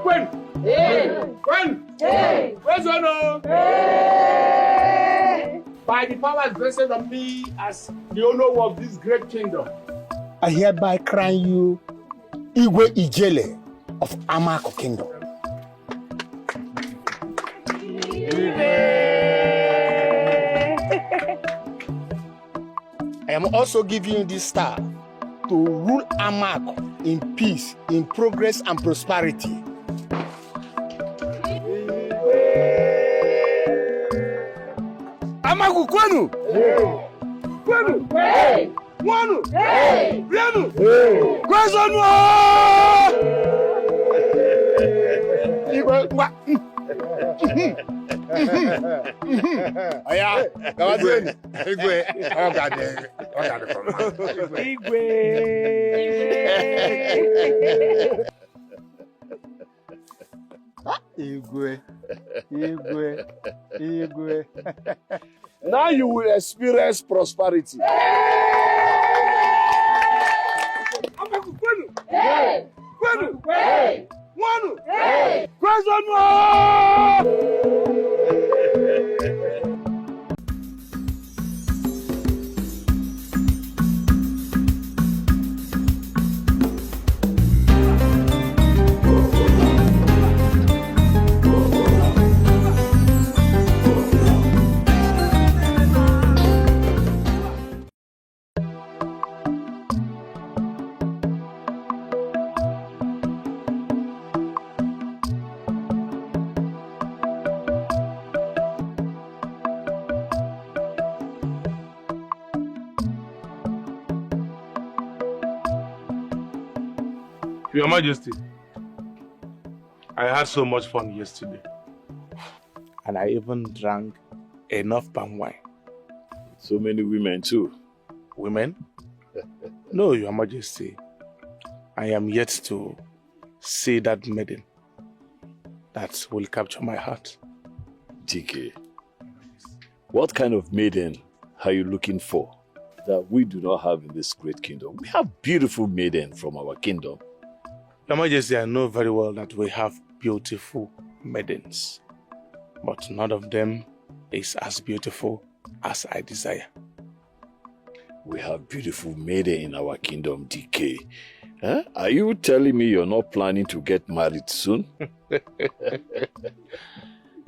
When? Where's one? By the powers vested on me as the owner of this great kingdom, I hereby crown you Igwe Ijele of Amako Kingdom. I am also giving you this star to rule Amako in peace, in progress and prosperity. Amako kwenu! Kwenu! Mwanu! Rianu! Kwezonwa! Igwe, mwa! Oya, kawazeni. Igwe, ogade from Igwe. Igwe. Now you will experience prosperity. Your Majesty, I had so much fun yesterday. And I even drank enough palm wine. So many women too. Women? No, Your Majesty. I am yet to see that maiden that will capture my heart. Dikeh, what kind of maiden are you looking for that we do not have in this great kingdom? We have beautiful maiden from our kingdom. Your Majesty, I know very well that we have beautiful maidens, but none of them is as beautiful as I desire. We have beautiful maiden in our kingdom, Dikeh. Huh? Are you telling me you're not planning to get married soon?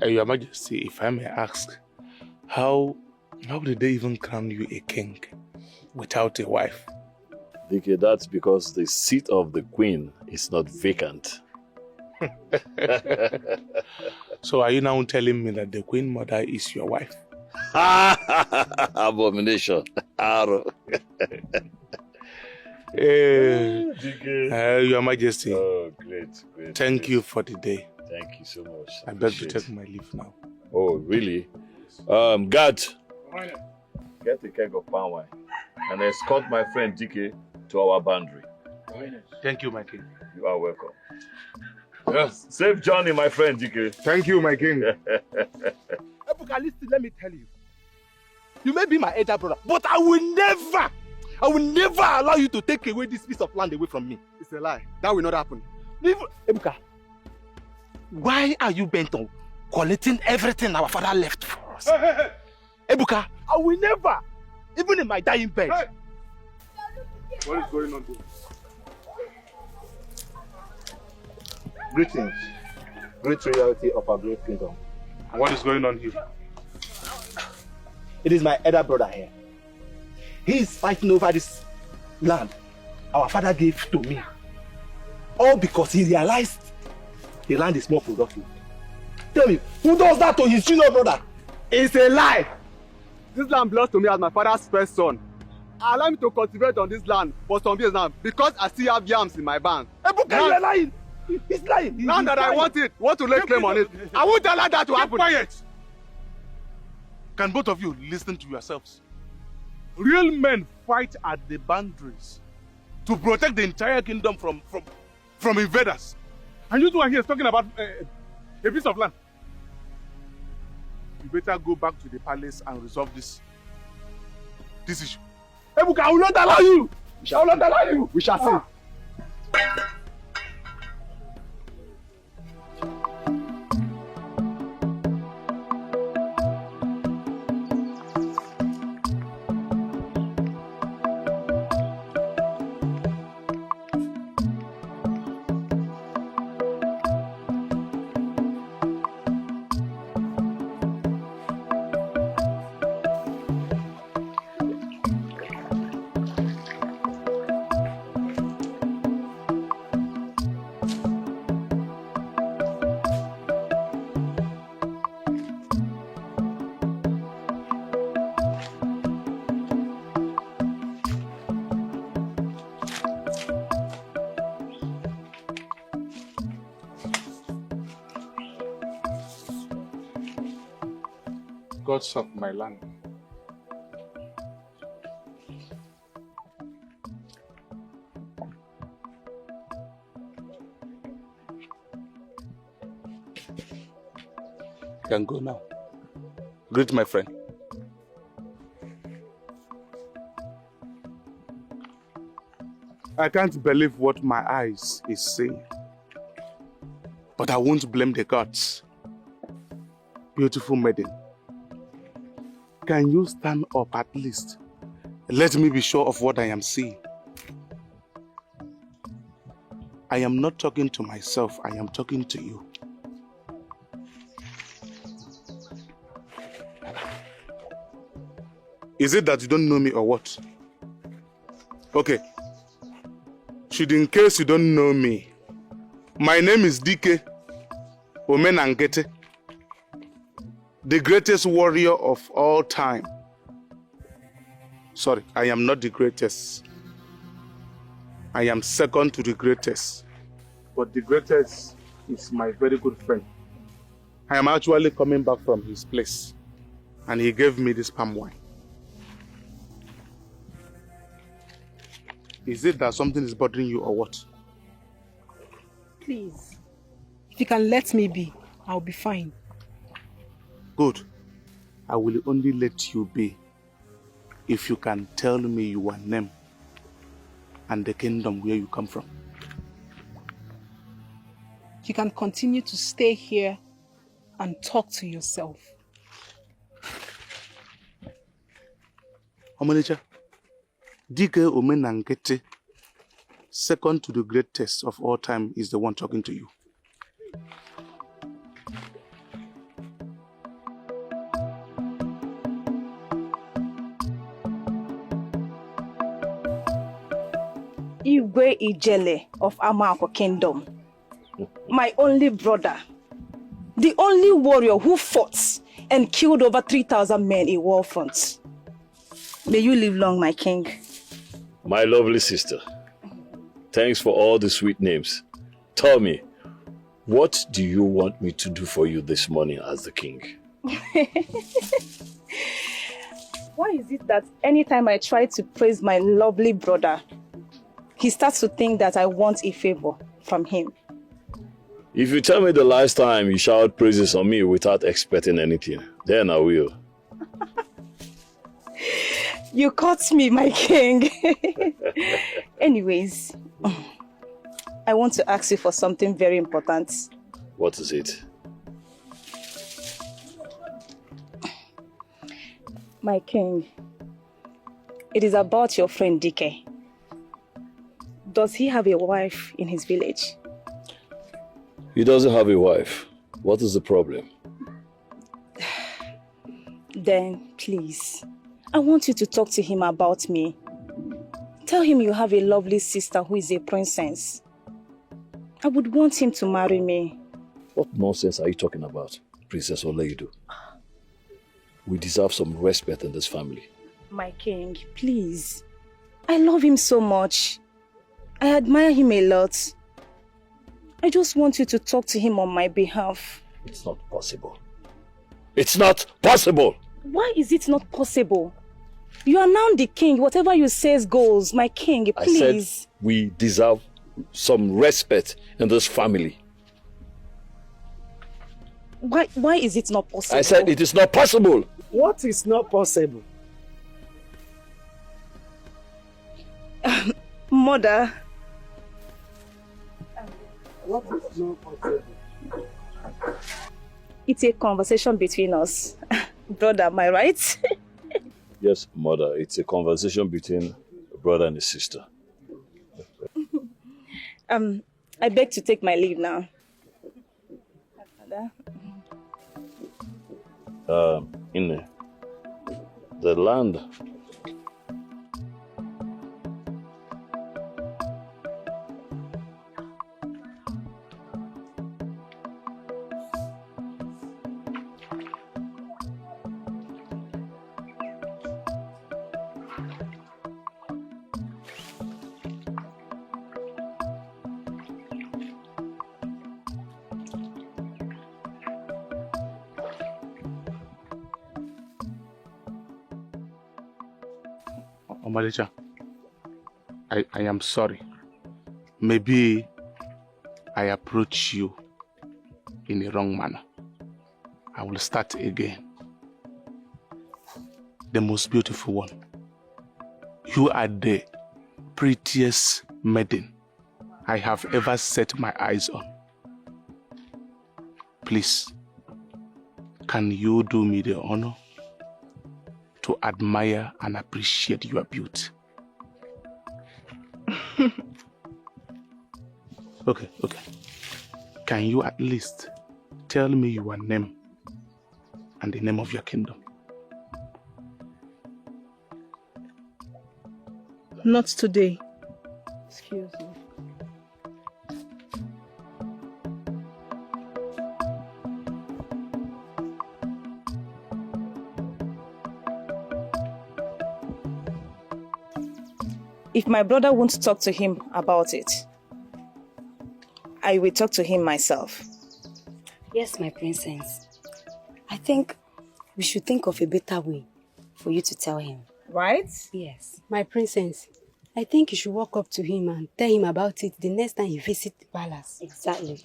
Your Majesty, if I may ask, how did they even crown you a king without a wife? Dikeh, that's because the seat of the queen is not vacant. So are you now telling me that the queen mother is your wife? Abomination. Your Majesty. Oh, great. Thank you for the day. Thank you so much. I beg to take my leave now. Oh, really? Guard, get a keg of palm wine and escort my friend Dikeh to our boundary. Thank you, my king. You are welcome. Yes. Safe journey, my friend Dikeh. Thank you, my king. Ebuka, listen, let me tell you. You may be my elder brother, but I will never allow you to take away this piece of land away from me. It's a lie. That will not happen. Ebuka, why are you bent on collecting everything our father left for us? Hey. Ebuka, I will never, even in my dying bed. Hey. What is going on there? Greetings, great royalty of our great kingdom. And what is going on here? It is my elder brother here. He is fighting over this land our father gave to me. All because he realized the land is more productive. Tell me, who does that to his junior brother? It's a lie. This land belongs to me as my father's first son. Allow me to cultivate on this land for some years now because I still have yams in my barn. Ebuka, you are lying. He's lying. Now that I want to lay claim on it, I won't allow that to happen. Quiet! Can both of you listen to yourselves? Real men fight at the boundaries to protect the entire kingdom from invaders. And you two are here talking about a piece of land. You better go back to the palace and resolve this issue. Ebuka, I will not allow you. I will not allow you. We shall see. gods of my land. You can go now. Greet my friend. I can't believe what my eyes is seeing. But I won't blame the gods. Beautiful maiden, can you stand up at least? Let me be sure of what I am seeing. I am not talking to myself, I am talking to you. Is it that you don't know me or what? Okay. Should in case you don't know me, my name is Dikeh Omenangete, the greatest warrior of all time. Sorry, I am not the greatest. I am second to the greatest. But the greatest is my very good friend. I am actually coming back from his place, and he gave me this palm wine. Is it that something is bothering you or what? Please, if you can let me be, I'll be fine. Good. I will only let you be if you can tell me your name and the kingdom where you come from. You can continue to stay here and talk to yourself. Omalicha, Dikeh Omenangete, second to the greatest of all time, is the one talking to you. Igwe Ijele of Amako Kingdom, my only brother, the only warrior who fought and killed over 3,000 men in war fronts. May you live long, my king. My lovely sister, thanks for all the sweet names. Tell me, what do you want me to do for you this morning as the king? Why is it that anytime I try to praise my lovely brother, he starts to think that I want a favor from him? If you tell me the last time you showered praises on me without expecting anything, then I will. You caught me, my king. Anyways, I want to ask you for something very important. What is it? My king, it is about your friend Dikeh. Does he have a wife in his village? He doesn't have a wife. What is the problem? Then, please, I want you to talk to him about me. Tell him you have a lovely sister who is a princess. I would want him to marry me. What nonsense are you talking about, Princess Oleido? We deserve some respect in this family. My king, please. I love him so much. I admire him a lot. I just want you to talk to him on my behalf. It's not possible. It's not possible! Why is it not possible? You are now the king. Whatever you say goes. My king, please. I said we deserve some respect in this family. Why is it not possible? I said it is not possible. What is not possible? Mother. What is not possible? It's a conversation between us. Brother, am I right? Yes, mother. It's a conversation between a brother and a sister. I beg to take my leave now. In the land. Omalicha, I am sorry. Maybe I approach you in a wrong manner. I will start again. The most beautiful one. You are the prettiest maiden I have ever set my eyes on. Please, can you do me the honor to admire and appreciate your beauty? Okay. Can you at least tell me your name and the name of your kingdom? Not today. Excuse me. If my brother won't talk to him about it, I will talk to him myself. Yes, my princess. I think we should think of a better way for you to tell him. Right? Yes. My princess, I think you should walk up to him and tell him about it the next time he visits the palace. Exactly.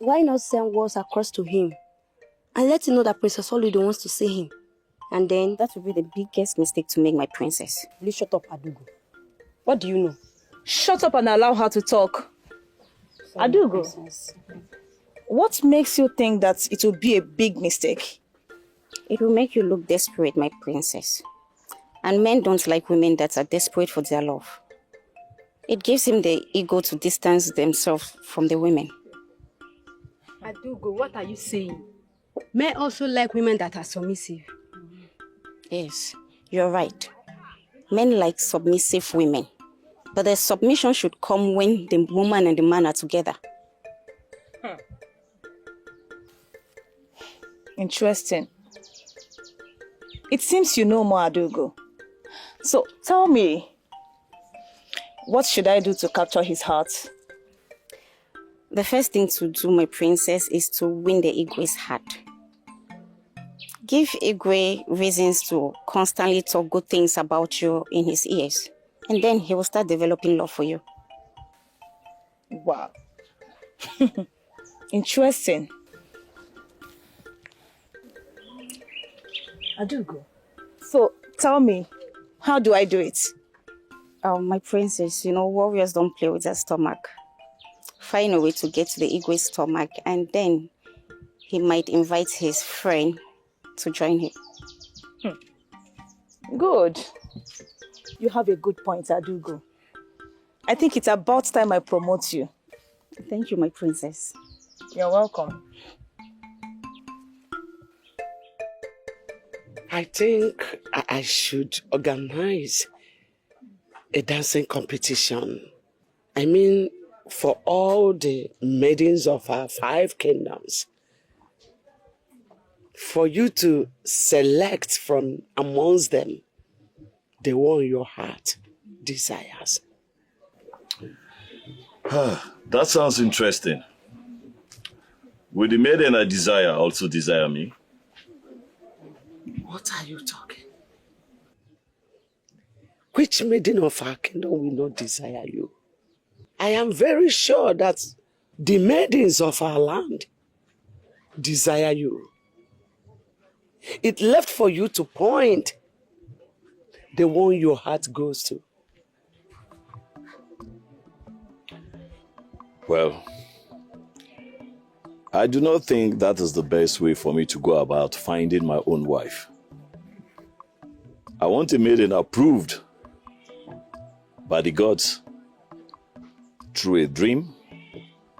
Why not send words across to him and let him know that Princess Oludo wants to see him? And then that will be the biggest mistake to make, my princess. Please shut up, Adugo. What do you know? Shut up and allow her to talk. Sorry, Adugo, princess. what makes you think that it will be a big mistake? It will make you look desperate, my princess. And men don't like women that are desperate for their love. It gives him the ego to distance themselves from the women. Adugo, what are you saying? Men also like women that are submissive. Yes, you're right. Men like submissive women. But the submission should come when the woman and the man are together. Interesting. It seems you know more, Adugo. So tell me, what should I do to capture his heart? The first thing to do, my princess, is to win the Igwe's heart. Give Igwe reasons to constantly talk good things about you in his ears. And then he will start developing love for you. Wow. Interesting. Adugo. So tell me, how do I do it? My princess, warriors don't play with their stomach. Find a way to get to the Igwe's stomach, and then he might invite his friend to join him. Good. You have a good point, Adugo. I think it's about time I promote you. Thank you, my princess. You're welcome. I think I should organize a dancing competition. I mean, for all the maidens of our 5 kingdoms. For you to select from amongst them the one your heart desires. That sounds interesting. Will the maiden I desire also desire me? What are you talking? Which maiden of our kingdom will not desire you? I am very sure that the maidens of our land desire you. It left for you to point the one your heart goes to. Well, I do not think that is the best way for me to go about finding my own wife. I want a maiden approved by the gods through a dream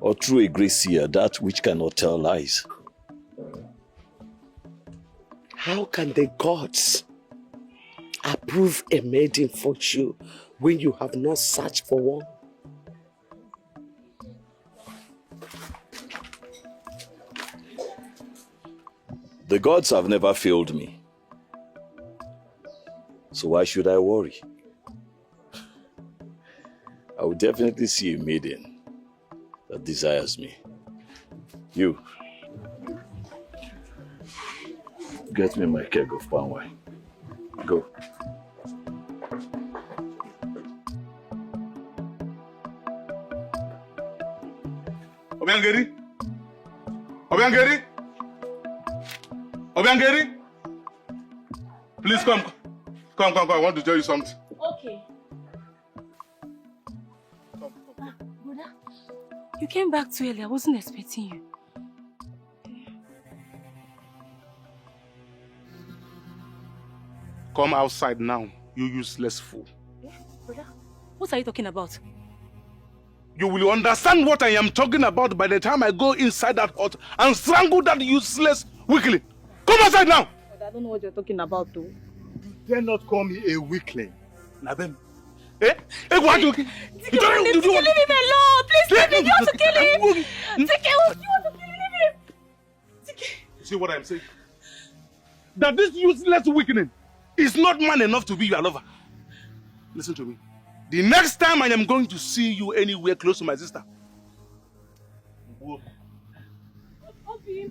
or through a great seer, that which cannot tell lies. How can the gods approve a maiden for you when you have not searched for one? The gods have never failed me. So why should I worry? I will definitely see a maiden that desires me. You, get me my keg of palm wine. Go. Obiangeri? Obiangeri? Obiangeri? Please come. Come. I want to tell you something. Okay. Brother, you came back too early. I wasn't expecting you. Come outside now, you useless fool. Brother, what are you talking about? You will understand what I am talking about by the time I go inside that hut and strangle that useless weakling. Come outside now! I don't know what you're talking about, though. You dare not call me a weakling. Nabem. Eh? What you? Dikeh, leave him alone! Please leave him! You want to kill him! Dikeh, you want to kill him! Dikeh. You see what I'm saying? That this useless weakling is not man enough to be your lover. Listen to me. The next time I am going to see you anywhere close to my sister. Obi.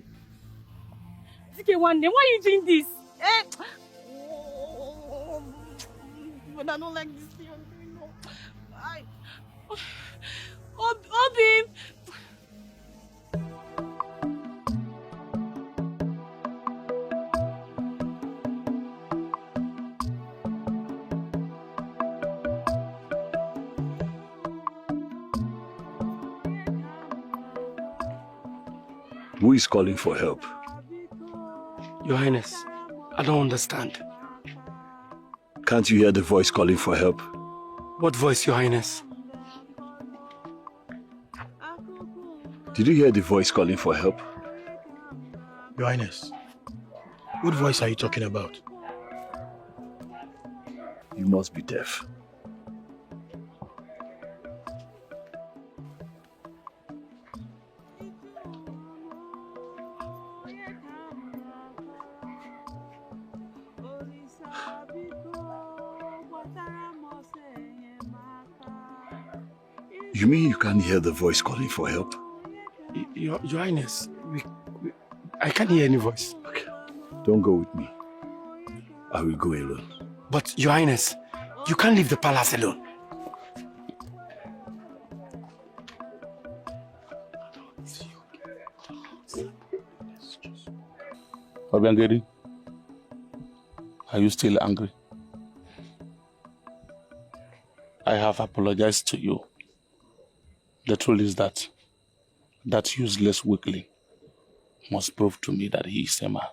Dikeh, one day, why are you doing this? But I don't like this thing. Obi. Who is calling for help? Your Highness, I don't understand. Can't you hear the voice calling for help? What voice, Your Highness? Did you hear the voice calling for help? Your Highness, what voice are you talking about? You must be deaf. You mean you can't hear the voice calling for help? Your Highness, I can't hear any voice. Okay, don't go with me. I will go alone. But Your Highness, you can't leave the palace alone. Obiangeri, are you still angry? I have apologized to you. The truth is that useless weakling must prove to me that he is a man.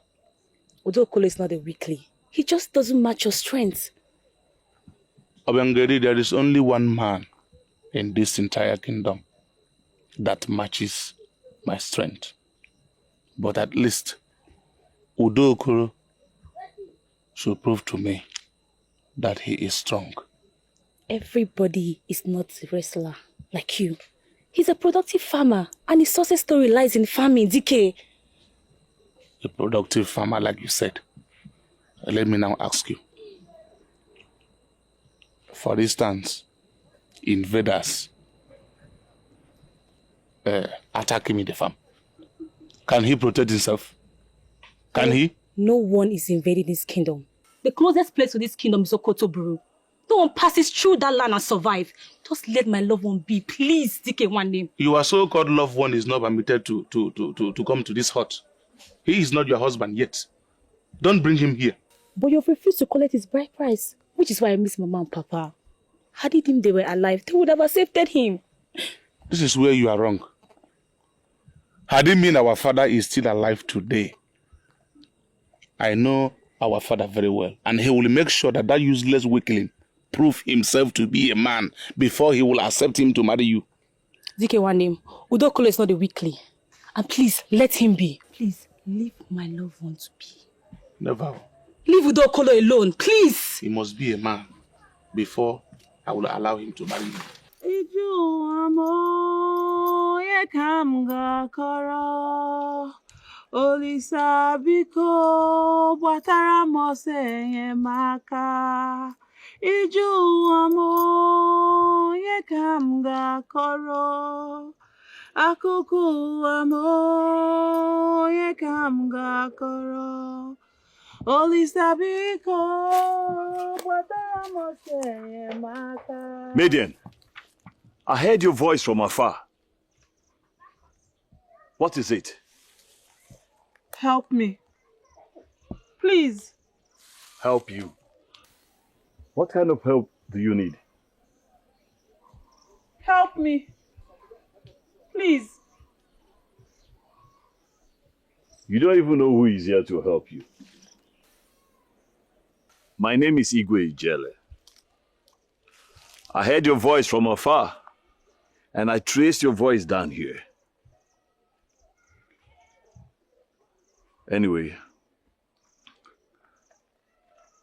Udokolo is not a weakling. He just doesn't match your strength. Obiangeri, there is only one man in this entire kingdom that matches my strength. But at least Udokolo should prove to me that he is strong. Everybody is not a wrestler like you. He's a productive farmer, and his success story lies in farming, Dikeh. A productive farmer, like you said. Let me now ask you. For instance, invaders attack him in the farm. Can he protect himself? Can he? No one is invading this kingdom. The closest place to this kingdom is Okotoburu. No one passes through that land and survive. Just let my loved one be, please, Dikeh one name. Your so-called loved one is not permitted to come to this hut. He is not your husband yet. Don't bring him here. But you've refused to collect his bride price, which is why I miss Mama and Papa. Had it him they were alive, they would have accepted him. This is where you are wrong. Had it mean our father is still alive today, I know our father very well, and he will make sure that useless weakling prove himself to be a man before he will accept him to marry you. Dikeh one name, Udokolo is not a weakling. And please, let him be. Please, leave my loved one to be. Never. Leave Udokolo alone, please. He must be a man before I will allow him to marry you. Olisa biko batara mose yemaka iju amo yekamga koro akuku amo yekamga koro Olisa biko batara mose yemaka. Maiden, I heard your voice from afar. What is it? Help me. Please. Help you? What kind of help do you need? Help me. Please. You don't even know who is here to help you. My name is Igwe Ijele. I heard your voice from afar, and I traced your voice down here. Anyway,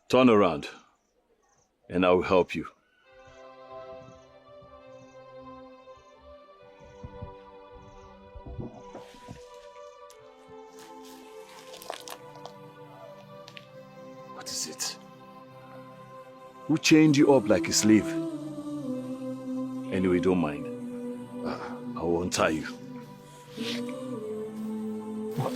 turn around, and I will help you. What is it? Who chained you up like a slave? Anyway, don't mind. I will untie you. What?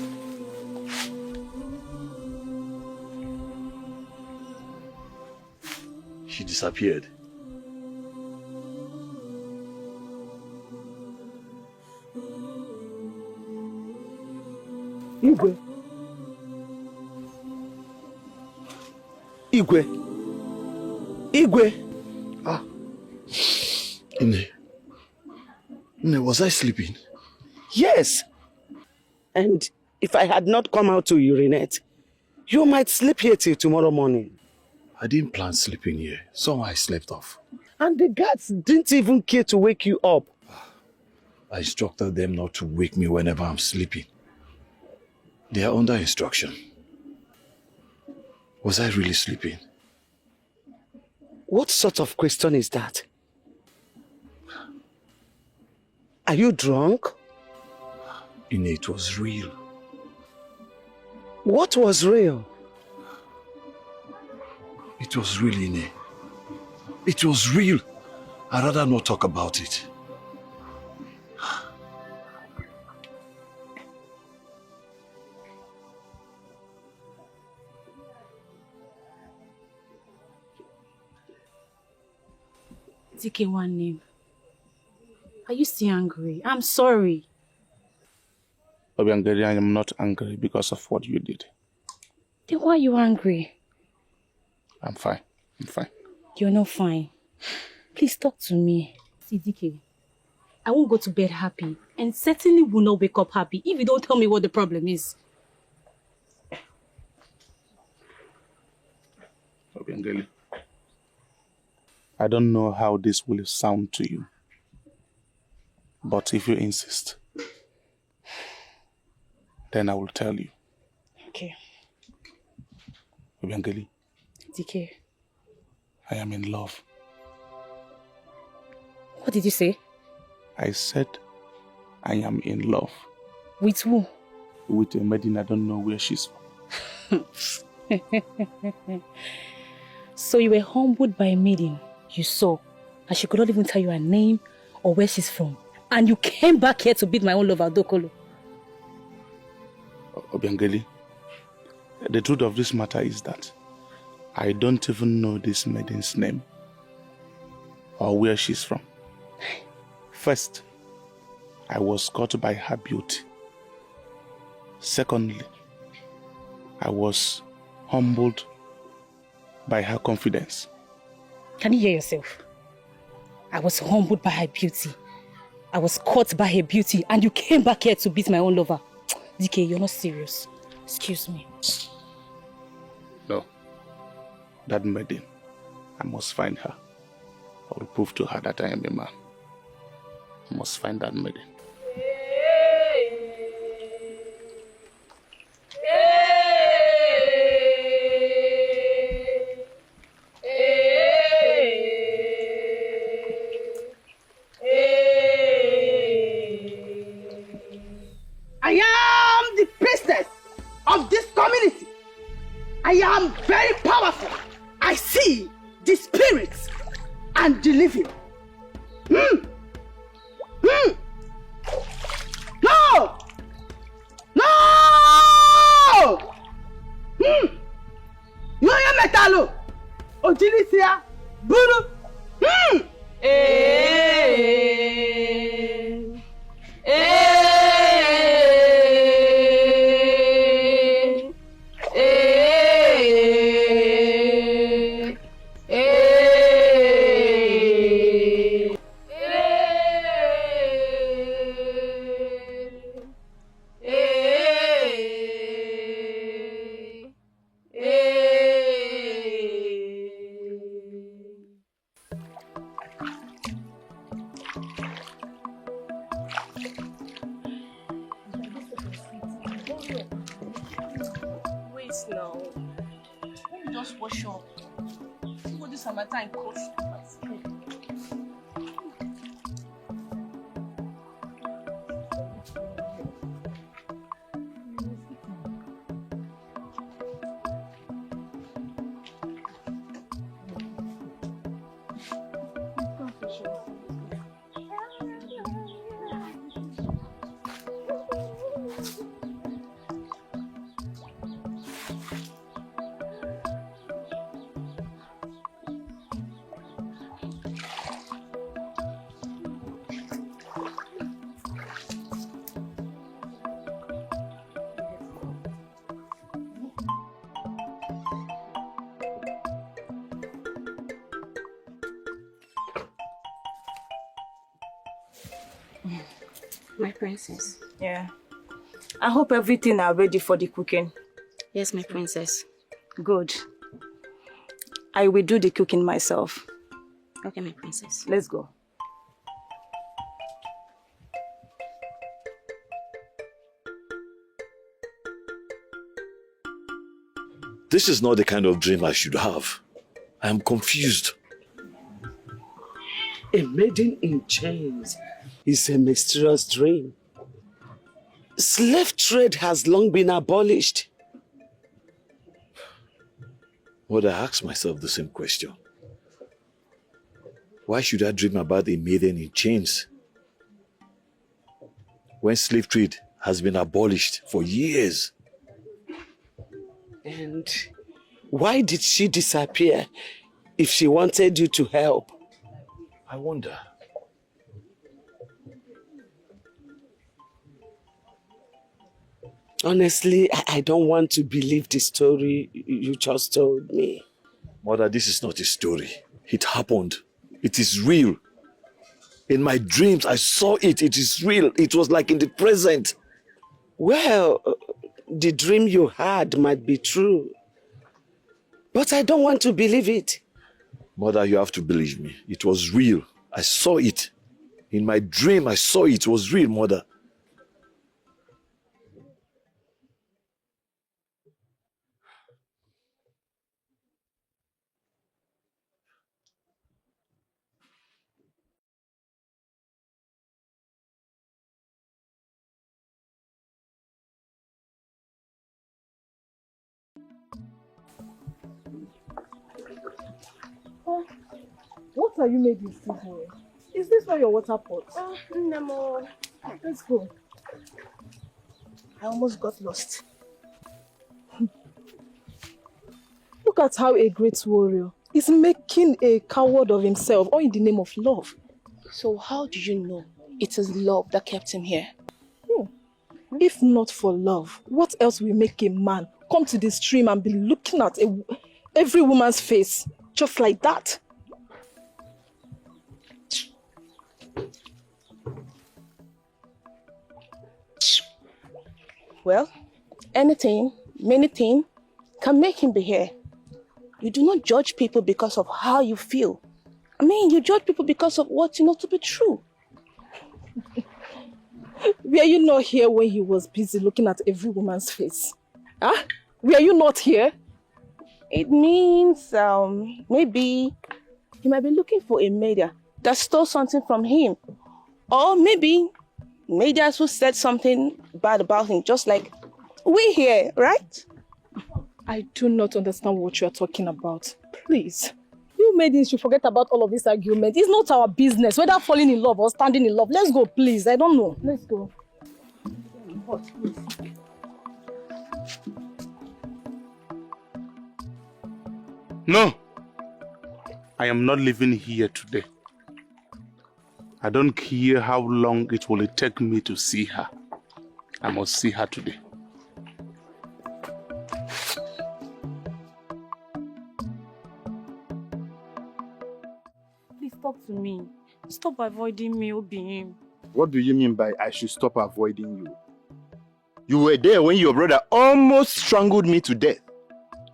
She disappeared. Igwe. Igwe. Igwe. Ah. Ini, was I sleeping? Yes. And if I had not come out to urinate, you might sleep here till tomorrow morning. I didn't plan sleeping here. Somehow I slept off. And the guards didn't even care to wake you up. I instructed them not to wake me whenever I'm sleeping. They are under instruction. Was I really sleeping? What sort of question is that? Are you drunk? Ini, it was real. What was real? It was real, Ini. It was real. I'd rather not talk about it. Dikeh, one name. Are you still angry? I'm sorry. Obiangeli, I am not angry because of what you did. Then why are you angry? I'm fine. I'm fine. You're not fine. Please talk to me. See, Dikeh, I won't go to bed happy and certainly will not wake up happy if you don't tell me what the problem is. Obiangeli, I don't know how this will sound to you, but if you insist, then I will tell you. Okay. Obiangeli, Dikeh, I am in love. what did you say? I said I am in love. With who? With a maiden I don't know where she's from. So you were humbled by a maiden you saw, and she could not even tell you her name or where she's from. And you came back here to beat my own lover, Dokolo. Obiangeli, the truth of this matter is that I don't even know this maiden's name or where she's from. First, I was caught by her beauty. Secondly, I was humbled by her confidence. Can you hear yourself? I was humbled by her beauty. I was caught by her beauty, and you came back here to beat my own lover. Dikeh, you're not serious. Excuse me. No. That maiden, I must find her. I will prove to her that I am a man. I must find that maiden. I am the priestess of this community. I am very powerful. I see the spirits and the living. No! No! Yoya metalo. Ojilisia. Buru. this now. Let me just wash up. See what this summertime costs. My princess. Yeah. I hope everything are ready for the cooking. Yes, my princess. Good. I will do the cooking myself. Okay, my princess. Let's go. This is not the kind of dream I should have. I am confused. A maiden in chains is a mysterious dream. Slave trade has long been abolished. Mother, I ask myself the same question. Why should I dream about a maiden in chains when slave trade has been abolished for years? And why did she disappear if she wanted you to help? I wonder. Honestly, I don't want to believe the story you just told me. Mother, this is not a story. It happened. It is real. In my dreams, I saw it. It is real. It was like in the present. Well, the dream you had might be true. But I don't want to believe it. Mother, you have to believe me. It was real. I saw it. In my dream, I saw it. It was real, Mother. What are you making still here? Is this not your water pot? No. Let's go. I almost got lost. Look at how a great warrior is making a coward of himself, all in the name of love. So how do you know it is love that kept him here? If not for love, what else will make a man come to the stream and be looking at every woman's face just like that? Well, anything, many things can make him be here. You do not judge people because of how you feel. I mean, you judge people because of what you know to be true. Were you not here when he was busy looking at every woman's face? Huh? Were you not here? It means maybe he might be looking for a maiden that stole something from him. Or maybe maidens who said something bad about him, just like we here, right? I do not understand what you are talking about. Please. You maidens should forget about all of this argument. It's not our business, whether falling in love or standing in love. Let's go, please. I don't know. Let's go. No. I am not living here today. I don't care how long it will take me to see her. I must see her today. Please talk to me. Stop avoiding me, Obim. What do you mean by I should stop avoiding you? You were there when your brother almost strangled me to death.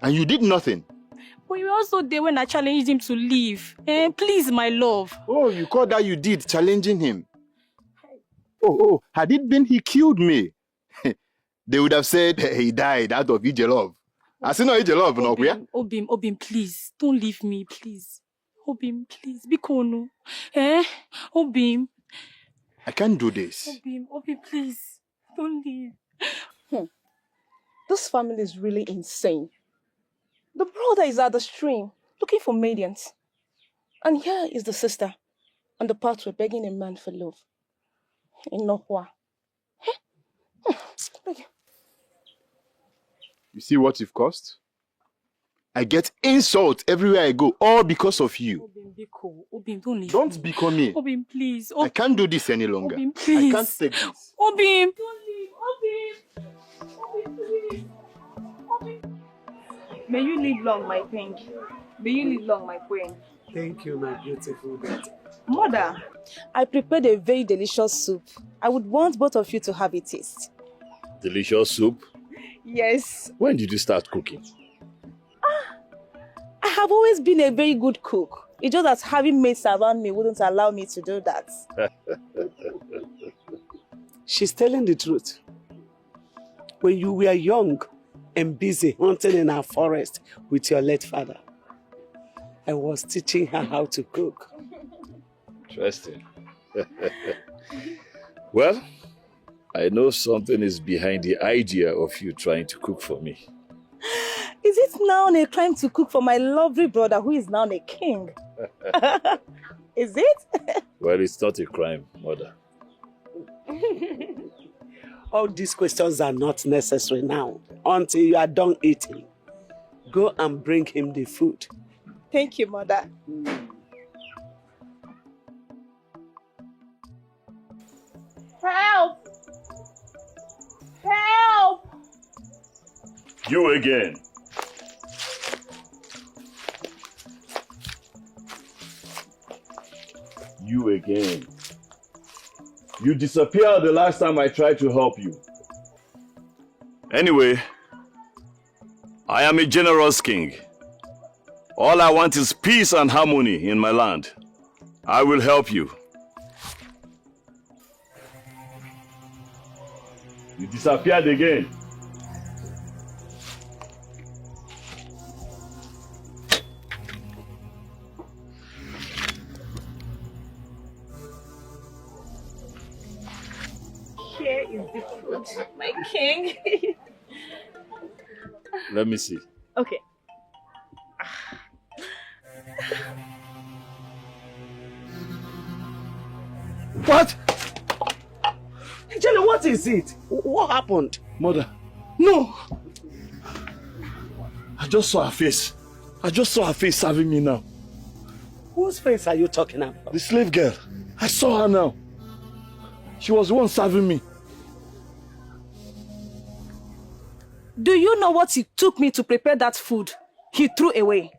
And you did nothing. But you were also there when I challenged him to leave. Please, my love. Oh, you call that you did, challenging him? Oh, had it been he killed me, they would have said he died out of eager love. I see no eat your love, no, yeah? Obim, please. Don't leave me, please. Obim, please. Bikono. Eh? Obim. I can't do this. Obim, please. Don't leave. This family is really insane. The brother is at the stream, looking for maidens. And here is the sister, on the pathway begging a man for love. Enohwa. You see what you've caused? I get insult everywhere I go, all because of you. Obim, don't leave Don't me. become me. Obim, please. I can't do this any longer. Obim, please. I can't take this. Obim, don't leave. Obim. Obim, please. Obim. May you live long, my king. May you live long, my queen. Thank you, my beautiful daughter. Mother, I prepared a very delicious soup. I would want both of you to have a taste. Delicious soup? Yes. When did you start cooking? I have always been a very good cook. It's just that having mates around me wouldn't allow me to do that. She's telling the truth. When you were young and busy hunting in our forest with your late father, I was teaching her how to cook. Interesting. Well, I know something is behind the idea of you trying to cook for me. Is it now a crime to cook for my lovely brother who is now a king? Is it? Well, it's not a crime, mother. All these questions are not necessary now until you are done eating. Go and bring him the food. Thank you, mother. Help! Help! You again. You again. You disappeared the last time I tried to help you. Anyway, I am a generous king. All I want is peace and harmony in my land. I will help you. You disappeared again. Here is the food, my king. Let me see. Okay. What? Jenny, what is it? What happened? Mother, No. I just saw her face. I just saw her face serving me now. Whose face are you talking about? The slave girl. I saw her now. She was the one serving me. Do you know what it took me to prepare that food he threw away?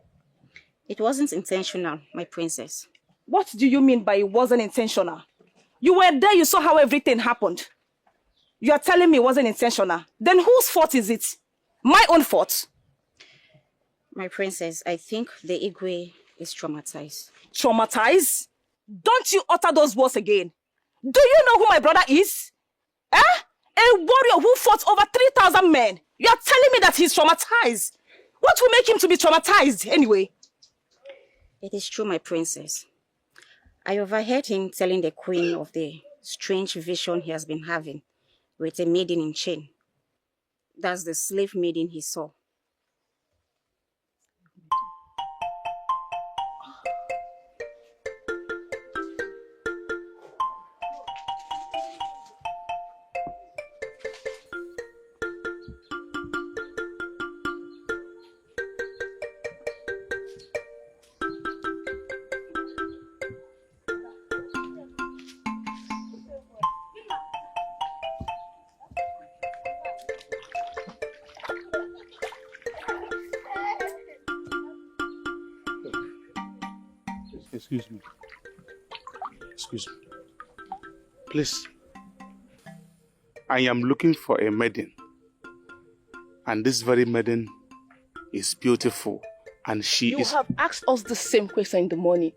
It wasn't intentional, my princess. What do you mean by it wasn't intentional? You were there, you saw how everything happened. You are telling me it wasn't intentional. Then whose fault is it? My own fault? My princess, I think the Igwe is traumatized. Traumatized? Don't you utter those words again. Do you know who my brother is? Eh? A warrior who fought over 3,000 men. You are telling me that he's traumatized. What will make him to be traumatized anyway? It is true, my princess. I overheard him telling the queen of the strange vision he has been having with a maiden in chain. That's the slave maiden he saw. Excuse me. Excuse me. Please. I am looking for a maiden. And this very maiden is beautiful. And she You is... have asked us the same question in the morning.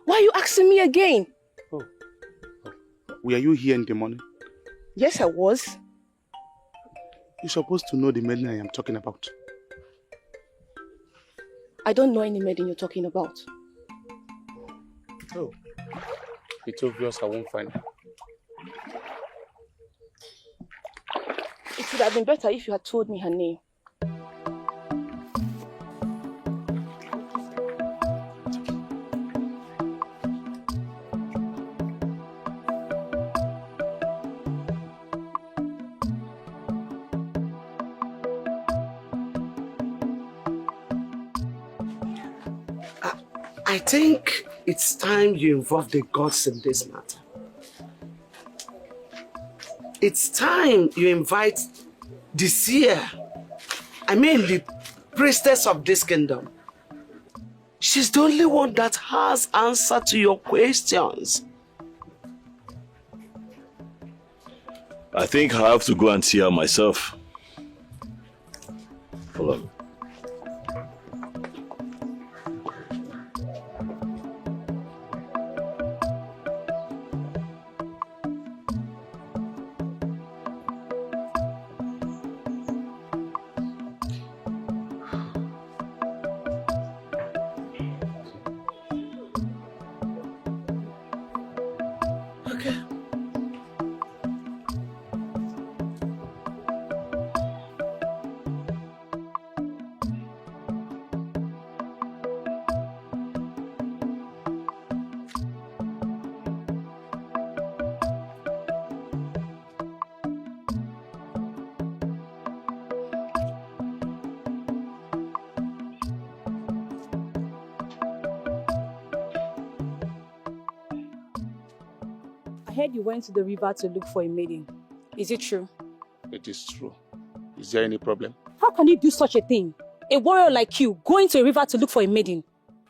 Why are you asking me again? Were you here in the morning? Yes, I was. You're supposed to know the maiden I am talking about. I don't know any maiden you're talking about. Oh. It's obvious I won't find her. It would have been better if you had told me her name. I think it's time you involve the gods in this matter. It's time you invite the seer, the priestess of this kingdom. She's the only one that has answer to your questions. I think I have to go and see her myself. Follow me. I heard you went to the river to look for a maiden. Is it true? It is true. Is there any problem? How can you do such a thing? A warrior like you going to a river to look for a maiden?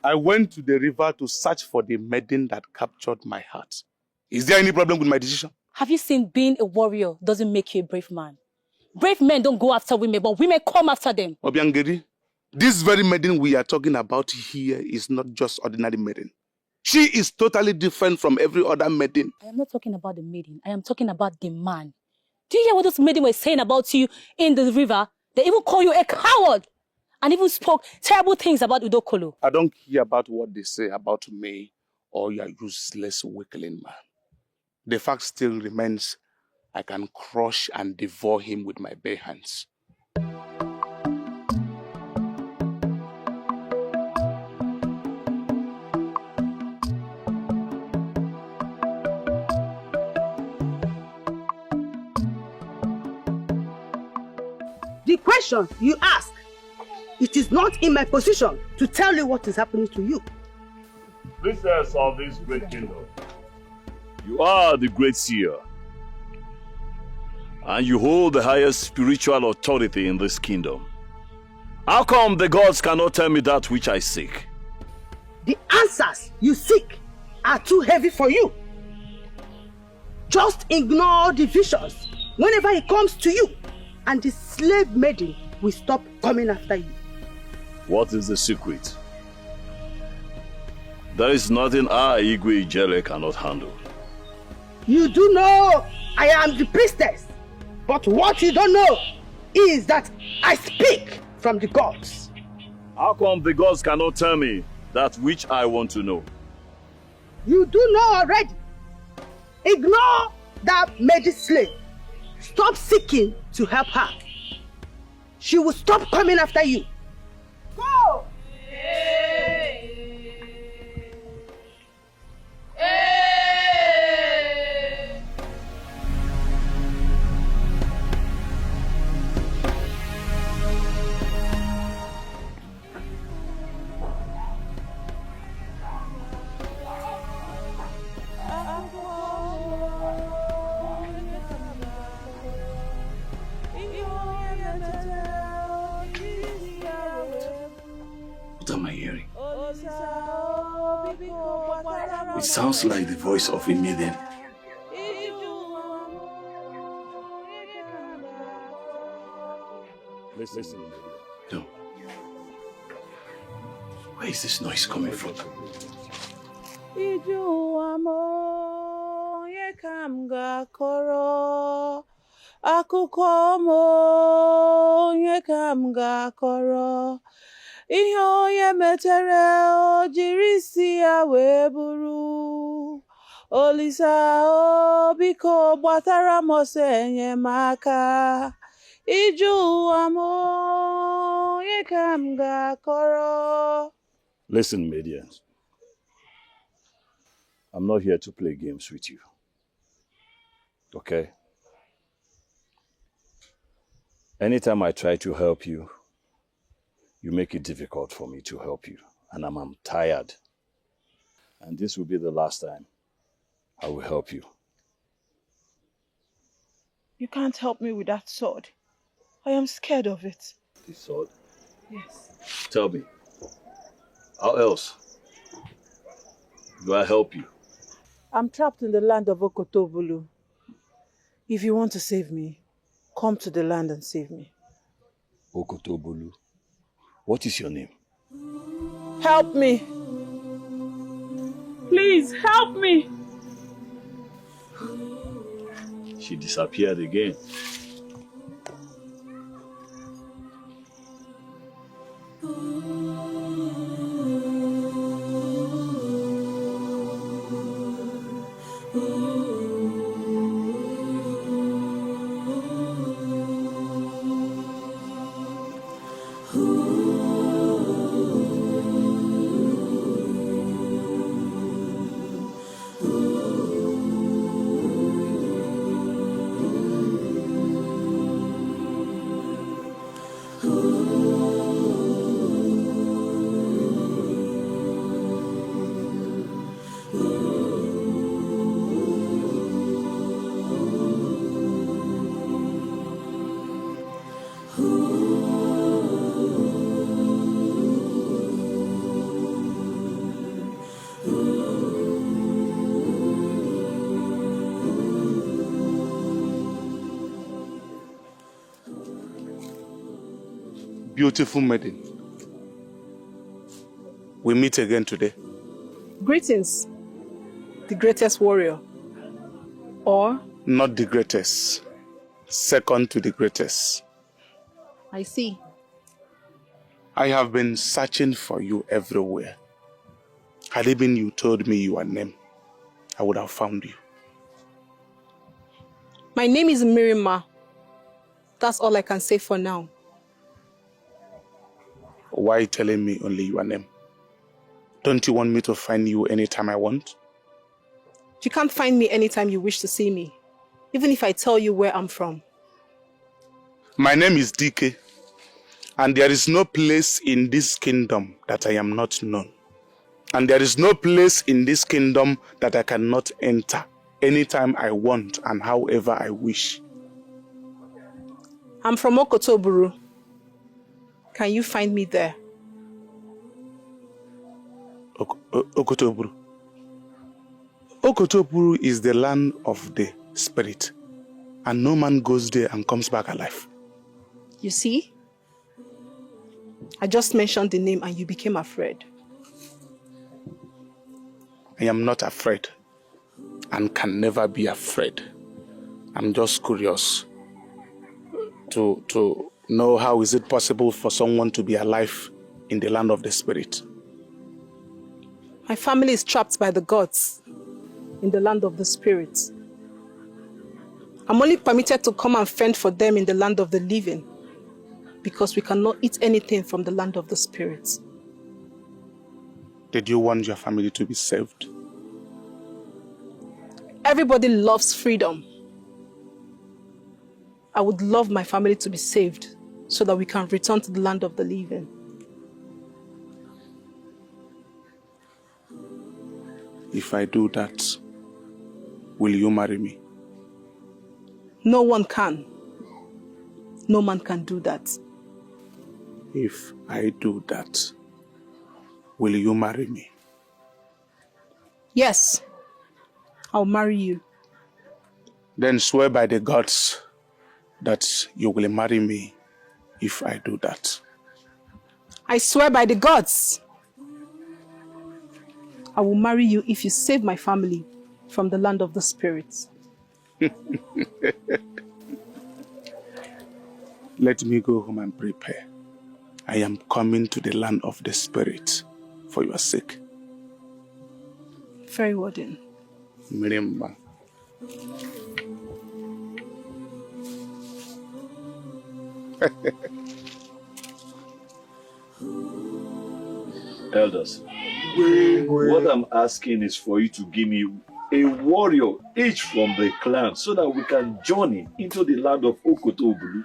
I went to the river to search for the maiden that captured my heart. Is there any problem with my decision? Have you seen being a warrior doesn't make you a brave man? Brave men don't go after women, but women come after them. Obiangeri, this very maiden we are talking about here is not just ordinary maiden. She is totally different from every other maiden. I am not talking about the maiden. I am talking about the man. Do you hear what those maiden were saying about you in the river? They even call you a coward and even spoke terrible things about Udokolo. I don't care about what they say about me or your useless weakling man. The fact still remains I can crush and devour him with my bare hands. The question you ask, it is not in my position to tell you what is happening to you. Princess of this great kingdom, you are the great seer, and you hold the highest spiritual authority in this kingdom. How come the gods cannot tell me that which I seek? The answers you seek are too heavy for you. Just ignore the visions whenever it comes to you, and the slave maiden will stop coming after you. What is the secret? There is nothing I, Igwe Ijele, cannot handle. You do know I am the priestess, but what you don't know is that I speak from the gods. How come the gods cannot tell me that which I want to know? You do know already. Ignore that maiden slave. Stop seeking to help her. She will stop coming after you. Go! What am I hearing? It sounds like the voice of a maiden. Listen. No. Where is this noise coming from? Akụkọ m onye ka m ga-akọrọ ihe onye metere o jiri isi ya wee bụrụ. Olisa o biko gbatara m ọsọ enyemaka. Iju ụwa m onye ka m ga-akọrọ. Listen, Medians. I'm not here to play games with you. Okay? Anytime I try to help you, you make it difficult for me to help you. And I'm tired. And this will be the last time I will help you. You can't help me with that sword. I am scared of it. The sword? Yes. Tell me, how else do I help you? I'm trapped in the land of Okotobulu. If you want to save me, come to the land and save me. Okotobulu? What is your name? Help me. Please, help me. She disappeared again. Beautiful maiden. We meet again today. Greetings, the greatest warrior. Or? Not the greatest. Second to the greatest. I see. I have been searching for you everywhere. Had it been you told me your name, I would have found you. My name is Mirima. That's all I can say for now. Why telling me only your name? Don't you want me to find you anytime I want? You can't find me anytime you wish to see me, even if I tell you where I'm from. My name is Dikeh, and there is no place in this kingdom that I am not known. And there is no place in this kingdom that I cannot enter anytime I want and however I wish. I'm from Okotoburu. Can you find me there? Okotoburu. Okotoburu is the land of the spirit, and no man goes there and comes back alive. You see? I just mentioned the name and you became afraid. I am not afraid and can never be afraid. I'm just curious to know how is it possible for someone to be alive in the land of the spirit. My family is trapped by the gods in the land of the spirit. I'm only permitted to come and fend for them in the land of the living because we cannot eat anything from the land of the spirit. Did you want your family to be saved? Everybody loves freedom. I would love my family to be saved so that we can return to the land of the living. If I do that, will you marry me? No one can. No man can do that. If I do that, will you marry me? Yes, I'll marry you. Then swear by the gods that you will marry me if I do that. I swear by the gods. I will marry you if you save my family from the land of the spirits. Let me go home and prepare. I am coming to the land of the spirit for your sake. Very well then. Mirimba. Elders, what I'm asking is for you to give me a warrior, each from the clan, so that we can journey into the land of Okotobulu.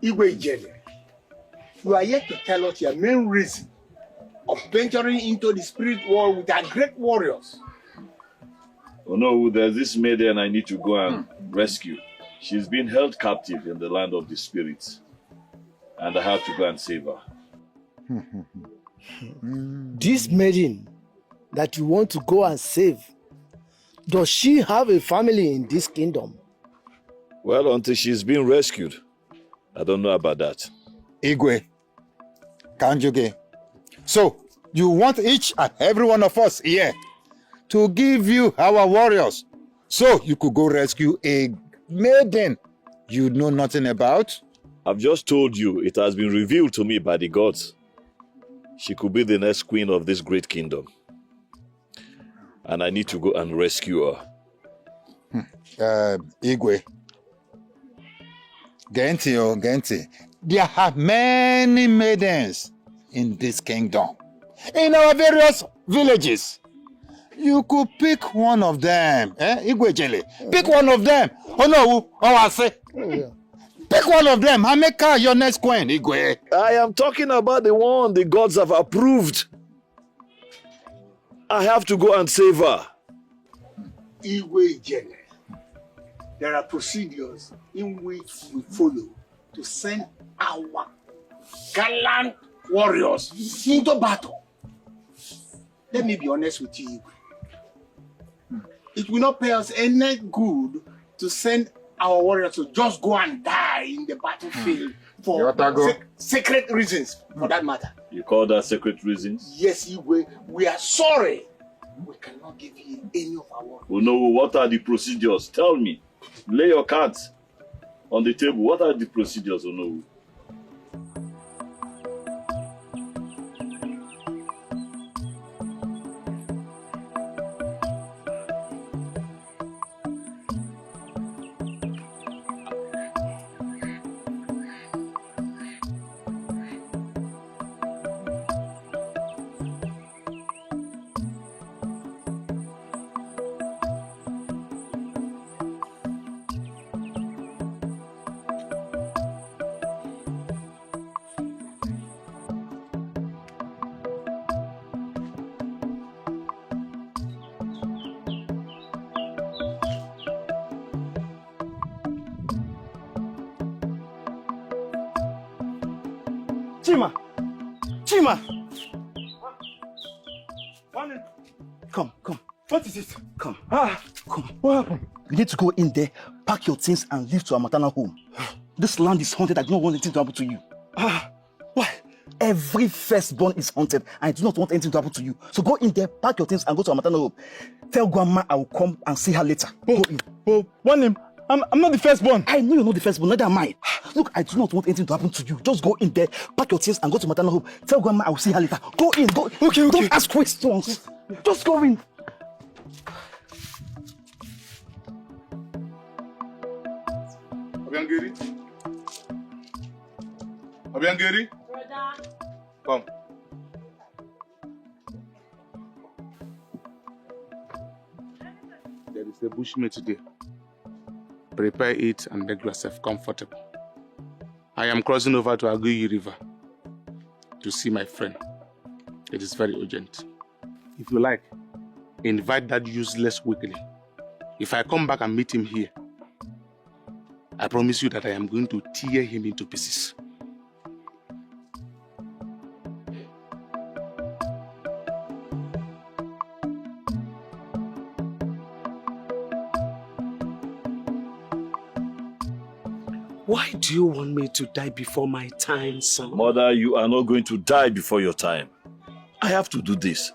Igwe Ijele, you are yet to tell us your main reason of venturing into the spirit world with our great warriors. Oh no, there's this maiden I need to go and rescue. She's been held captive in the land of the spirits, and I have to go and save her. This maiden that you want to go and save, does she have a family in this kingdom? Well, until she's been rescued, I don't know about that. Igwe, Kanjuge. So, you want each and every one of us here to give you our warriors so you could go rescue a maiden you know nothing about? I've just told you, it has been revealed to me by the gods. She could be the next queen of this great kingdom. And I need to go and rescue her. Igwe. Genti. There are many maidens in this kingdom. In our various villages. You could pick one of them. Igwe Jele. Pick one of them. Oh no, I say. Pick one of them and make her your next queen, Igwe. I am talking about the one the gods have approved. I have to go and save her. Igwe Ijele, there are procedures in which we follow to send our gallant warriors into battle. Let me be honest with you, Igwe. It will not pay us any good to send our warriors to just go and die in the battlefield for sacred reasons, for that matter. You call that sacred reasons? Yes, Igwe, we are sorry. We cannot give you any of our warriors. Oh no, what are the procedures? Tell me. Lay your cards on the table. What are the procedures, oh no? Chima! Morning. Come. What is it? Come. Come. What happened? You need to go in there, pack your things and leave to our maternal home. This land is haunted. I do not want anything to happen to you. Why? Every firstborn is haunted and I do not want anything to happen to you. So go in there, pack your things and go to our maternal home. Tell grandma I will come and see her later. Go in. One name. I'm not the firstborn. I know you're not the firstborn, neither am I. Look, I do not want anything to happen to you. Just go in there, pack your things and go to maternal home. Tell grandma I will see her later. Go in, go. Okay. Don't ask questions. Just go in. Obiangeri? Brother. Come. There is a bushmeat today. Prepare it and make yourself comfortable. I am crossing over to Aguyi River to see my friend. It is very urgent. If you like, invite that useless weakling. If I come back and meet him here, I promise you that I am going to tear him into pieces. Why do you want me to die before my time, son? Mother, you are not going to die before your time. I have to do this.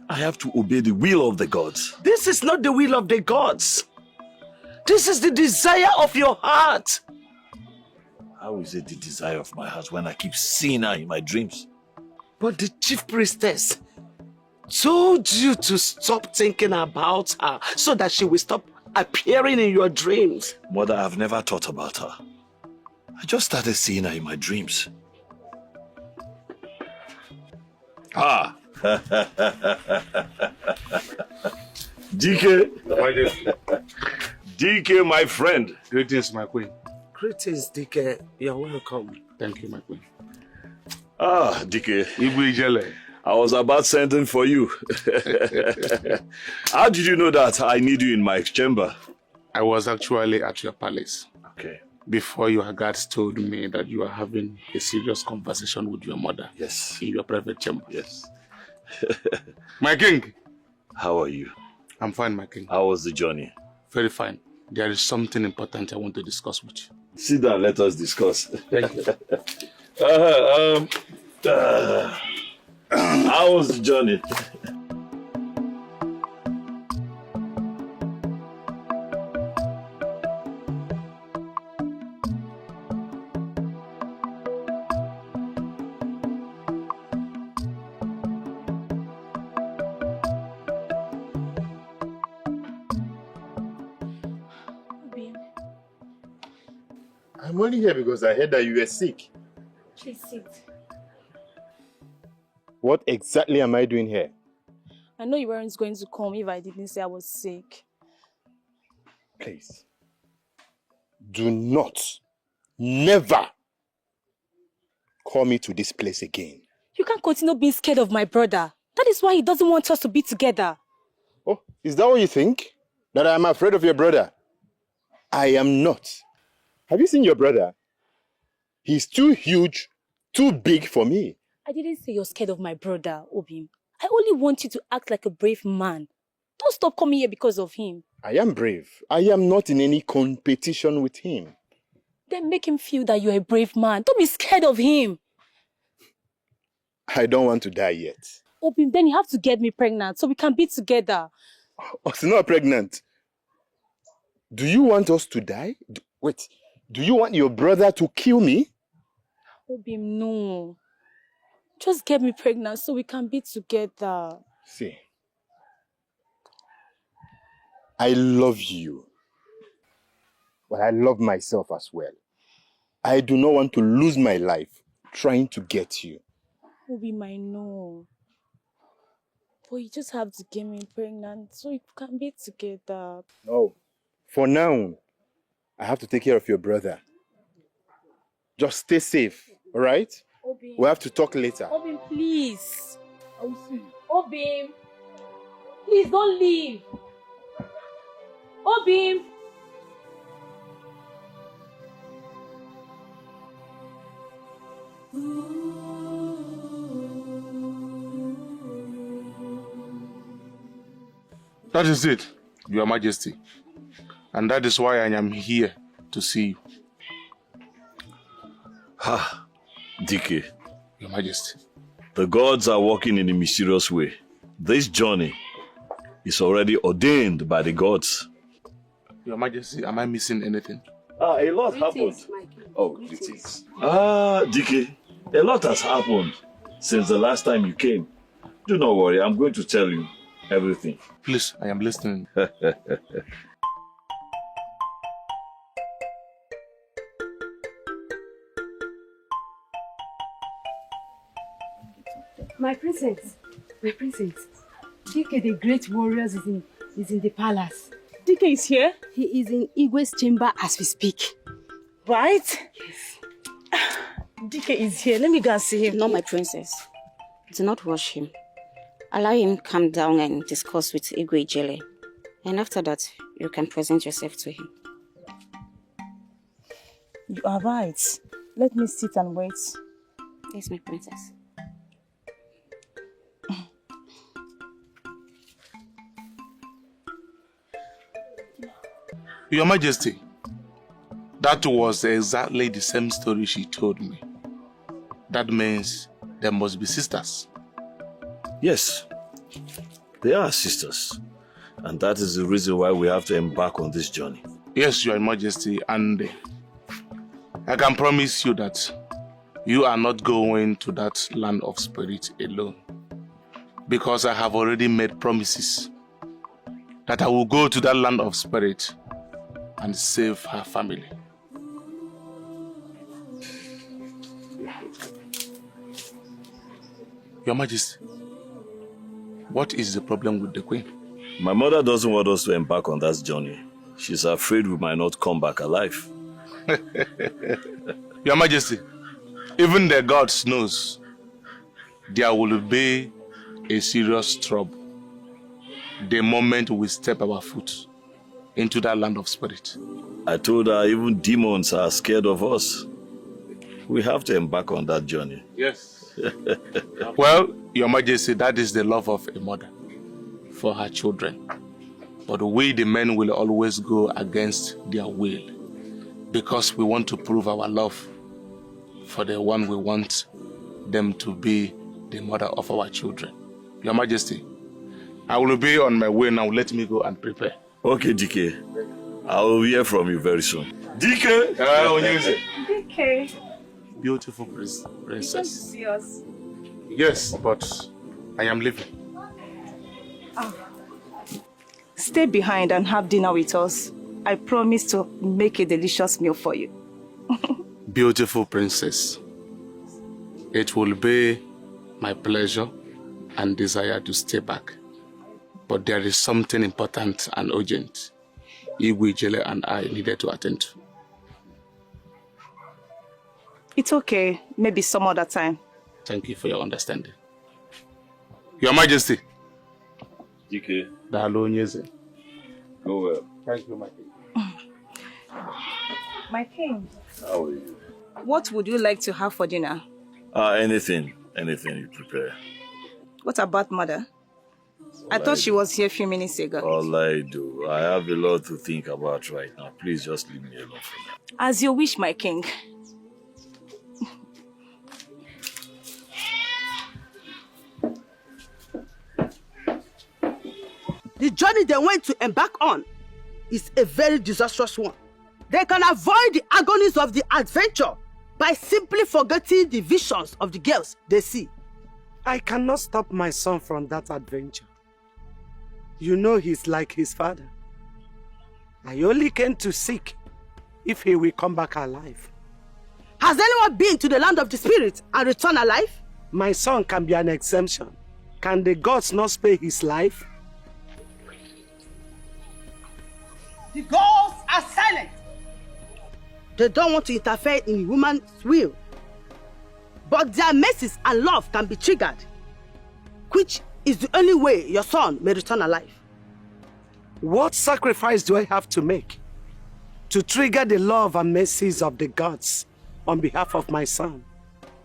I have to obey the will of the gods. This is not the will of the gods. This is the desire of your heart. How is it the desire of my heart when I keep seeing her in my dreams? But the chief priestess told you to stop thinking about her so that she will stop appearing in your dreams. Mother, I've never thought about her. I just started seeing her in my dreams. Ah! Dikeh! Dikeh, my friend. Greetings, my queen. Greetings, Dikeh. You're welcome. Thank you, my queen. Ah, Dikeh. Igwe. I was about sending for you. How did you know that I need you in my chamber? I was actually at your palace. Okay. Before your guards told me that you are having a serious conversation with your mother. Yes. In your private chamber. Yes. My king. How are you? I'm fine, my king. How was the journey? Very fine. There is something important I want to discuss with you. Sit down, let us discuss. Thank you. How was the journey? I'm only here because I heard that you were sick. Please sit. What exactly am I doing here? I know you weren't going to come if I didn't say I was sick. Please. Do not, never call me to this place again. You can't continue being scared of my brother. That is why he doesn't want us to be together. Oh, is that what you think? That I am afraid of your brother? I am not. Have you seen your brother? He's too huge, too big for me. I didn't say you're scared of my brother, Obim. I only want you to act like a brave man. Don't stop coming here because of him. I am brave. I am not in any competition with him. Then make him feel that you're a brave man. Don't be scared of him. I don't want to die yet. Obim, then you have to get me pregnant so we can be together. Oh, she's not pregnant. Do you want us to die? Wait, do you want your brother to kill me? Obim, no. Just get me pregnant so we can be together. See, I love you, but I love myself as well. I do not want to lose my life trying to get you. Obim, I know. But you just have to get me pregnant so we can be together. No, for now, I have to take care of your brother. Just stay safe, all right? Obim. We'll have to talk later. Obim, please. I will see. Obim. Please don't leave. Obim. That is it, Your Majesty. And that is why I am here to see you. Ha, Dikeh. Your Majesty. The gods are working in a mysterious way. This journey is already ordained by the gods. Your Majesty, am I missing anything? A lot happened. Oh, greetings. Dikeh, a lot has happened since the last time you came. Do not worry, I'm going to tell you everything. Please, I am listening. My princess, Dikeh the great warrior is in the palace. Dikeh is here? He is in Igwe's chamber as we speak. Right? Yes. Dikeh is here. Let me go and see him. No, my princess. Do not rush him. Allow him calm down and discuss with Igwe Jele. And after that, you can present yourself to him. You are right. Let me sit and wait. Yes, my princess. Your Majesty, that was exactly the same story she told me. That means there must be sisters. Yes, they are sisters. And that is the reason why we have to embark on this journey. Yes, Your Majesty, and I can promise you that you are not going to that land of spirit alone. Because I have already made promises that I will go to that land of spirit and save her family. Your Majesty, what is the problem with the Queen? My mother doesn't want us to embark on that journey. She's afraid we might not come back alive. Your Majesty, even the gods knows there will be a serious trouble the moment we step our foot into that land of spirit. I told her even demons are scared of us. We have to embark on that journey. Yes. Well, Your Majesty, that is the love of a mother for her children. But we, the men, will always go against their will because we want to prove our love for the one we want them to be the mother of our children. Your Majesty, I will be on my way now. Let me go and prepare. Okay, Dikeh. I will hear from you very soon. Dikeh! Dikeh. Beautiful princess. You come to see us. Yes, but I am leaving. Stay behind and have dinner with us. I promise to make a delicious meal for you. Beautiful princess, it will be my pleasure and desire to stay back. But there is something important and urgent Igwe Jele and I needed to attend to. It's okay. Maybe some other time. Thank you for your understanding. Your Majesty. Dikeh. Go well. Thank you, my king. My king. How are you? What would you like to have for dinner? Anything you prepare. What about mother? I thought she was here a few minutes ago. All I do. I have a lot to think about right now. Please just leave me alone for now. As you wish, my king. The journey they went to embark on is a very disastrous one. They can avoid the agonies of the adventure by simply forgetting the visions of the girls they see. I cannot stop my son from that adventure. You know he's like his father. I only came to seek if he will come back alive. Has anyone been to the land of the spirit and returned alive? My son can be an exemption. Can the gods not spare his life? The gods are silent. They don't want to interfere in woman's will. But their mercies and love can be triggered, which is the only way your son may return alive. What sacrifice do I have to make to trigger the love and mercies of the gods on behalf of my son?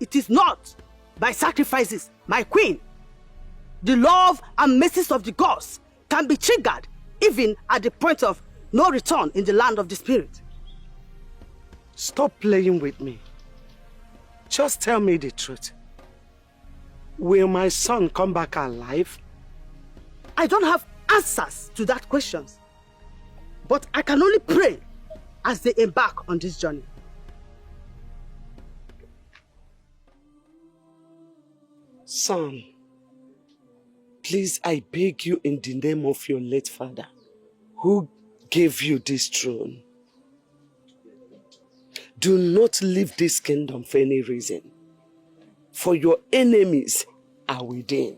It is not by sacrifices, my queen. The love and mercies of the gods can be triggered even at the point of no return in the land of the spirit. Stop playing with me. Just tell me the truth. Will my son come back alive? I don't have answers to that question, but I can only pray as they embark on this journey. Son, please, I beg you in the name of your late father, who gave you this throne, do not leave this kingdom for any reason, for your enemies are within.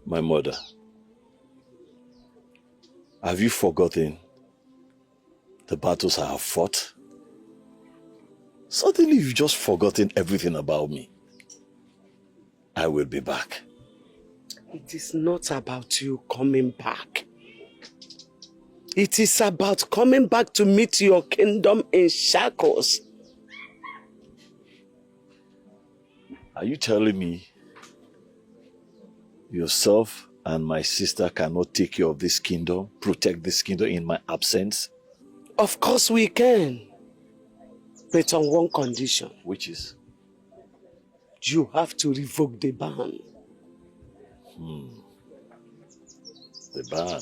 My mother, have you forgotten the battles I have fought? Suddenly you've just forgotten everything about me. I will be back. It is not about you coming back. It is about coming back to meet your kingdom in shackles. Are you telling me yourself and my sister cannot take care of this kingdom, protect this kingdom in my absence? Of course we can. But on one condition. Which is? You have to revoke the ban. The ban.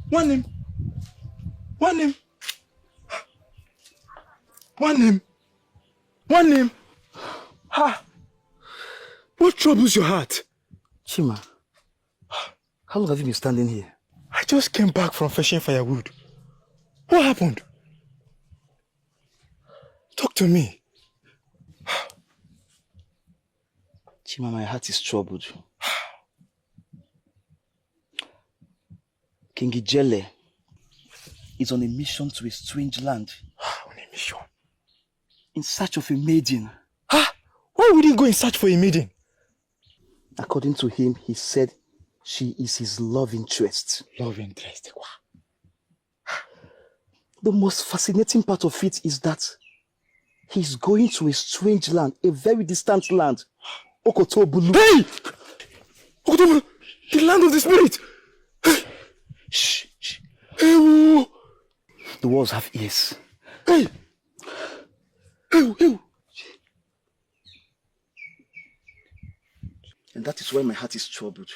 One name. One name. One name. One name. Ha! What troubles your heart? Chima, how long have you been standing here? I just came back from fetching firewood. What happened? Talk to me. Chima, my heart is troubled. King Ijele is on a mission to a strange land. On a mission? In search of a maiden. Why would he go in search for a maiden? According to him, he said she is his love interest. Love interest? The most fascinating part of it is that he's going to a strange land, a very distant land. Okotobulu. Hey! Okotobulu! The land of the spirit! Hey! Shh, shh. Hey, whoa. The walls have ears. Hey! Hey, hey! And that is why my heart is troubled.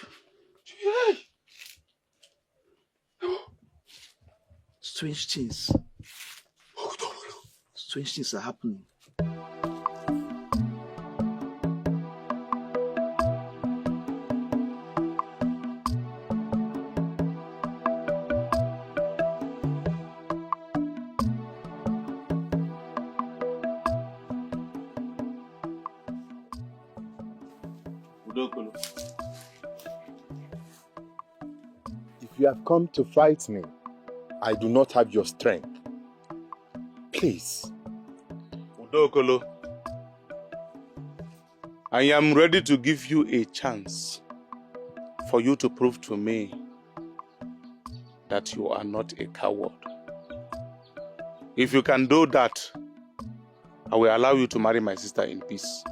Hey! Strange things. Strange things are happening. If you have come to fight me, I do not have your strength. Please. Udokolo, I am ready to give you a chance for you to prove to me that you are not a coward. If you can do that, I will allow you to marry my sister in peace.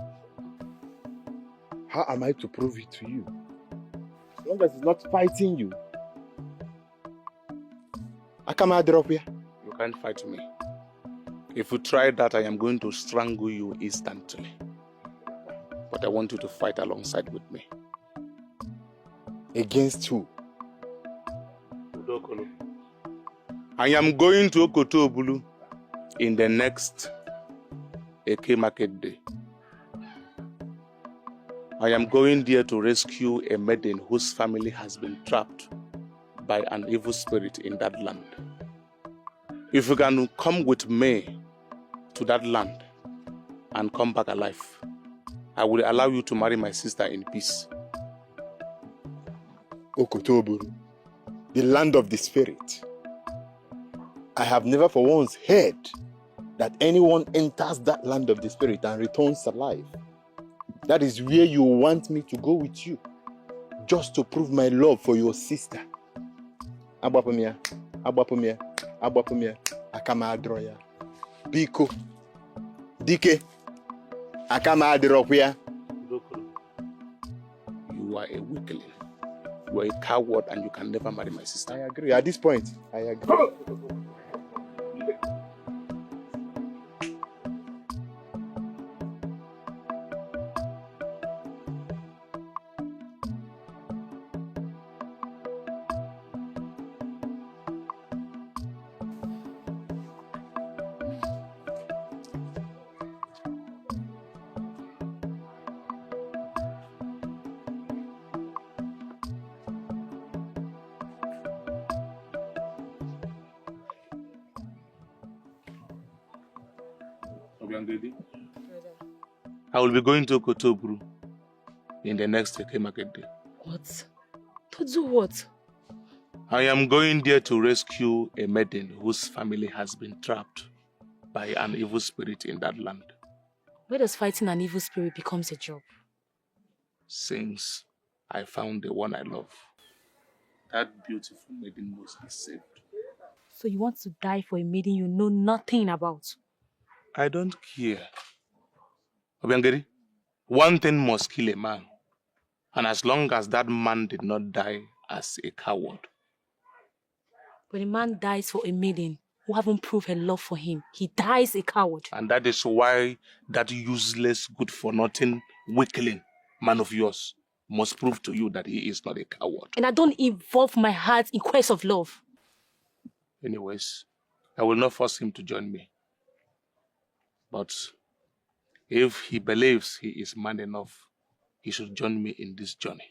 How am I to prove it to you? As long as he's not fighting you. You can't fight me. If you try that, I am going to strangle you instantly. But I want you to fight alongside with me. Against who? Udokolo. I am going to Okotobulu in the next Eke Market Day. I am going there to rescue a maiden whose family has been trapped by an evil spirit in that land. If you can come with me to that land and come back alive, I will allow you to marry my sister in peace. Okotoburu, the land of the spirit. I have never for once heard that anyone enters that land of the spirit and returns alive. That is where you want me to go with you, just to prove my love for your sister. Abapumia, Abapumia, Abapumia, Akama Adroya. Biko, Dikeh, Akama Adroya. You are a weakling. You are a coward and you can never marry my sister. I agree. At this point, I agree. I will be going to Okotoburu in the next Eke Market Day. What? To do what? I am going there to rescue a maiden whose family has been trapped by an evil spirit in that land. Where does fighting an evil spirit becomes a job? Since I found the one I love, that beautiful maiden must be saved. So you want to die for a maiden you know nothing about? I don't care. Obiangeri, one thing must kill a man. And as long as that man did not die as a coward. When a man dies for a maiden who haven't proved her love for him, he dies a coward. And that is why that useless, good-for-nothing weakling man of yours must prove to you that he is not a coward. And I don't involve my heart in quest of love. Anyways, I will not force him to join me. But if he believes he is man enough, he should join me in this journey.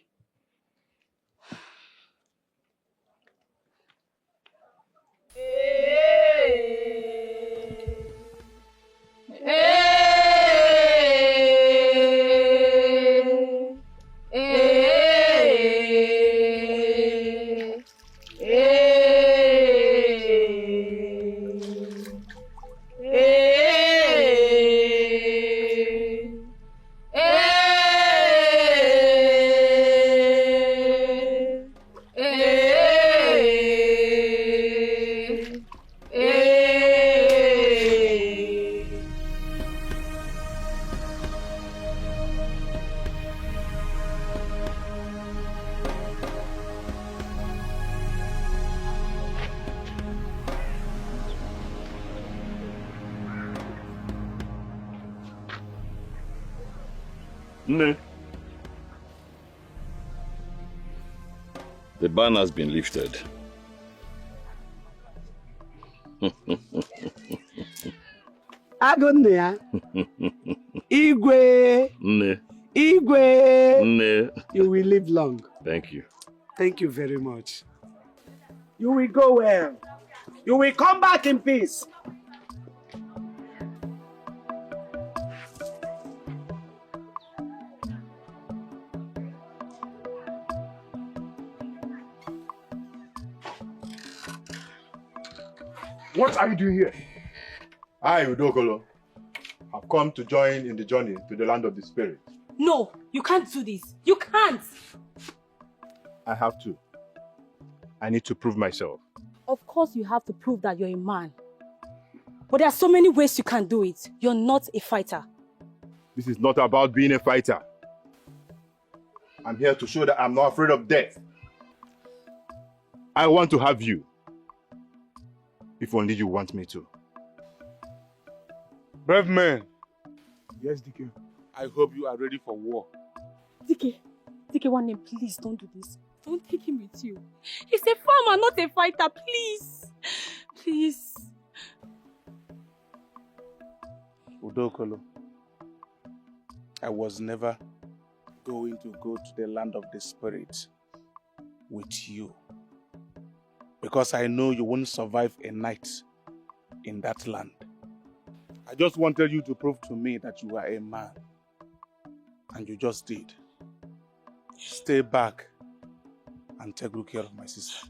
No. The ban has been lifted. Agonia. Igwe. No. Igwe. No. You will live long. Thank you. Thank you very much. You will go well. You will come back in peace. What are you doing here? I, Udokolo, have come to join in the journey to the land of the spirit. No, you can't do this. You can't. I have to. I need to prove myself. Of course you have to prove that you're a man. But there are so many ways you can do it. You're not a fighter. This is not about being a fighter. I'm here to show that I'm not afraid of death. I want to have you. If only you want me to. Brave man. Yes, Dikeh. I hope you are ready for war. Dikeh, one name, please don't do this. Don't take him with you. He's a farmer, not a fighter, please. Please. Udokolo, I was never going to go to the land of the spirit with you. Because I know you won't survive a night in that land. I just wanted you to prove to me that you are a man. And you just did. Stay back and take good care of my sister.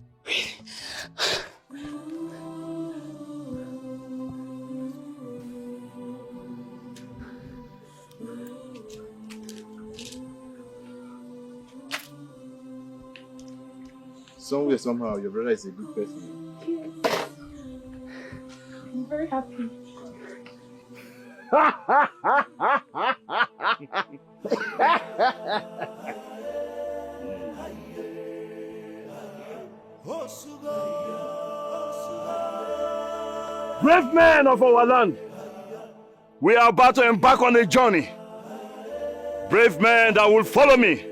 Somewhere, somehow, your brother is a good person. Yes. I'm very happy. Brave men of our land, we are about to embark on a journey. Brave men that will follow me.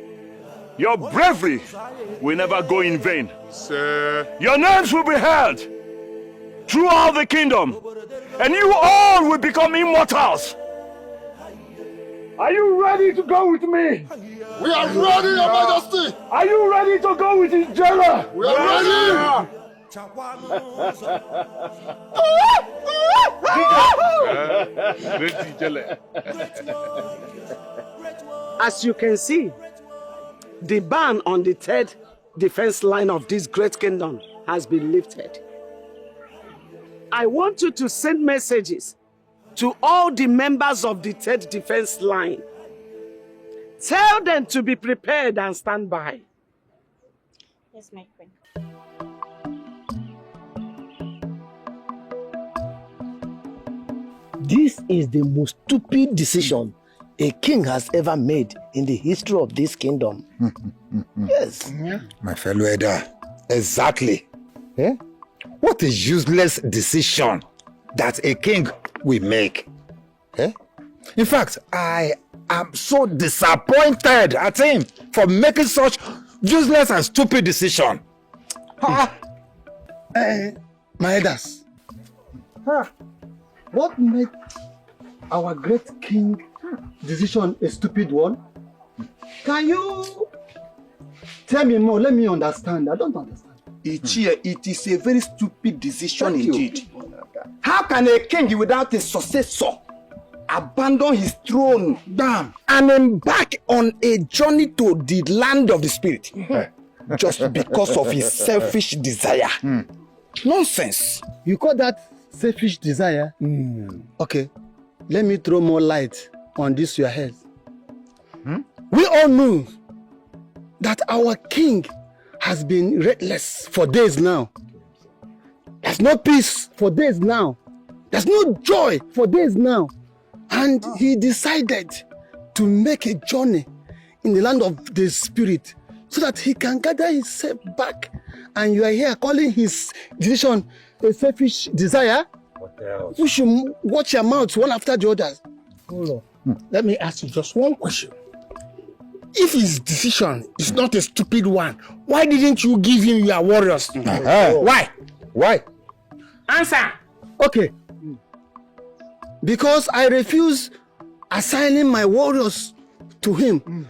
Your bravery will never go in vain. Sir. Your names will be held throughout the kingdom, and you all will become immortals. Are you ready to go with me? We are ready, Your Majesty. Are you ready to go with his jailer? We are ready. As you can see, the ban on the third defense line of this great kingdom has been lifted. I want you to send messages to all the members of the third defense line. Tell them to be prepared and stand by. Yes, my friend. This is the most stupid decision a king has ever made in the history of this kingdom. Yes. My fellow Eda, exactly. Eh? What a useless decision that a king will make. Eh? In fact, I am so disappointed at him for making such useless and stupid decision. My elders, what made our great king decision a stupid one? Can you tell me more? Let me understand. I don't understand. It is a very stupid decision indeed. How can a king without a successor abandon his throne and embark on a journey to the land of the spirit just because of his selfish desire? Nonsense. You call that selfish desire? Okay, let me throw more light on this your head. We all know that our king has been restless for days now. There's no peace for days now. There's no joy for days now. And he decided to make a journey in the land of the spirit so that he can gather himself back. And you are here calling his decision a selfish desire? What else? You should watch your mouth one after the other. Hold on. Let me ask you just one question. If his decision is not a stupid one, why didn't you give him your warriors? Why? Why? Answer. Okay. Because I refuse assigning my warriors to him.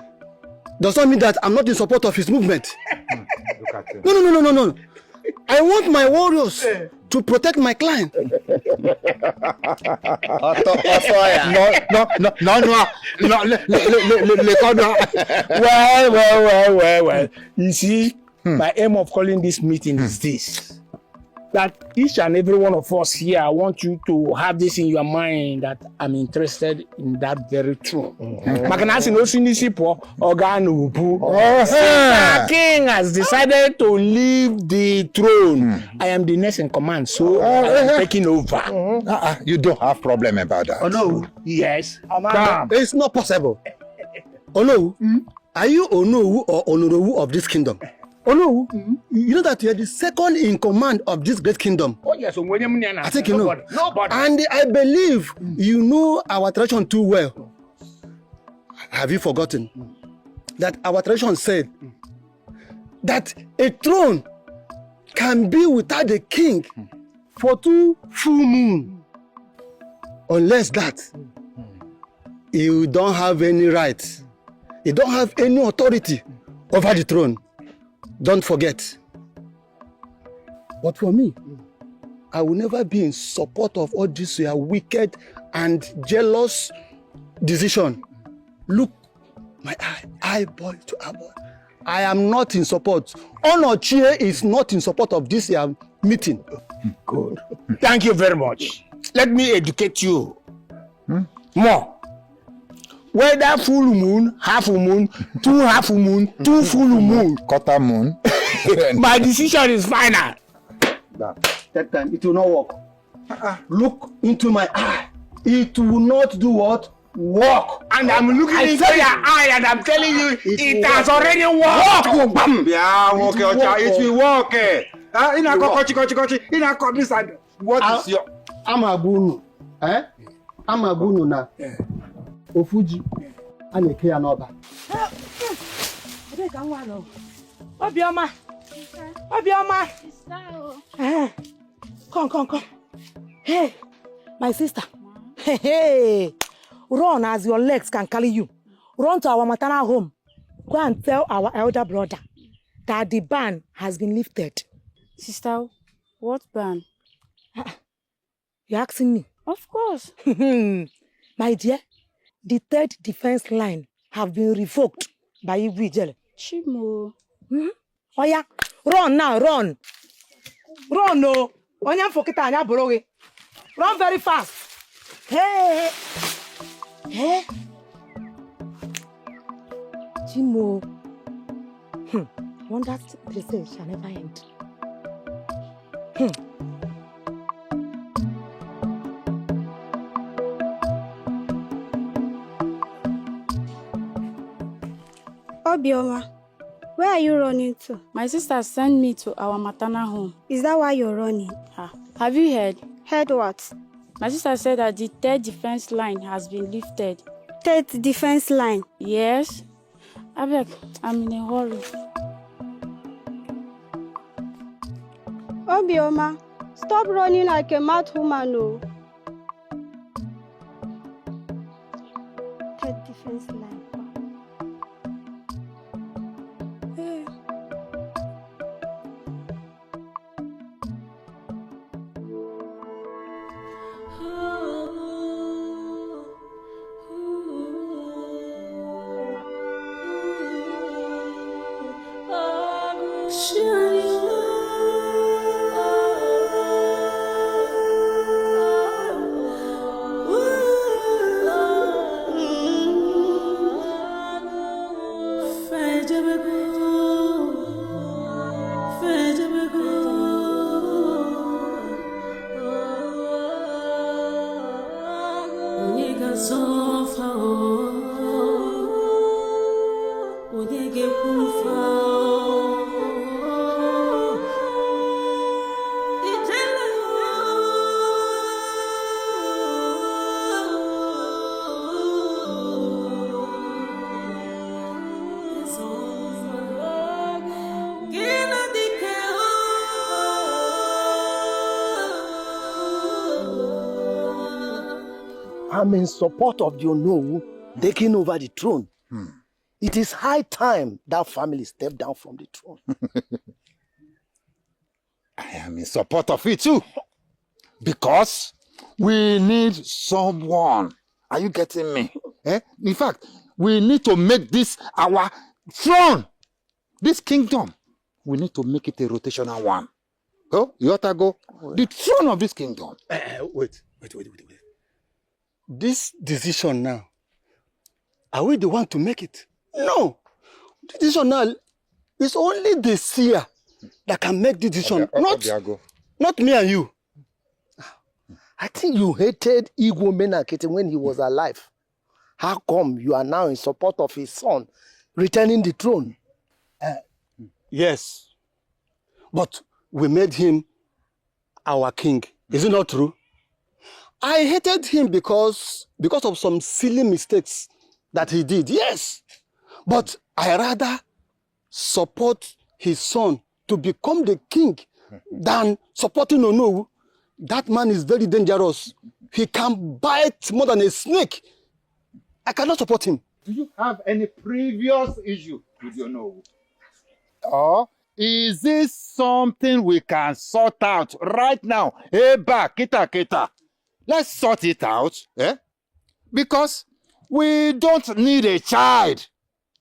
Does not mean that I'm not in support of his movement. Look at him. No. I want my warriors to protect my client. Well. You see, my aim of calling this meeting is this. That each and every one of us here, I want you to have this in your mind that I'm interested in that very throne. The king has decided to leave the throne. I am the next in command, so I'm taking over. You don't have problem about that. Oh no. Yes. It's not possible. Oh no. Are you Onowu or Onorowu of this kingdom? Oh no, you know that you are the second in command of this great kingdom. Oh yes, I think you know. Nobody. And I believe you know our tradition too well. Have you forgotten that our tradition said that a throne can be without a king for 2 full moons? Unless that, you don't have any right. You don't have any authority over the throne. Don't forget. But for me, I will never be in support of all this your wicked and jealous decision. Look, my eyeball to eyeball. I am not in support. Onochie is not in support of this meeting. Good. Thank you very much. Let me educate you more. Whether full moon, half moon, 2 half moon, 2 full moon, quarter moon. My decision is final. That time it will not work. Look into my eye. It will not do what? Work. And I'm looking into your eye and I'm telling you, it has already worked. It will work. What is your... Amagunu. Amagunu na. Ofuji. Aneke ya n'ọba. Obioma. Come. Hey, my sister. Hey. Run as your legs can carry you. Run to our maternal home. Go and tell our elder brother that the ban has been lifted. Sister, what ban? You're asking me? Of course. My dear, the 3rd defense line have been revoked by Igwijele. Chimo. Oh yeah, run now, run. Run, no. Run very fast. Hey. Chimo. Wonder they say shall never end. Obioma, where are you running to? My sister sent me to our maternal home. Is that why you're running? Have you heard? Heard what? My sister said that the 3rd defense line has been lifted. third defense line. Yes. Abeg, I'm in a hurry. Obioma, stop running like a mad woman, no. Third defense line. Hey. I'm in support of the Onowu taking over the throne. It is high time that family step down from the throne. I am in support of it too. Because we need someone. Are you getting me? In fact, we need to make this our throne. This kingdom. We need to make it a rotational one. Oh, you ought to go. The throne of this kingdom. Wait. This decision now, are we the one to make it? No. The decision now is only the seer that can make the decision, not me and you. I think you hated Igwe Menakete when he was alive. How come you are now in support of his son returning the throne? Yes. But we made him our king. Is it not true? I hated him because of some silly mistakes that he did. Yes. But I rather support his son to become the king than supporting Onowu. That man is very dangerous. He can bite more than a snake. I cannot support him. Do you have any previous issue with your Onowu? Or is this something we can sort out right now? Eba, kita. Let's sort it out. Because we don't need a child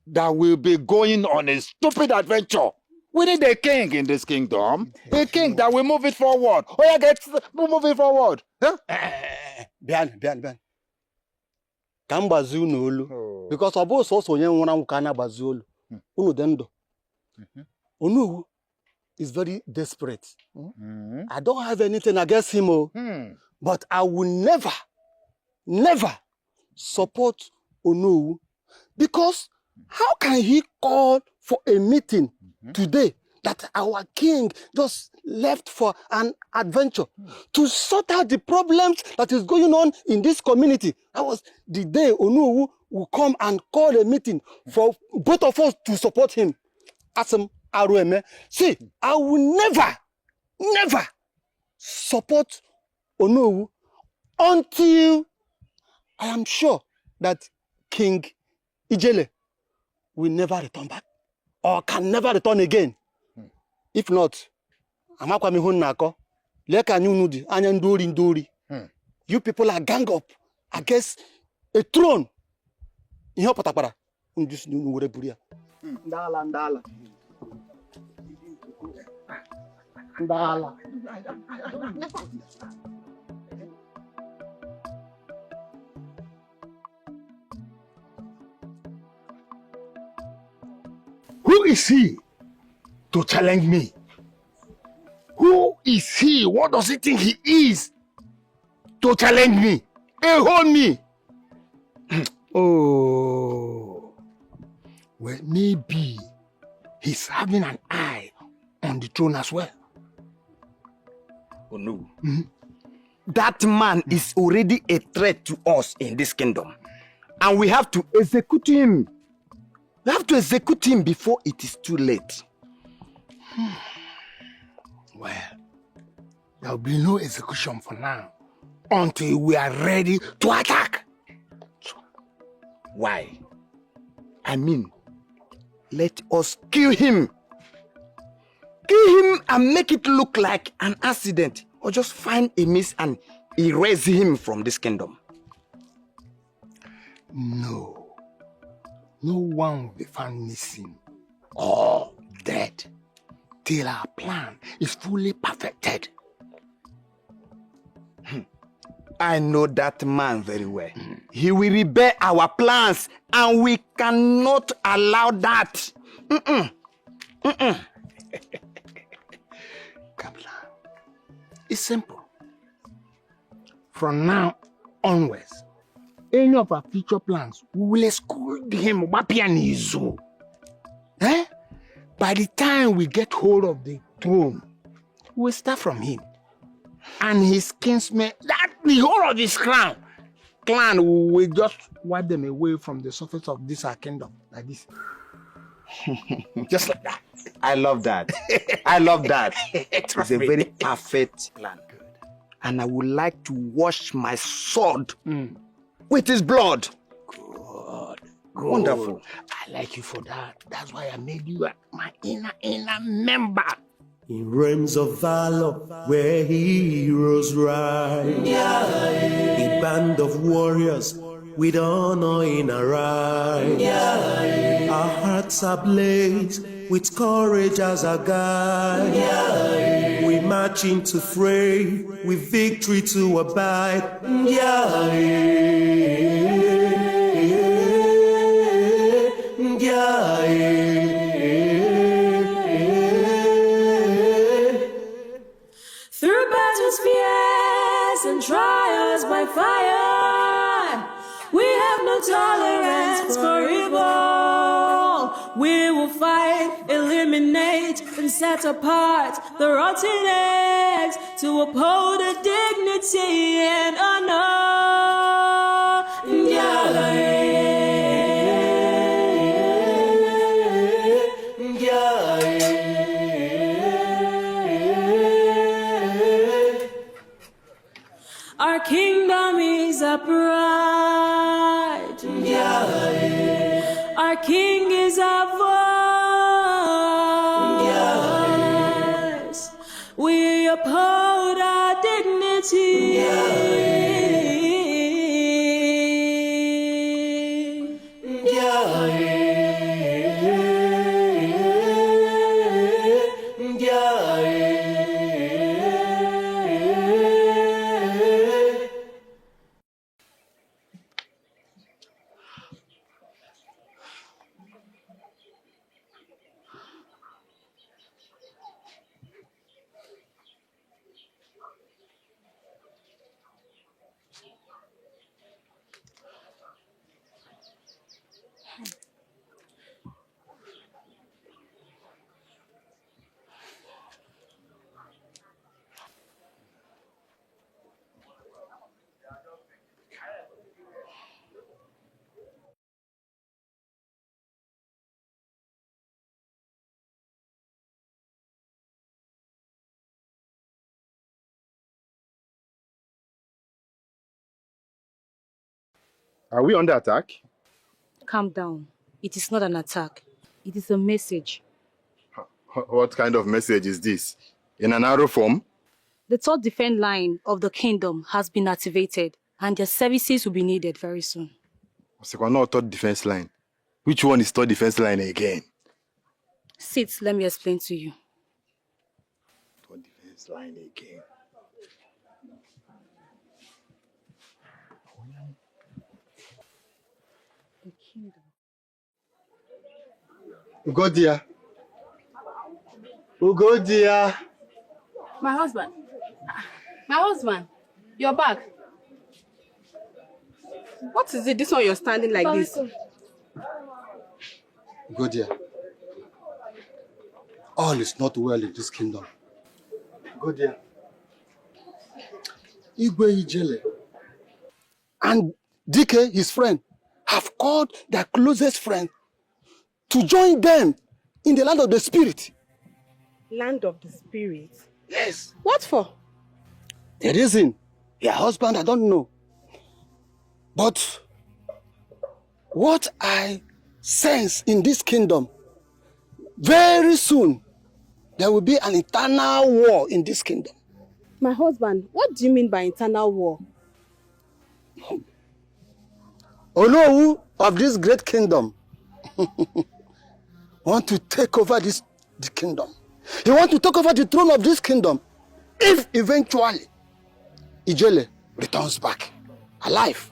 that will be going on a stupid adventure. We need a king in this kingdom. A king that will move it forward. Move it forward. Bian. Ka mgbazi unu olu. Because ọ bụ sọsọ onye nwụrụ anwụ ka a na-agbazi olu. Unu dị ndụ. Onowu is very desperate. I don't have anything against him. But I will never support Onowu. Because how can he call for a meeting today that our king just left for an adventure to sort out the problems that is going on in this community? That was the day Onowu will come and call a meeting for both of us to support him. Asem Arueme. See, I will never support Onowu until I am sure that King Ijele will never return back or can never return again. If not, Amakwami Hunnako, Leka Nyunudi, Anyanduri. You people are gang up against a throne. In your patapara. Ndala. Who is he to challenge me? Who is he? What does he think he is to challenge me? Hold me. Oh, well, maybe he's having an eye on the throne as well. Oh no. That man is already a threat to us in this kingdom. And we have to execute him. We have to execute him before it is too late. Well, there will be no execution for now until we are ready to attack. Why? I mean, let us kill him. Kill him and make it look like an accident. Or just find a miss and erase him from this kingdom. No. No one will be found missing or dead till our plan is fully perfected. I know that man very well. He will rebel our plans and we cannot allow that. Kaplan, it's simple. From now onwards, any of our future plans, we will exclude him. Eh? By the time we get hold of the throne, we'll start from him. And his kinsmen, that the whole of his clan will just wipe them away from the surface of this our kingdom, like this. Just like that. I love that. I love that. It's a very perfect plan. And I would like to wash my sword with his blood. Good. Wonderful. I like you for that. That's why I made you my inner member. In realms of valor, where heroes ride, a band of warriors with honor in our eyes. Our hearts are ablaze with courage as our guide. We march into fray with victory to abide. Through battles, fears, and trials by fire, we have no tolerance for evil. We will fight, eliminate, and set apart the rotten eggs to uphold the dignity and honor. Our kingdom is upright. Our king is our voice. We uphold our dignity. Are we under attack? Calm down. It is not an attack. It is a message. What kind of message is this? In an arrow form? The third defense line of the kingdom has been activated, and their services will be needed very soon. Not third defense line. Which one is third defense line again? Sit, let me explain to you. Third defense line again. The kingdom. Ugodia. Ugodia. My husband. My husband. You're back. What is it? This one you're standing like this. Ugodia. All is not well in this kingdom. Ugodia. Igwe Ijele and Dikeh, his friend, have called their closest friend to join them in the land of the spirit. Land of the spirit? Yes. What for? The reason, your husband, I don't know. But what I sense in this kingdom, very soon, there will be an eternal war in this kingdom. My husband, what do you mean by internal war? Onowu of this great kingdom want to take over the kingdom. He want to take over the throne of this kingdom if eventually Ijele returns back alive.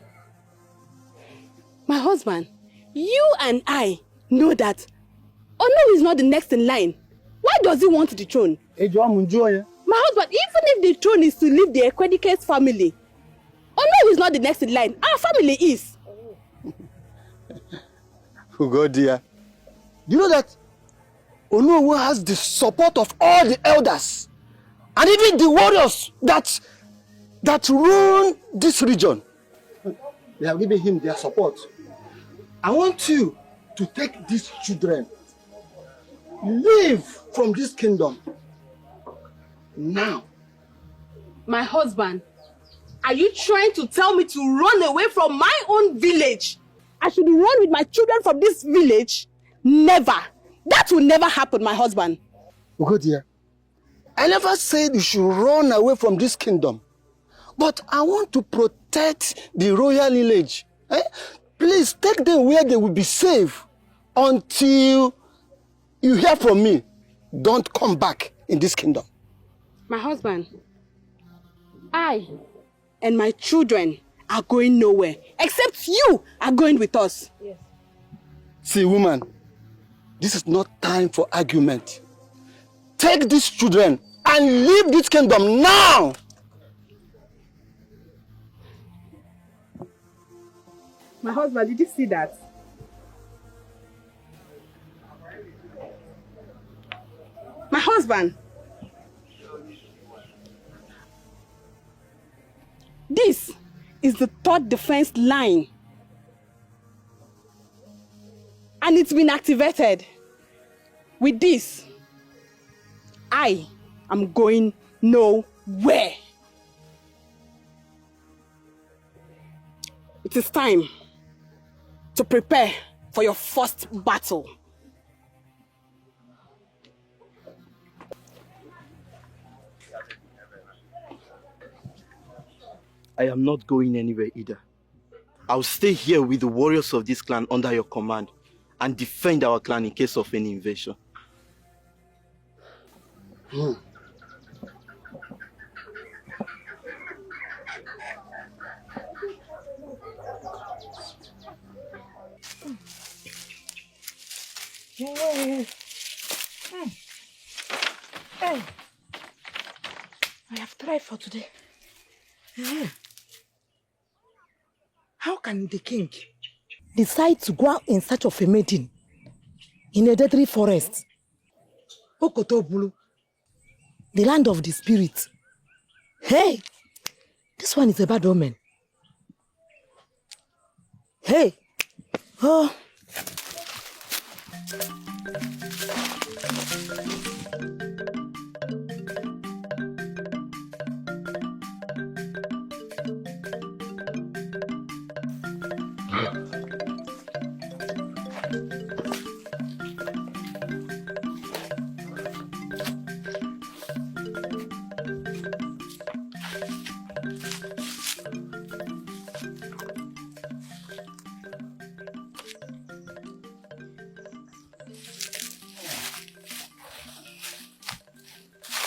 My husband, you and I know that Onowu is not the next in line. Why does he want the throne? My husband, even if the throne is to leave the Ekwedike's family, Onowu is not the next in line. Our family is. God dear. You know that Onowu has the support of all the elders and even the warriors that run this region. They have given him their support. I want you to take these children, leave from this kingdom now. My husband, are you trying to tell me to run away from my own village? I should run with my children from this village? Never. That will never happen, my husband. Good dear. I never said you should run away from this kingdom. But I want to protect the royal lineage. Please take them where they will be safe until you hear from me. Don't come back in this kingdom. My husband, I and my children are going nowhere, except you are going with us. Yes. See, woman, this is not time for argument. Take these children and leave this kingdom now. My husband, did you see that? My husband. This is the third defense line. And it's been activated. With this, I am going nowhere. It is time to prepare for your first battle. I am not going anywhere either. I'll stay here with the warriors of this clan under your command and defend our clan in case of any invasion. Hey. I have tried for today. How can the king decide to go out in search of a maiden in a deadly forest? Okotobulu, the land of the spirit. Hey, this one is a bad omen. Hey, oh.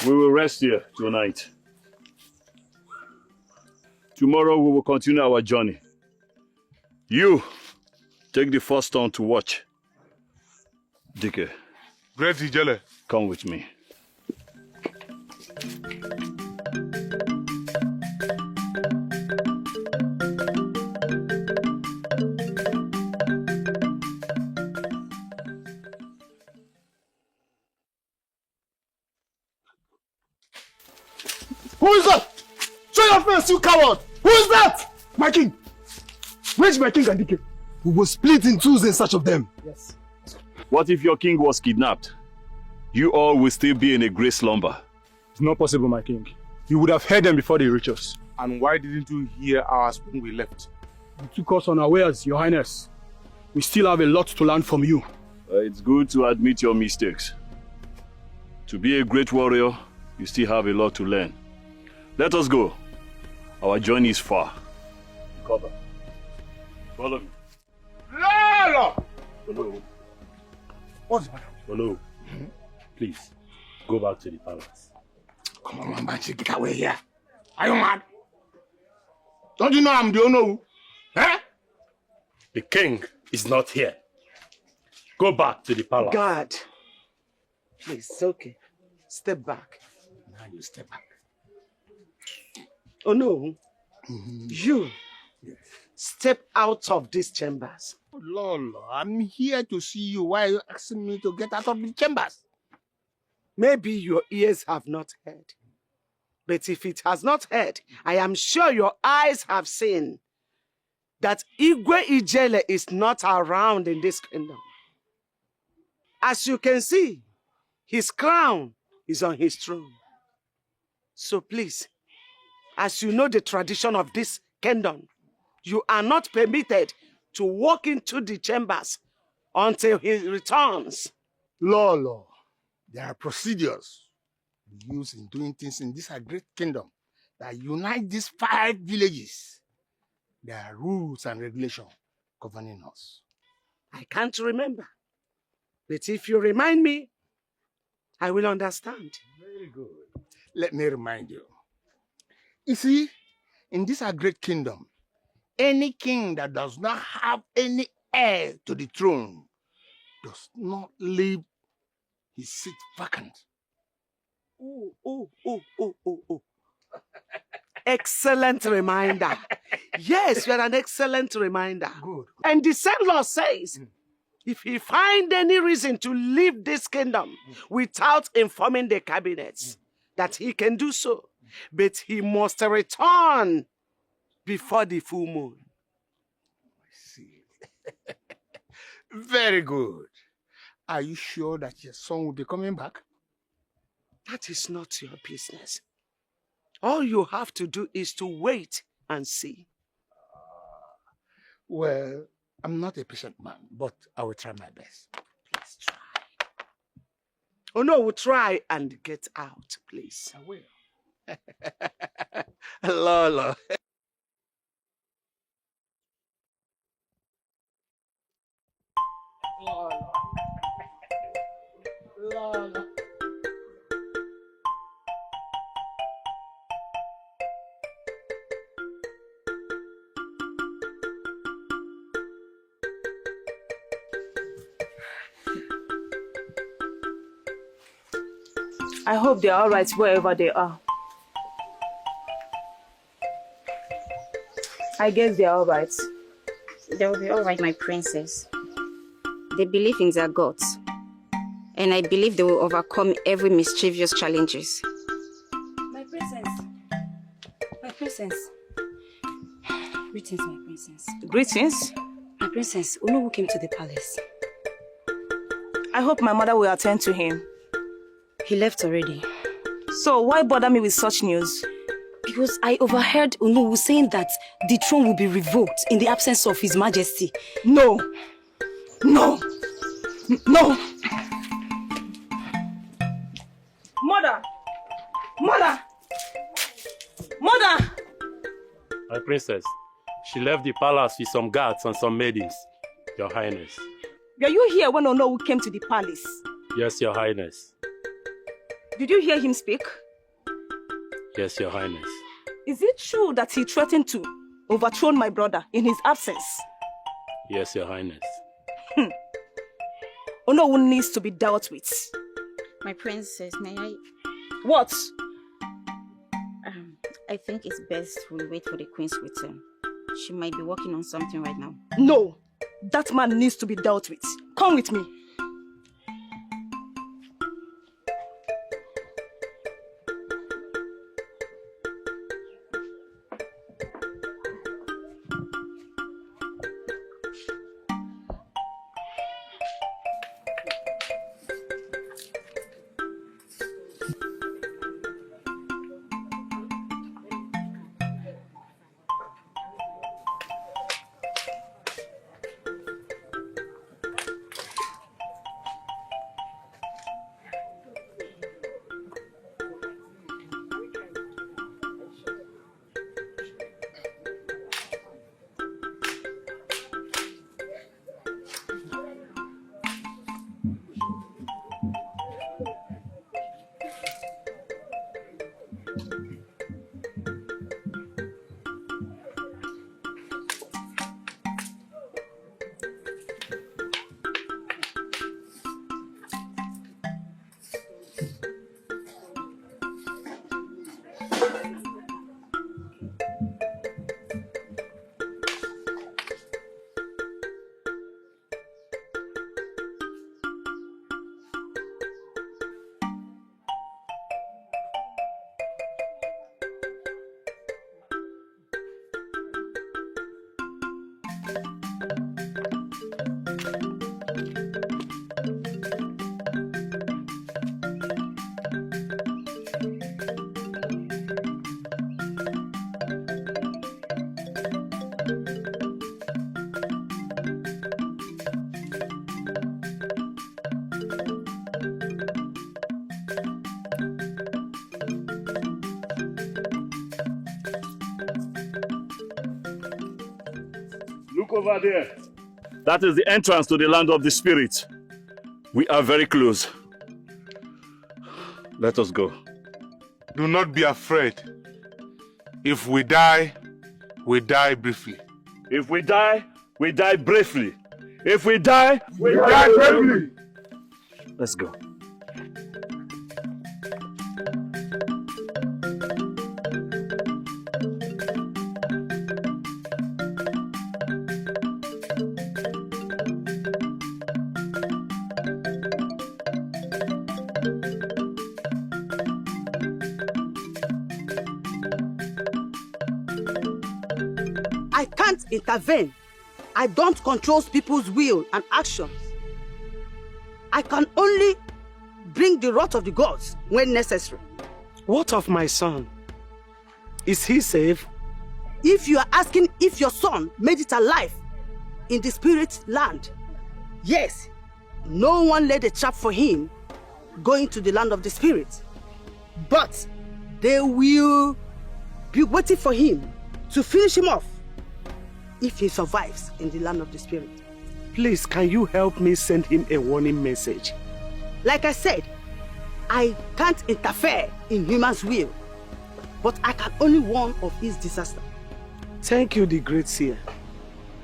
We will rest here tonight. Tomorrow we will continue our journey. You, take the first turn to watch. Dikeh. Great Ijele. Come with me. Who is that? Show your face, you coward! Who is that? My king! Where's my king and Dikeh? We will split in twos in search of them. Yes. What if your king was kidnapped? You all will still be in a great slumber. It's not possible, my king. You would have heard them before they reach us. And why didn't you hear ours when we left? You took us unawares, Your Highness. We still have a lot to learn from you. It's good to admit your mistakes. To be a great warrior, you still have a lot to learn. Let us go. Our journey is far. Cover. Follow me. Lolo! Follow. What's the matter? Follow. Please, go back to the palace. Come on, man, get away here. Are you mad? Don't you know I'm the owner? Eh? The king is not here. Go back to the palace. God. Please, it's okay. Step back. Now you step back. Oh no. You. Step out of these chambers. Oh, Lolo, I'm here to see you. Why are you asking me to get out of the chambers? Maybe your ears have not heard. But if it has not heard, I am sure your eyes have seen that Igwe Ijele is not around in this kingdom. As you can see, his crown is on his throne. So please, as you know the tradition of this kingdom, you are not permitted to walk into the chambers until he returns. Lolo, there are procedures used in doing things in this great kingdom that unite these 5 villages. There are rules and regulations governing us. I can't remember. But if you remind me, I will understand. Very good. Let me remind you. You see, in this great kingdom, any king that does not have any heir to the throne does not leave his seat vacant. Oh. Excellent reminder. Yes, you are an excellent reminder. Good. And the same law says, if he find any reason to leave this kingdom without informing the cabinets, that he can do so, but he must return before the full moon. I see. Very good. Are you sure that your son will be coming back? That is not your business. All you have to do is to wait and see. Well, I'm not a patient man, but I will try my best. Please try. Oh no, we'll try and get out, please. I will. Lolo. Lolo. I hope they're all right wherever they are. I guess they're all right. They'll be all right, my princess. They believe in their gods. And I believe they will overcome every mischievous challenges. My princess. My princess. Greetings, my princess. Greetings. My princess, Uno came to the palace. I hope my mother will attend to him. He left already. So why bother me with such news? Because I overheard Unuwu saying that the throne will be revoked in the absence of His Majesty. No. No. No. Mother! Mother! Mother! My princess, she left the palace with some guards and some maidens, Your Highness. Were you here when Onowu came to the palace? Yes, Your Highness. Did you hear him speak? Yes, Your Highness. Is it true that he threatened to overthrow my brother in his absence? Yes, Your Highness. Onowu needs to be dealt with. My princess, may I? What? I think it's best we wait for the queen's return. She might be working on something right now. No, that man needs to be dealt with. Come with me. Look over there. That is the entrance to the land of the spirit. We are very close. Let us go. Do not be afraid. If we die briefly. If we die bravely. If we die, we die bravely. Let's go. I can't intervene. I don't control people's will and actions. I can only bring the wrath of the gods when necessary. What of my son? Is he safe? If you are asking if your son made it alive in the spirit land, yes, no one laid a trap for him going to the land of the spirit. But they will be waiting for him to finish him off if he survives in the land of the spirit. Please, can you help me send him a warning message? Like I said, I can't interfere in humans' will, but I can only warn of his disaster. Thank you, the great seer.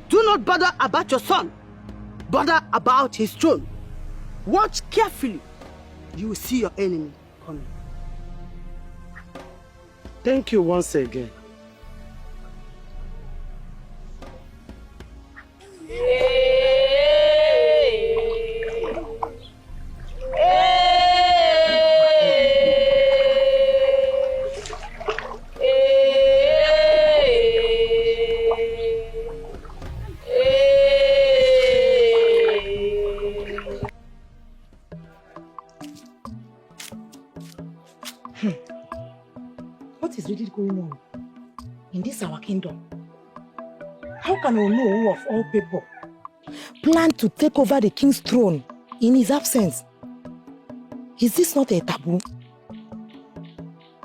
Do not bother about your son. Bother about his throne. Watch carefully. You will see your enemy coming. Thank you once again. What is really going on in this our kingdom? How can we know who of all people plan to take over the king's throne in his absence? Is this not a taboo?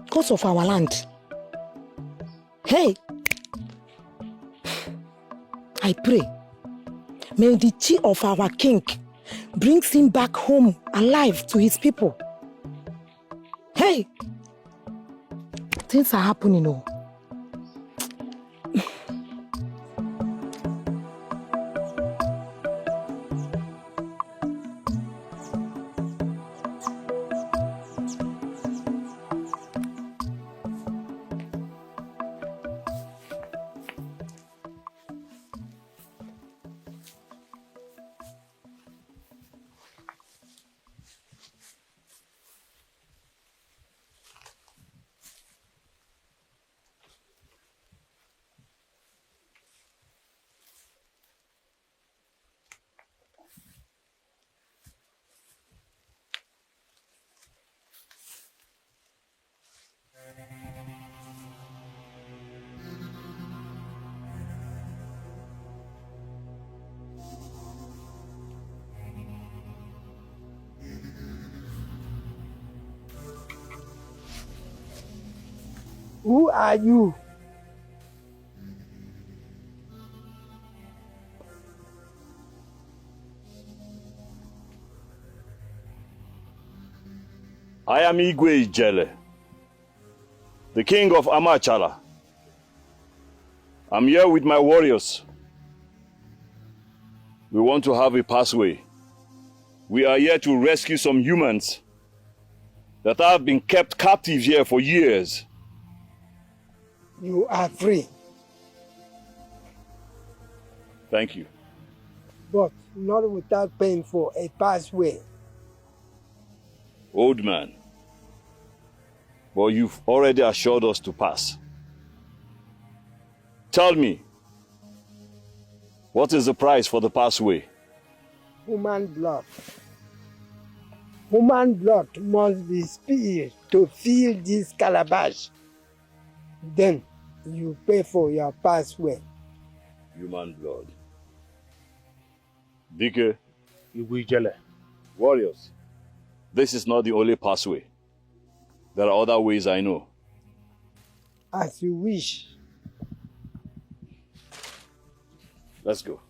Because of our land. Hey! I pray, may the chi of our king brings him back home alive to his people. Hey! Things are happening, oh. Who are you? I am Igwe Ijele, the king of Amachala. I'm here with my warriors. We want to have a pathway. We are here to rescue some humans that have been kept captive here for years. You are free, Thank you. but not without paying for a pathway. Old man, but you've already assured us to pass. Tell me, What is the price for the pathway? Human blood. Human blood must be spilled to fill this calabash. Then you pay for your pathway. Human blood. Dikeh. Iwijele. Warriors, this is not the only pathway. There are other ways I know. As you wish. Let's go.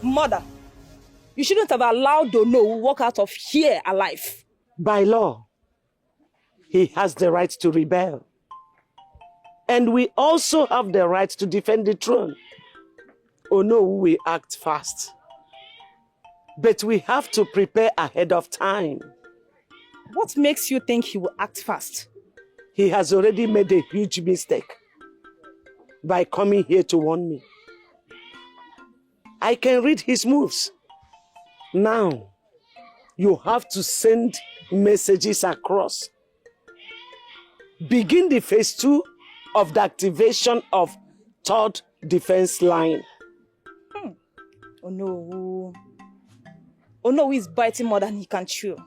Mother, you shouldn't have allowed Dono to walk out of here alive. By law, he has the right to rebel. And we also have the right to defend the throne. Ono will act fast. But we have to prepare ahead of time. What makes you think he will act fast? He has already made a huge mistake by coming here to warn me. I can read his moves. Now, you have to send messages across. Begin the phase 2 of the activation of third defense line. Oh no. Oh no, he's biting more than he can chew.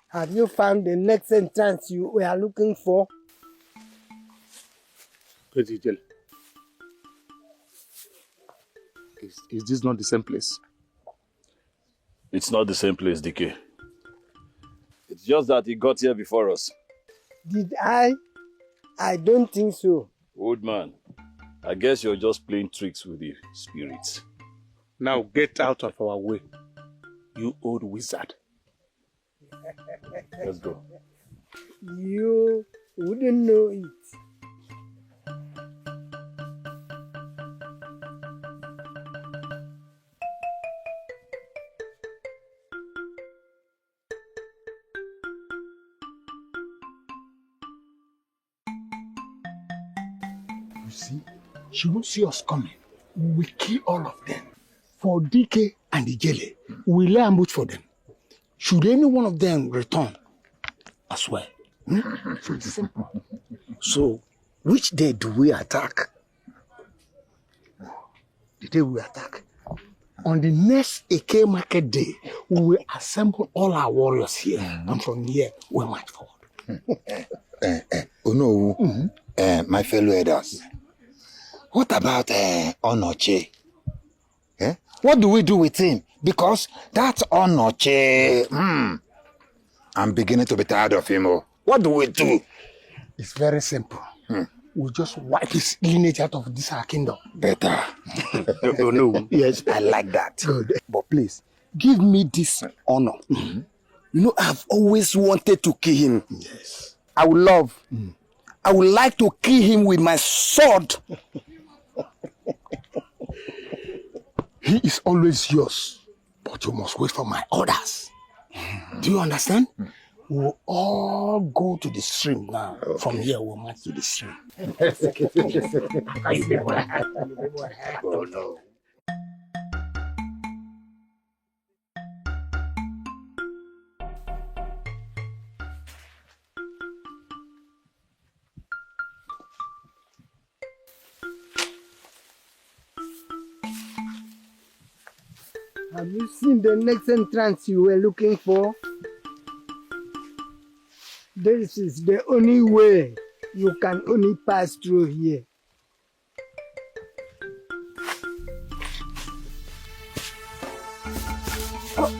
Have you found the next entrance you were looking for? Is this not the same place? It's not the same place, Dikeh. It's just that he got here before us. Did I? I don't think so. Old man, I guess you're just playing tricks with the spirits. Now get out of our way, you old wizard. Let's go. You wouldn't know it. You see, she won't see us coming. We will kill all of them. For Dikeh and the Jele, we will lay ambush for them. Should any one of them return, as well. So it's simple. So, which day do we attack? The day we attack. On the next Eke market day, we will assemble all our warriors here. And from here, we'll march forward. My fellow elders, what about Onoche? What do we do with him? Because that Onoche, I'm beginning to be tired of him. What do we do? It's very simple. We'll just wipe his lineage out of this our kingdom. Better. Oh no. Yes, I like that. Good. But please, give me this honor. You know, I've always wanted to kill him. Yes. I would like to kill him with my sword. He is always yours, but you must wait for my orders. Do you understand? We'll all go to the stream now. Okay. From here, we'll march to the stream. Oh no. Have you seen the next entrance you were looking for? This is the only way you can only pass through here. Oh.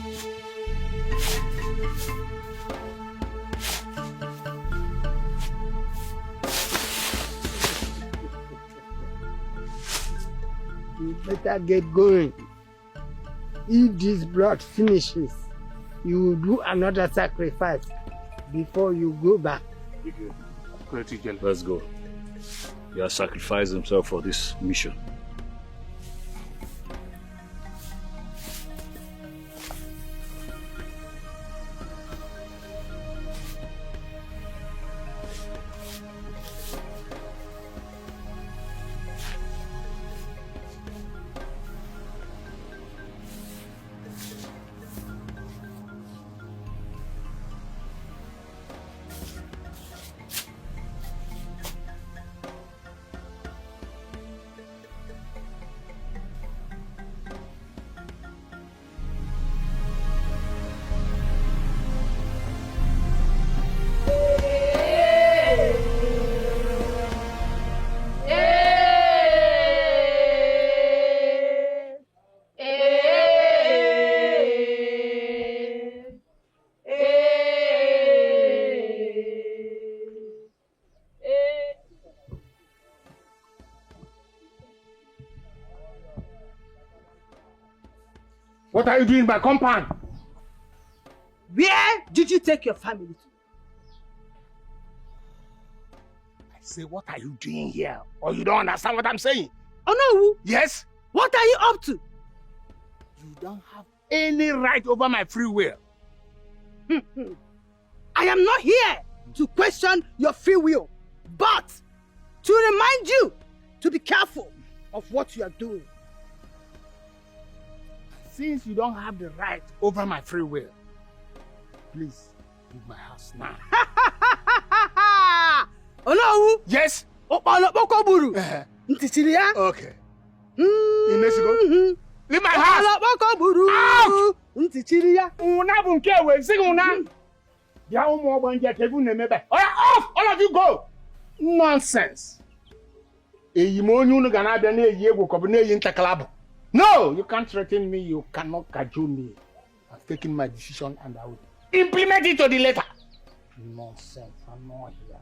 You better get going. If this blood finishes, you will do another sacrifice before you go back. Let's go. He has sacrificed himself for this mission. What are you doing in my compound? Where did you take your family to? I say, what are you doing here? Or you don't understand what I'm saying? Oh no. Yes? What are you up to? You don't have any right over my free will. I am not here to question your free will, but to remind you to be careful of what you are doing. Since you don't have the right over my free will, please leave my house now. Oh no! Yes? Okay. Leave my house! Out! Off! All of you go! Nonsense! No! You can't threaten me, you cannot cajole me. I've taken my decision and I will implement it to the letter. Nonsense, I'm not here.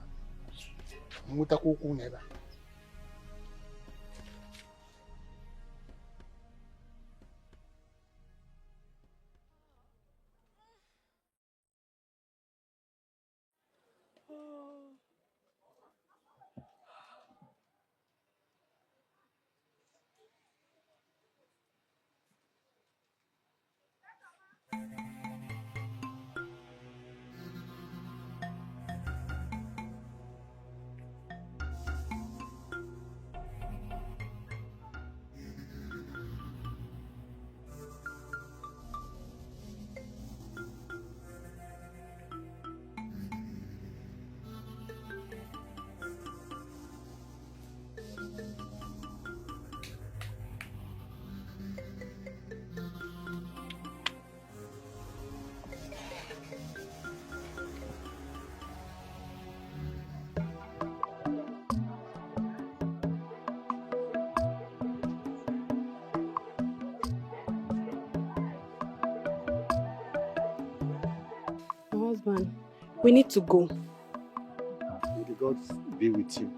Husband, we need to go. May the gods be with you.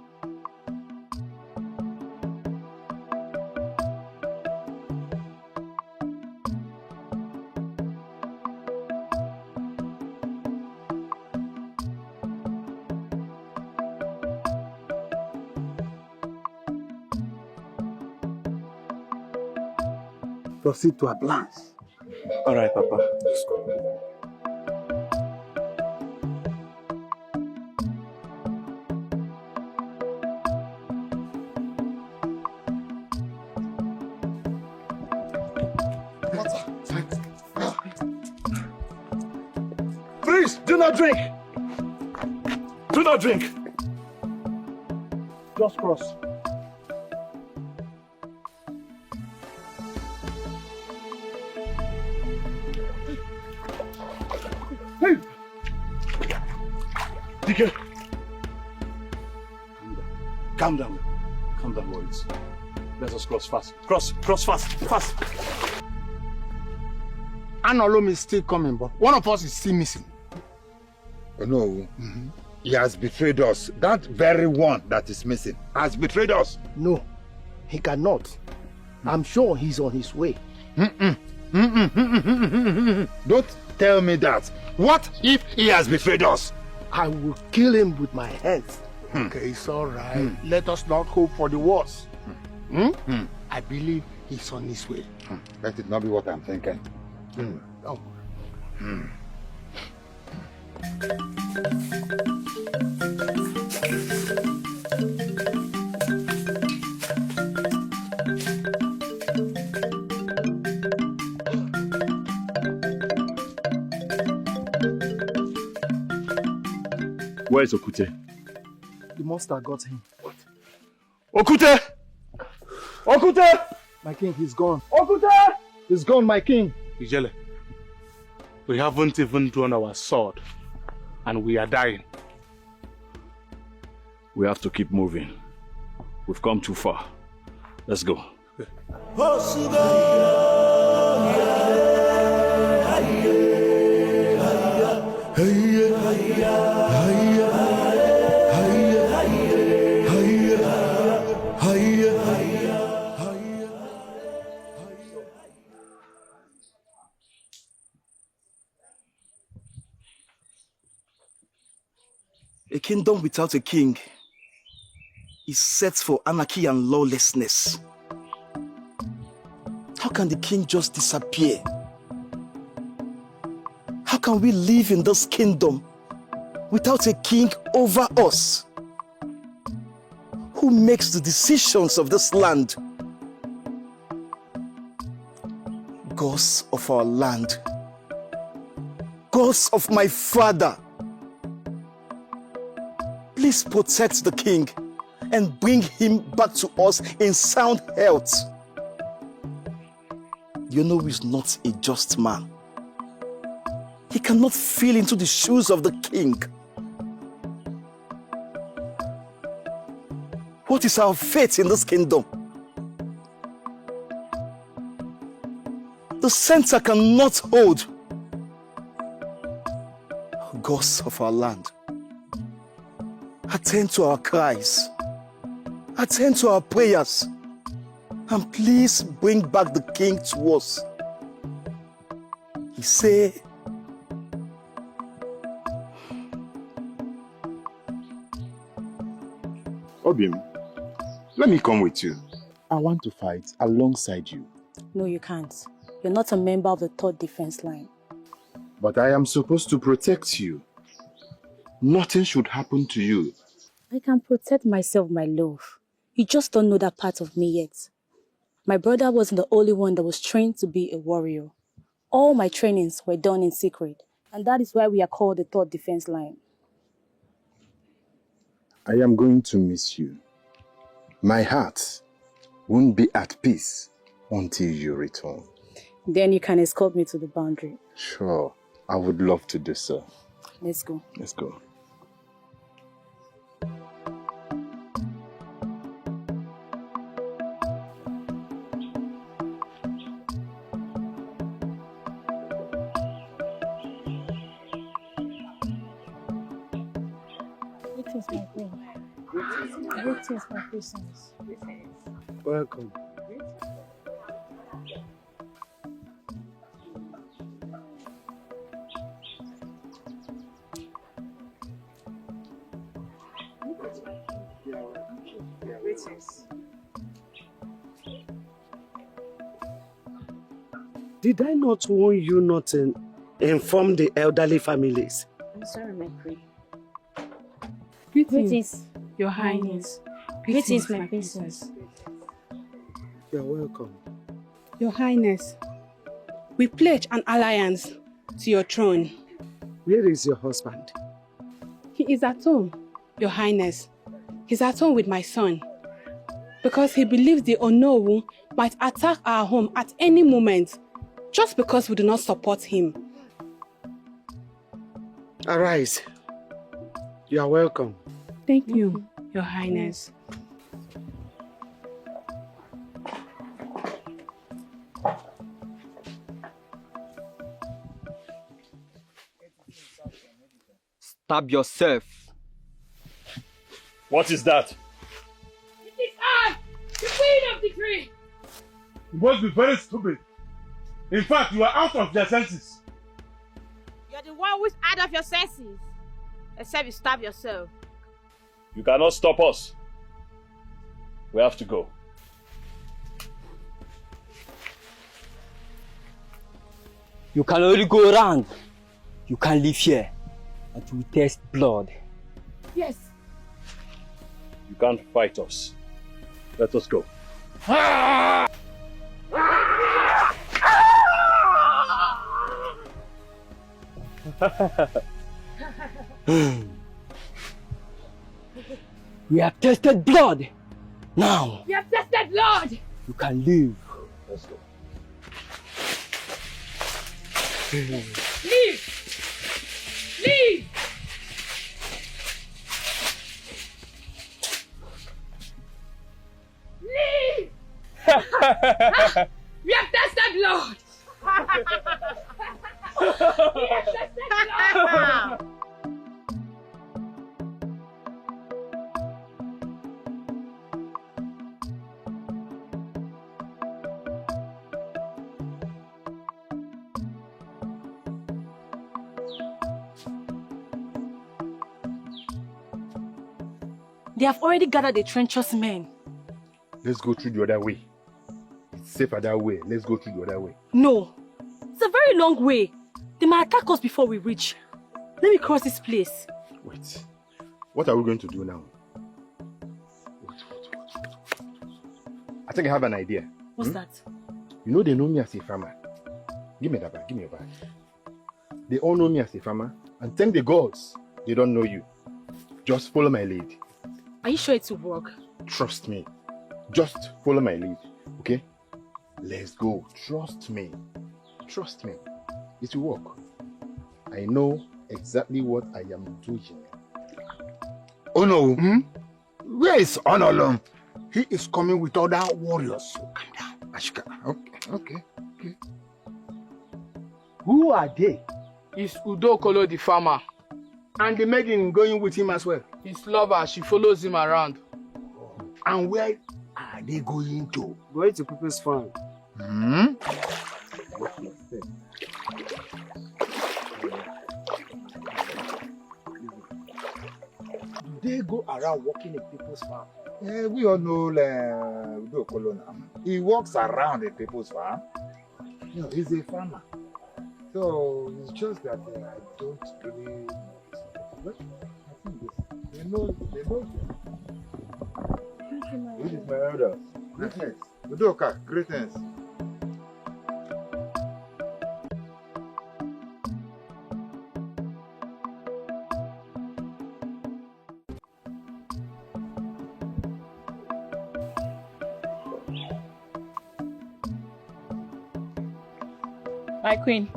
Proceed to a glance. All right, Papa. Let's go. Please, do not drink. Do not drink. Just cross. Hey! Dikeh! Calm down. Calm down, boys. Let us cross fast. Cross fast, fast. Anolom is still coming, but one of us is still missing. Oh, no. He has betrayed us. That very one that is missing has betrayed us. No, he cannot. I'm sure he's on his way. Don't tell me that. What if he has betrayed us? I will kill him with my hands. Okay, it's all right. Let us not hope for the worst. I believe he's on his way. Let it not be what I'm thinking. Oh. Where is Okute? The monster got him. What? Okute! Okute! My king, he's gone. Okute! He's gone, my king. Ijele, we haven't even drawn our sword, and we are dying. We have to keep moving. We've come too far. Let's go. A kingdom without a king is set for anarchy and lawlessness. How can the king just disappear? How can we live in this kingdom without a king over us? Who makes the decisions of this land? Gods of our land, gods of my father, please protect the king and bring him back to us in sound health. You know he's not a just man. He cannot feel into the shoes of the king. What is our fate in this kingdom? The center cannot hold. Gods of our land, attend to our cries, attend to our prayers, and please bring back the king to us. He said, Obim, let me come with you. I want to fight alongside you. No, you can't. You're not a member of the 3rd defense line. But I am supposed to protect you. Nothing should happen to you. I can protect myself, my love. You just don't know that part of me yet. My brother wasn't the only one that was trained to be a warrior. All my trainings were done in secret, and that is why we are called the 3rd defense line. I am going to miss you. My heart won't be at peace until you return. Then you can escort me to the boundary. Sure, I would love to do so. Let's go. Let's go. Greetings, my queen. Greetings, my princess. Welcome. Did I not warn you not to inform the elderly families? I'm sorry, my queen. Greetings, Your Highness. Greetings, my princess. You're welcome. Your Highness, we pledge an alliance to your throne. Where is your husband? He is at home, Your Highness. He's at home with my son. Because he believes the Onowu might attack our home at any moment, just because we do not support him. Arise. You are welcome. Thank you, Your Highness. Stab yourself. What is that? It is I, the Queen of the Tree. You must be very stupid. In fact, you are out of your senses. You're the one who's out of your senses. Except you stab yourself. You cannot stop us. We have to go. You can only go around. You can't live here until we taste blood. Yes. You can't fight us. Let us go. We have tasted blood. Now You have tested blood. you can live. Let's go. Leave. Leave. Leave. We have tested blood. We have tested blood. They have already gathered the trenchers men. Let's go through the other way. It's safer that way. Let's go through the other way. No. It's a very long way. They might attack us before we reach. Let me cross this place. Wait. What are we going to do now? I think I have an idea. What's that? You know they know me as a farmer. Give me that bag. Give me your bag. They all know me as a farmer. And thank the gods, they don't know you. Just follow my lead. Are you sure it will work? Trust me. Just follow my lead. Okay? Let's go. Trust me. Trust me. It will work. I know exactly what I am doing. Oh no. Where is Onolom? He is coming with other warriors. Ashika. Okay. Who are they? It's Udokolo the farmer. And the maiden going with him as well. His lover, she follows him around. And where are they going to? Going to people's farm. Do they go around walking in people's farm? We all know Udokolo now. He walks around the people's farm. No, he's a farmer. So it's just that I don't really. But I think they know. This is my elders. Greetings. Udoka, greetings. My queen.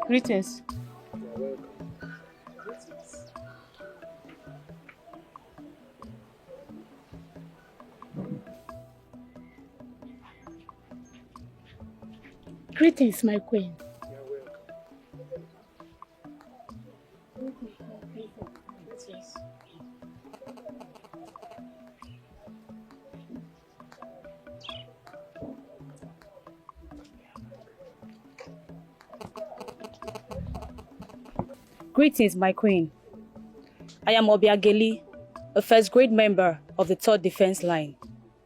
Greetings. Greetings, my queen. Greetings, my queen. I am Obiageli, a first-grade member of the 3rd Defense Line,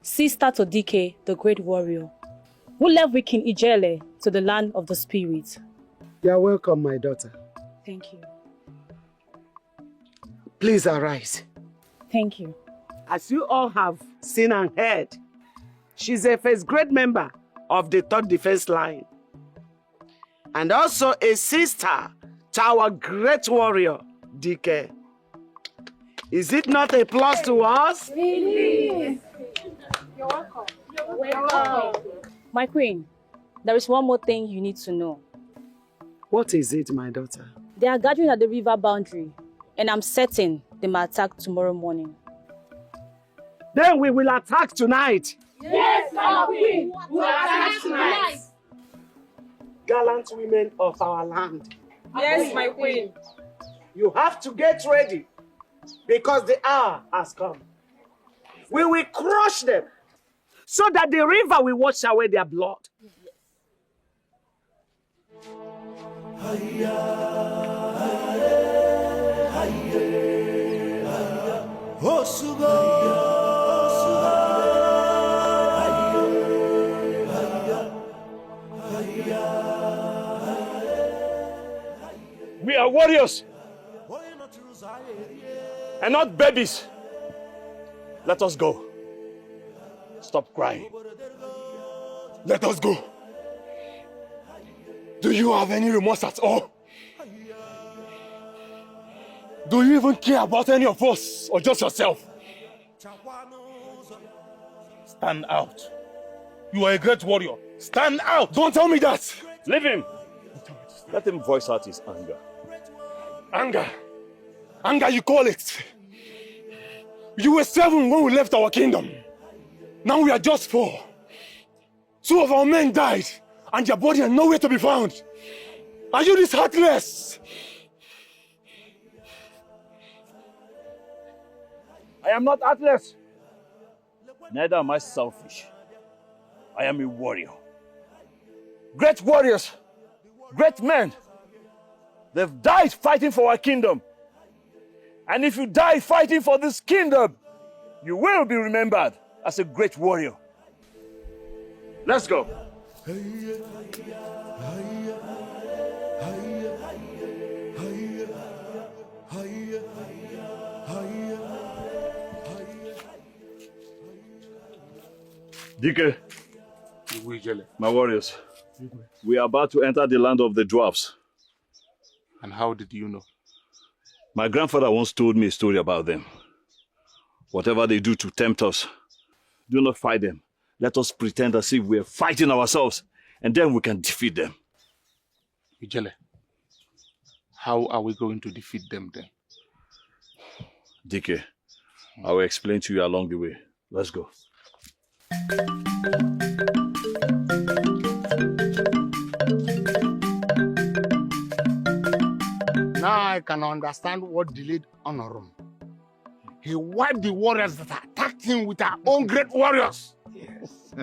sister to Dikeh, the great warrior, who left with King Ijele to the land of the spirit. You are welcome, my daughter. Thank you. Please arise. Thank you. As you all have seen and heard, she's a first-grade member of the 3rd Defense Line, and also a sister to our great warrior, Dikeh. Is it not a plus to us? It is. You're welcome. You're welcome. My queen, there is one more thing you need to know. What is it, my daughter? They are gathering at the river boundary, and I'm certain they might attack tomorrow morning. Then we will attack tonight. Yes, my queen. We will attack tonight. Gallant women of our land. Yes, my queen. You have to get ready because the hour has come. We will crush them so that the river will wash away their blood. We are warriors and not babies. Let us go. Stop crying. Let us go. Do you have any remorse at all? Do you even care about any of us or just yourself? Stand out. You are a great warrior. Stand out. Don't tell me that. Leave him. Let him voice out his anger. Anger. Anger, you call it. You were 7 when we left our kingdom. Now we are just 4. 2 of our men died, and their body are nowhere to be found. Are you this heartless? I am not heartless. Neither am I selfish. I am a warrior. Great warriors, great men. They've died fighting for our kingdom. And if you die fighting for this kingdom, you will be remembered as a great warrior. Let's go. Dikeh, my warriors, we are about to enter the land of the dwarfs. And how did you know? My grandfather once told me a story about them. Whatever they do to tempt us, do not fight them. Let us pretend as if we are fighting ourselves, and then we can defeat them. Ijele, how are we going to defeat them then? Dikeh, I will explain to you along the way. Let's go. Now I can understand what delayed Honorum. He wiped the warriors that attacked him with our own great warriors. Yes.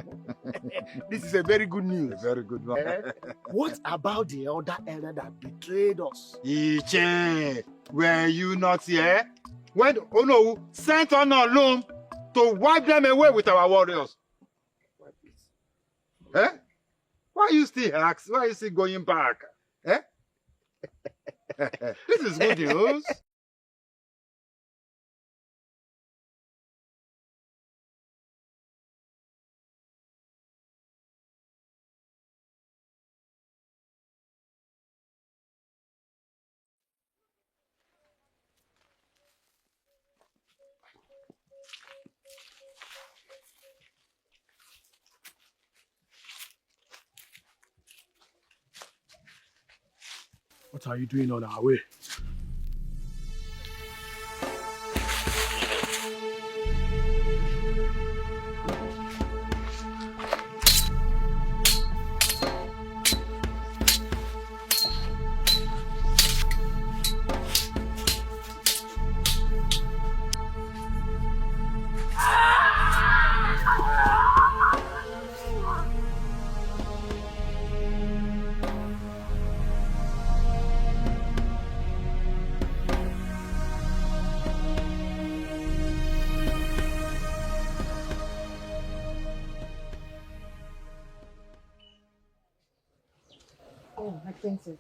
This is a very good news. A very good one. What about the elder that betrayed us? Iche, were you not here? When Ono sent Honorum to wipe them away with our warriors. Eh? Why are you still ask? Why are you still going back? Eh? This is good news. What are you doing on our way? Oh, my princess.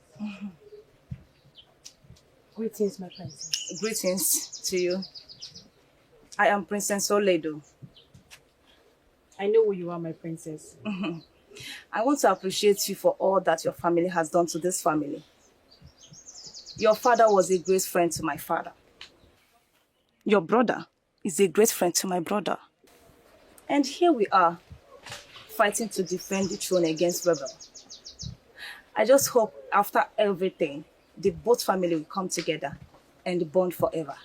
Greetings, my princess. Greetings to you. I am Princess Oledo. I know who you are, my princess. I want to appreciate you for all that your family has done to this family. Your father was a great friend to my father. Your brother is a great friend to my brother. And here we are, fighting to defend the throne against rebels. I just hope after everything, the both family will come together and bond forever.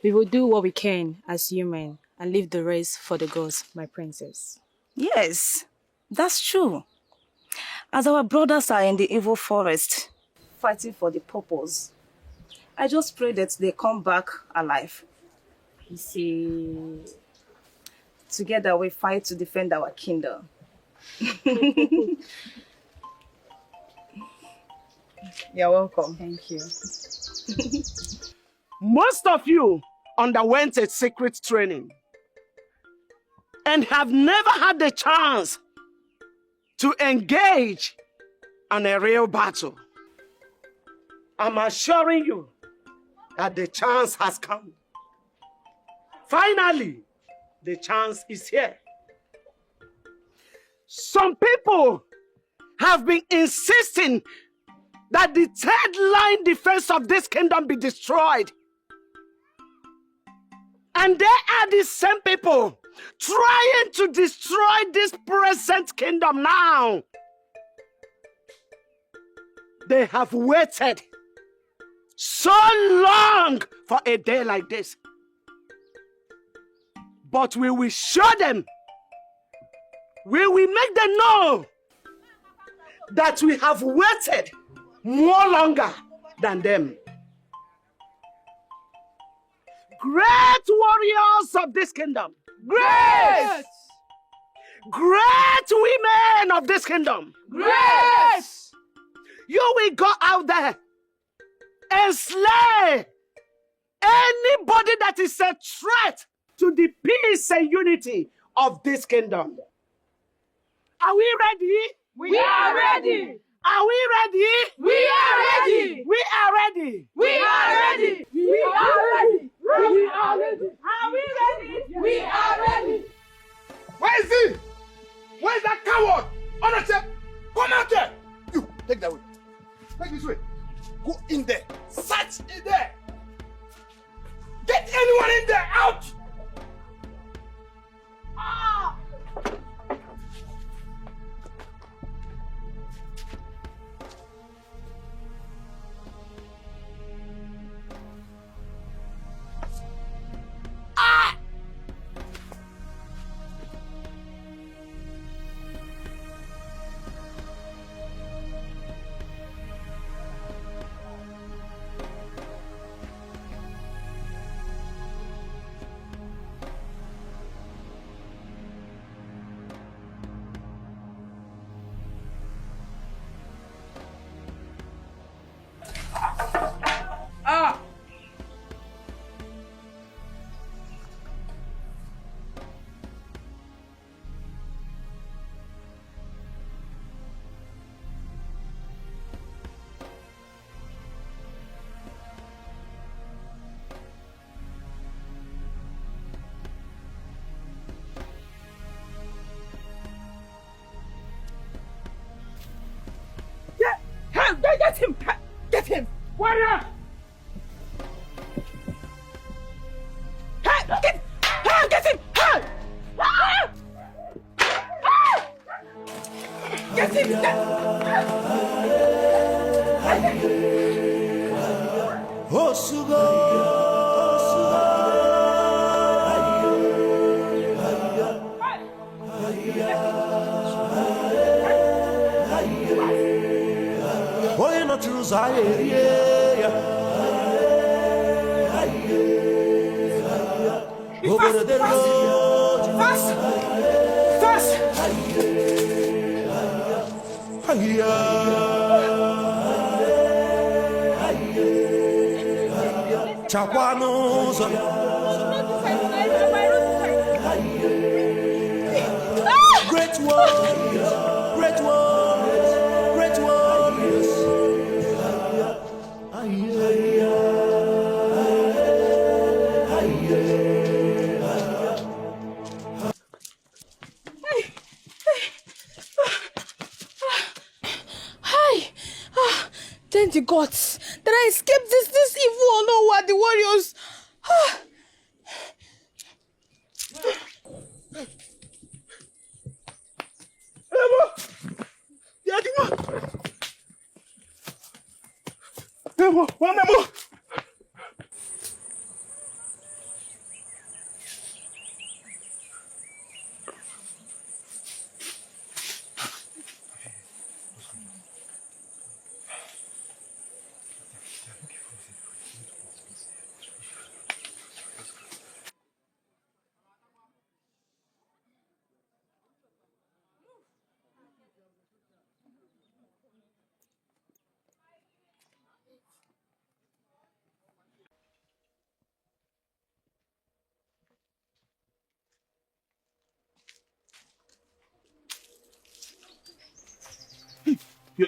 We will do what we can as human and leave the rest for the gods, my princess. Yes, that's true. As our brothers are in the evil forest, fighting for the purpose, I just pray that they come back alive. You see, together we fight to defend our kingdom. You're welcome. Thank you. Most of you underwent a secret training and have never had the chance to engage in a real battle. I'm assuring you that the chance has come. Finally, the chance is here. Some people have been insisting that the third line defense of this kingdom be destroyed. And they are the same people trying to destroy this present kingdom now. They have waited so long for a day like this. But we will show them, we will make them know that we have waited more longer than them. Great warriors of this kingdom. Great! Great women of this kingdom. Great! You will go out there and slay anybody that is a threat to the peace and unity of this kingdom. Are we ready? We are ready. Are we ready? We are ready. We are ready. We are ready. We are ready. We are ready. Are we ready? We are ready. Where is he? Where is that coward? Honestly, come out there. You, take that way. Take this way. Go in there. Search in there. Get anyone in there out. Ah! Get him! Get him! Warrior! Hey, get him! Hey! Get Fast! Great warriors, great warriors, great warriors. Thank the gods that I escaped this evil Onowua, the warriors.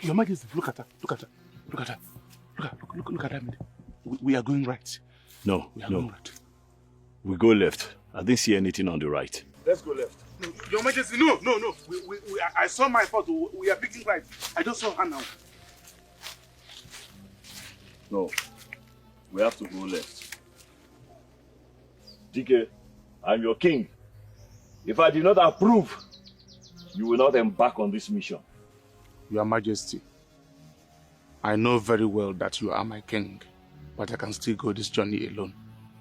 Your Majesty, look at her. Look at her. Look at her. Look at that. We are going right. No, We are going no. right. We go left. I didn't see anything on the right. Let's go left. No, Your Majesty, no. I saw my photo. We are picking right. I just saw her now. No. We have to go left. Dikeh, I'm your king. If I did not approve, you will not embark on this mission. Your Majesty, I know very well that you are my king, but I can still go this journey alone.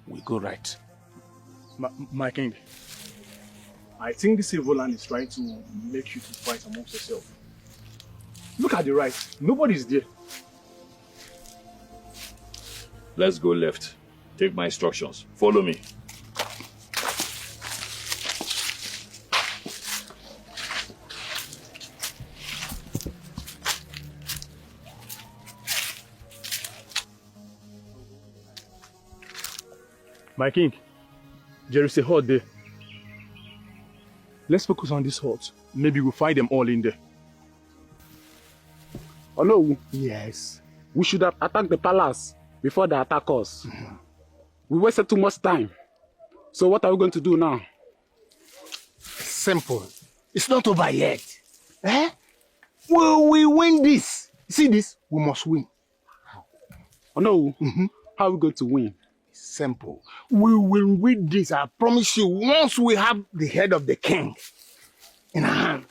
We go right. My king, I think this evil land is trying to make you to fight amongst yourself. Look at the right. Nobody's there. Let's go left. Take my instructions. Follow me. My king, there is a hut there. Let's focus on this hut. Maybe we'll find them all in there. Oh no. Yes. We should have attacked the palace before they attack us. We wasted too much time. So what are we going to do now? Simple. It's not over yet. Eh? Will we win this? See this? We must win. Oh no. How are we going to win? Simple. We will win this. I promise you. Once we have the head of the king in our hand.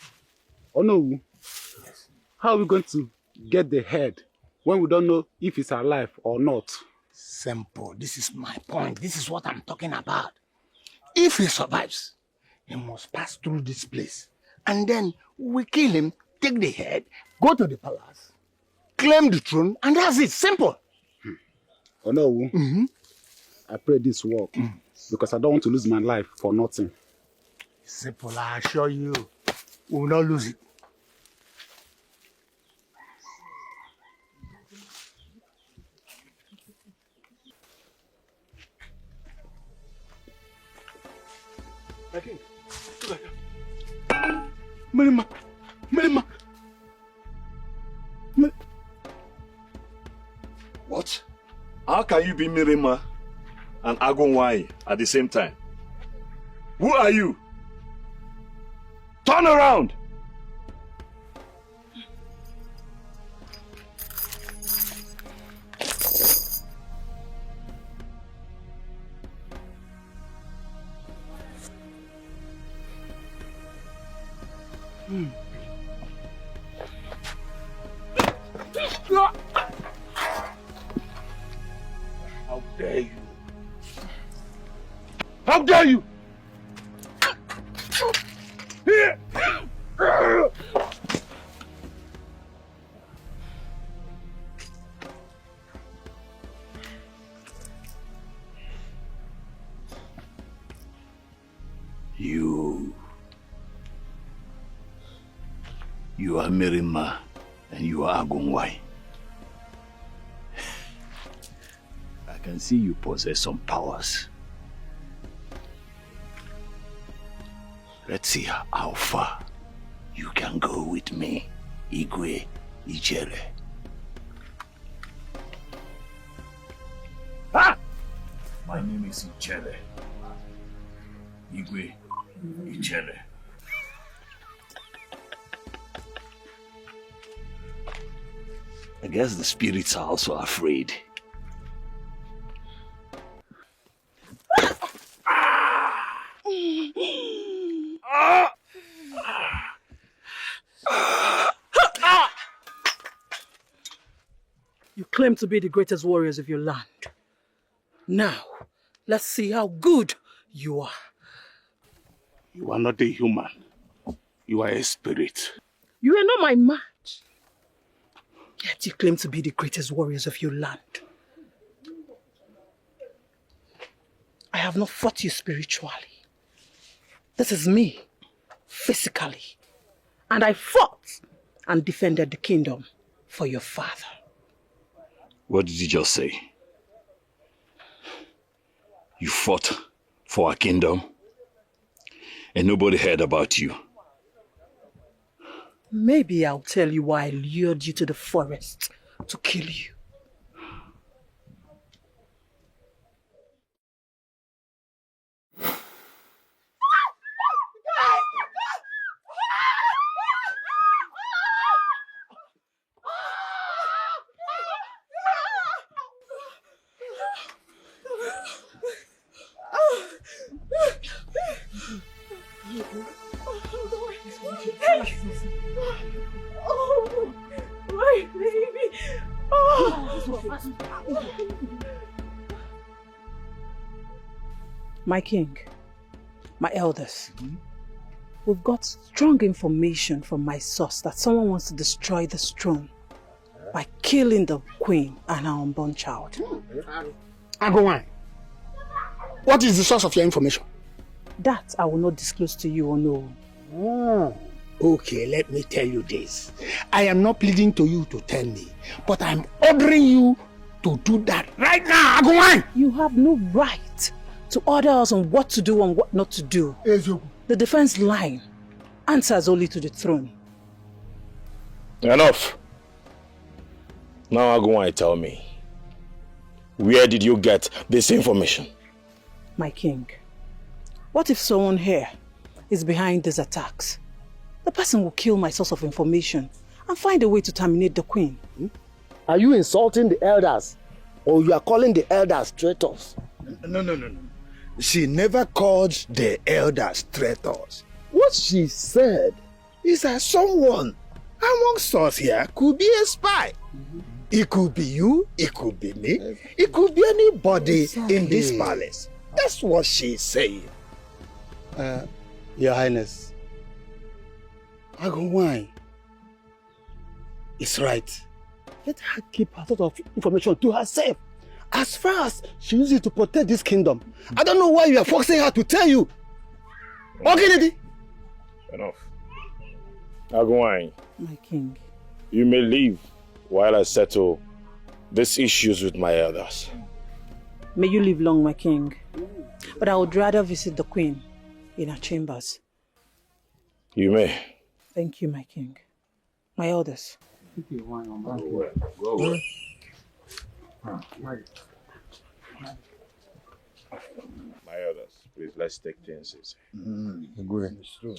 Oh no. Yes. How are we going to get the head when we don't know if it's alive or not? Simple. This is my point. This is what I'm talking about. If he survives, he must pass through this place. And then we kill him, take the head, go to the palace, claim the throne, and that's it. Simple. Oh no. I pray this work because I don't want to lose my life for nothing. Simple, I assure you, we will not lose it. My king, look at that. Merima. What? How can you be Mirima and Agonwai at the same time? Who are you? Turn around! How dare you? How dare you? You are Mirima and you are Agonwai. I can see you possess some powers. Let's see how far you can go with me, Igwe Ichere. Ah! My name is Ichere. Igwe Ichere. I guess the spirits are also afraid. You claim to be the greatest warriors of your land. Now, let's see how good you are. You are not a human. You are a spirit. You are not my match. Yet you claim to be the greatest warriors of your land. I have not fought you spiritually. This is me, physically. And I fought and defended the kingdom for your father. What did you just say? You fought for our kingdom and nobody heard about you. Maybe I'll tell you why I lured you to the forest to kill you. Oh, my baby. Oh. My king, my elders, we've got strong information from my source that someone wants to destroy this throne by killing the queen and her unborn child. Agowai, what is the source of your information? That I will not disclose to you or no. Oh, okay, let me tell you this. I am not pleading to you to tell me, but I'm ordering you to do that right now, Agowai! You have no right to order us on what to do and what not to do. The defense line answers only to the throne. Enough. Now Agumai, tell me, where did you get this information? My king, what if someone here is behind these attacks? The person will kill my source of information and find a way to terminate the queen. Are you insulting the elders? Or you are calling the elders traitors? No. She never called the elders traitors. What she said is that someone amongst us here could be a spy. It could be you, it could be me, it could be anybody in this palace. That's what she's saying. Your Highness, Agumai is right. Let her keep her sort of information to herself. As far as she uses it to protect this kingdom, I don't know why you are forcing her to tell you. Okay, Didi? Enough. Agumai, my king, you may leave while I settle these issues with my elders. May you live long, my king. But I would rather visit the queen in her chambers. You may. Thank you, my king. My elders. Go. My elders, please, let's take things easy. Agree. It's true.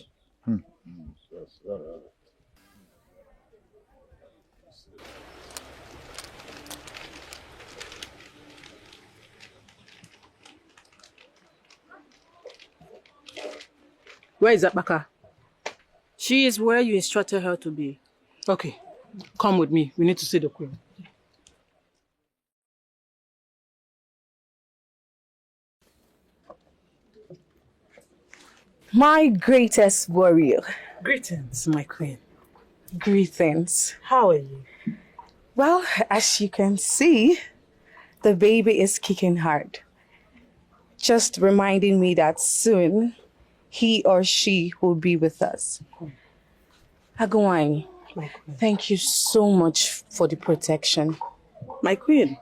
Where is Akbaka? She is where you instructed her to be. Okay, come with me. We need to see the queen. My greatest warrior. Greetings, my queen. Greetings. How are you? Well, as you can see, the baby is kicking hard. Just reminding me that soon he or she will be with us. Agumai, thank you so much for the protection. My queen,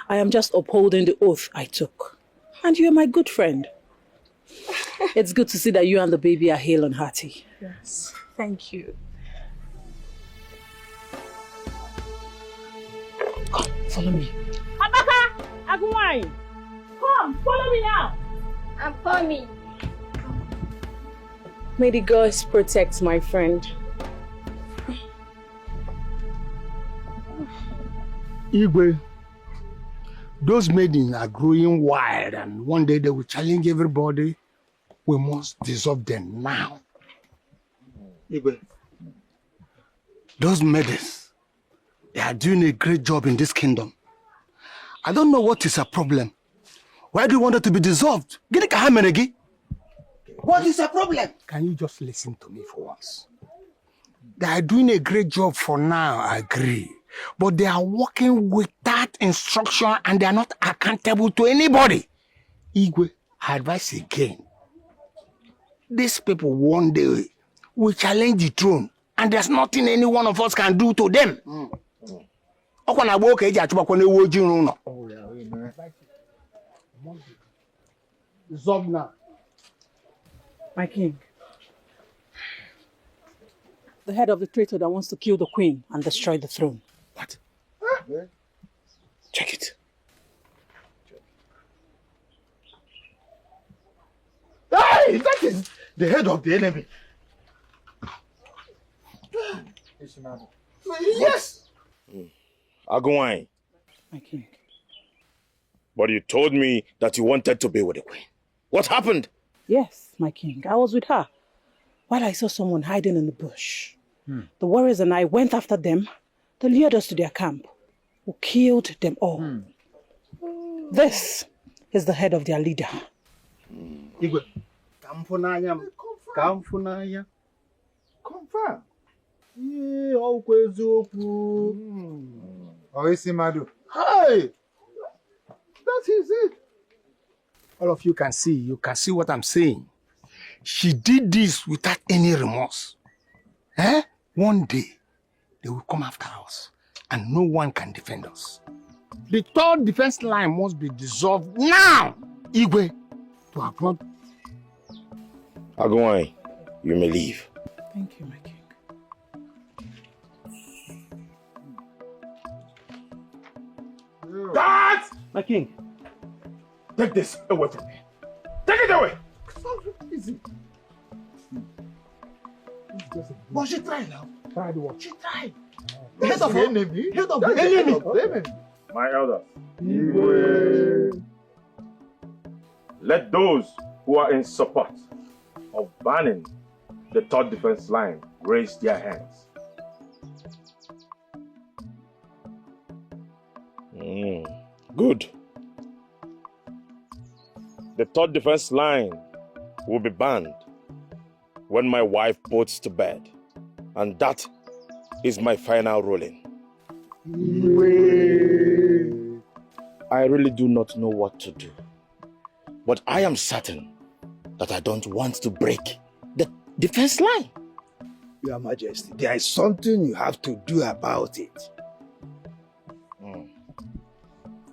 I am just upholding the oath I took. And you are my good friend. It's good to see that you and the baby are hale and hearty. Yes, thank you. Come, follow me. Abaka! Agumai! Come, follow me now! I'm coming. May the gods protect my friend. Igwe, those maidens are growing wild and one day they will challenge everybody. We must dissolve them now. Igwe, those maidens, they are doing a great job in this kingdom. I don't know what is a problem. Why do you want it to be dissolved? What is the problem? Can you just listen to me for once? They are doing a great job for now, I agree. But they are working without instruction and they are not accountable to anybody. Igwe, I advise again. These people one day will challenge the throne and there's nothing any one of us can do to them. Dissolve now. My king, the head of the traitor that wants to kill the queen and destroy the throne. What? Check it. Hey, that is the head of the enemy. Yes. Agumai. My king. But you told me that you wanted to be with the queen. What happened? Yes, my king. I was with her while I saw someone hiding in the bush. The warriors and I went after them. They lured us to their camp. We killed them all. This is the head of their leader. Igwe, Kamfunaya. Confirm. Yeah, always open. Madu. Hey! That is it. All of you can see what I'm saying. She did this without any remorse. One day, they will come after us, and no one can defend us. The third defense line must be dissolved now. Igwe, to happen. Agumai, you may leave. Thank you, my king. Dad! My king. Take this away from me. Take it away! Easy. But she tried now. Tried what? She tried. Head of the enemy? Head of the enemy. My elders. Let those who are in support of banning the third defense line raise their hands. Good. The third defense line will be banned when my wife puts to bed. And that is my final ruling. I really do not know what to do. But I am certain that I don't want to break the defense line. Your Majesty, there is something you have to do about it.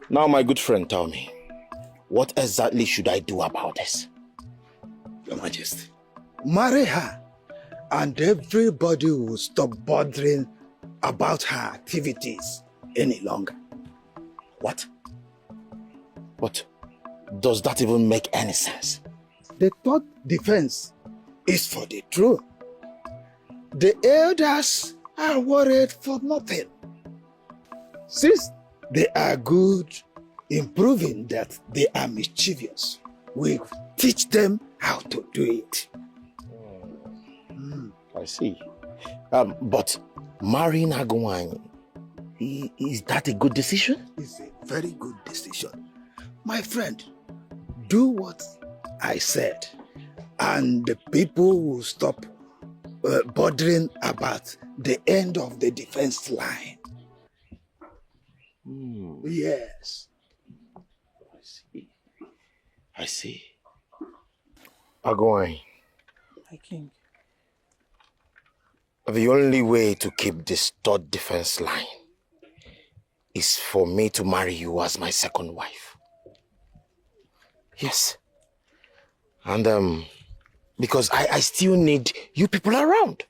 Now, my good friend, tell me, what exactly should I do about this? Your Majesty, marry her and everybody will stop bothering about her activities any longer. What? But does that even make any sense? The third defense is for the throne. The elders are worried for nothing. Since they are good in proving that they are mischievous, we teach them how to do it. I see. But marrying Agumai, is that a good decision? It's a very good decision. My friend, do what I said, and the people will stop bothering about the end of the defense line. Yes. I see. Agumai. My king. The only way to keep this third defense line is for me to marry you as my second wife. Yes. And because I still need you people around.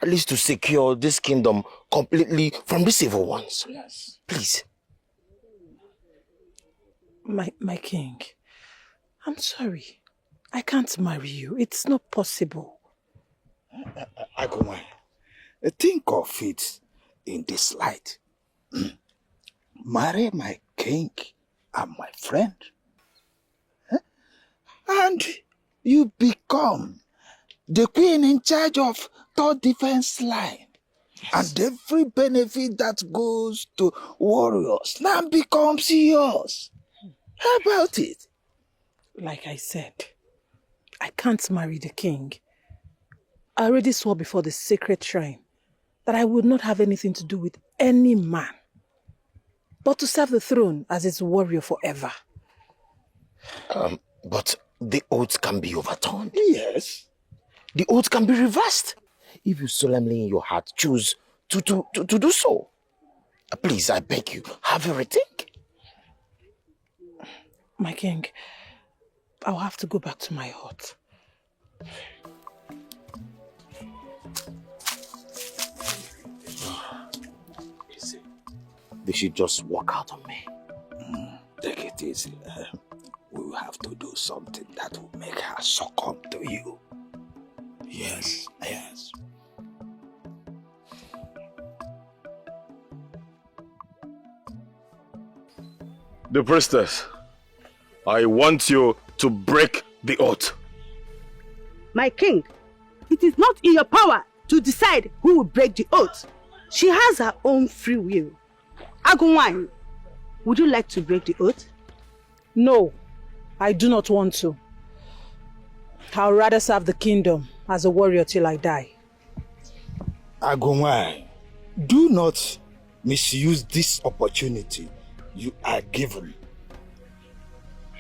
At least to secure this kingdom completely from the evil ones. Yes. Please. My king, I'm sorry. I can't marry you. It's not possible. Agumai, think of it in this light. Marry my king and my friend. And you become the queen in charge of third defense line. Yes. And every benefit that goes to warriors now becomes yours. How about it? Like I said, I can't marry the king. I already swore before the sacred shrine that I would not have anything to do with any man, but to serve the throne as its warrior forever. But the oath can be overturned. Yes. The oath can be reversed if you solemnly in your heart choose to do so. Please, I beg you, have a rethink. My king, I'll have to go back to my hut. They should just walk out on me. Take it easy. We will have to do something that will make her succumb to you. Yes, yes. The priestess, I want you to break the oath. My king, it is not in your power to decide who will break the oath. She has her own free will. Agumai, would you like to break the oath? No, I do not want to. I'll rather serve the kingdom as a warrior till I die. Agumai, do not misuse this opportunity you are given.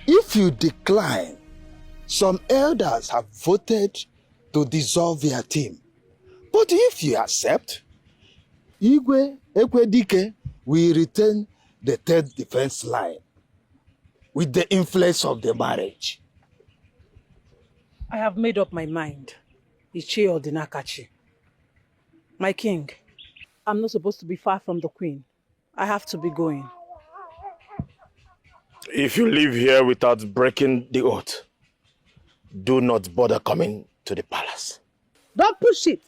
If you decline, some elders have voted to dissolve their team. But if you accept, Dikeh will retain the third defense line with the influence of the marriage. I have made up my mind. Ichie or Dinakachi. My king, I'm not supposed to be far from the queen. I have to be going. If you live here without breaking the oath, do not bother coming to the palace. Don't push it.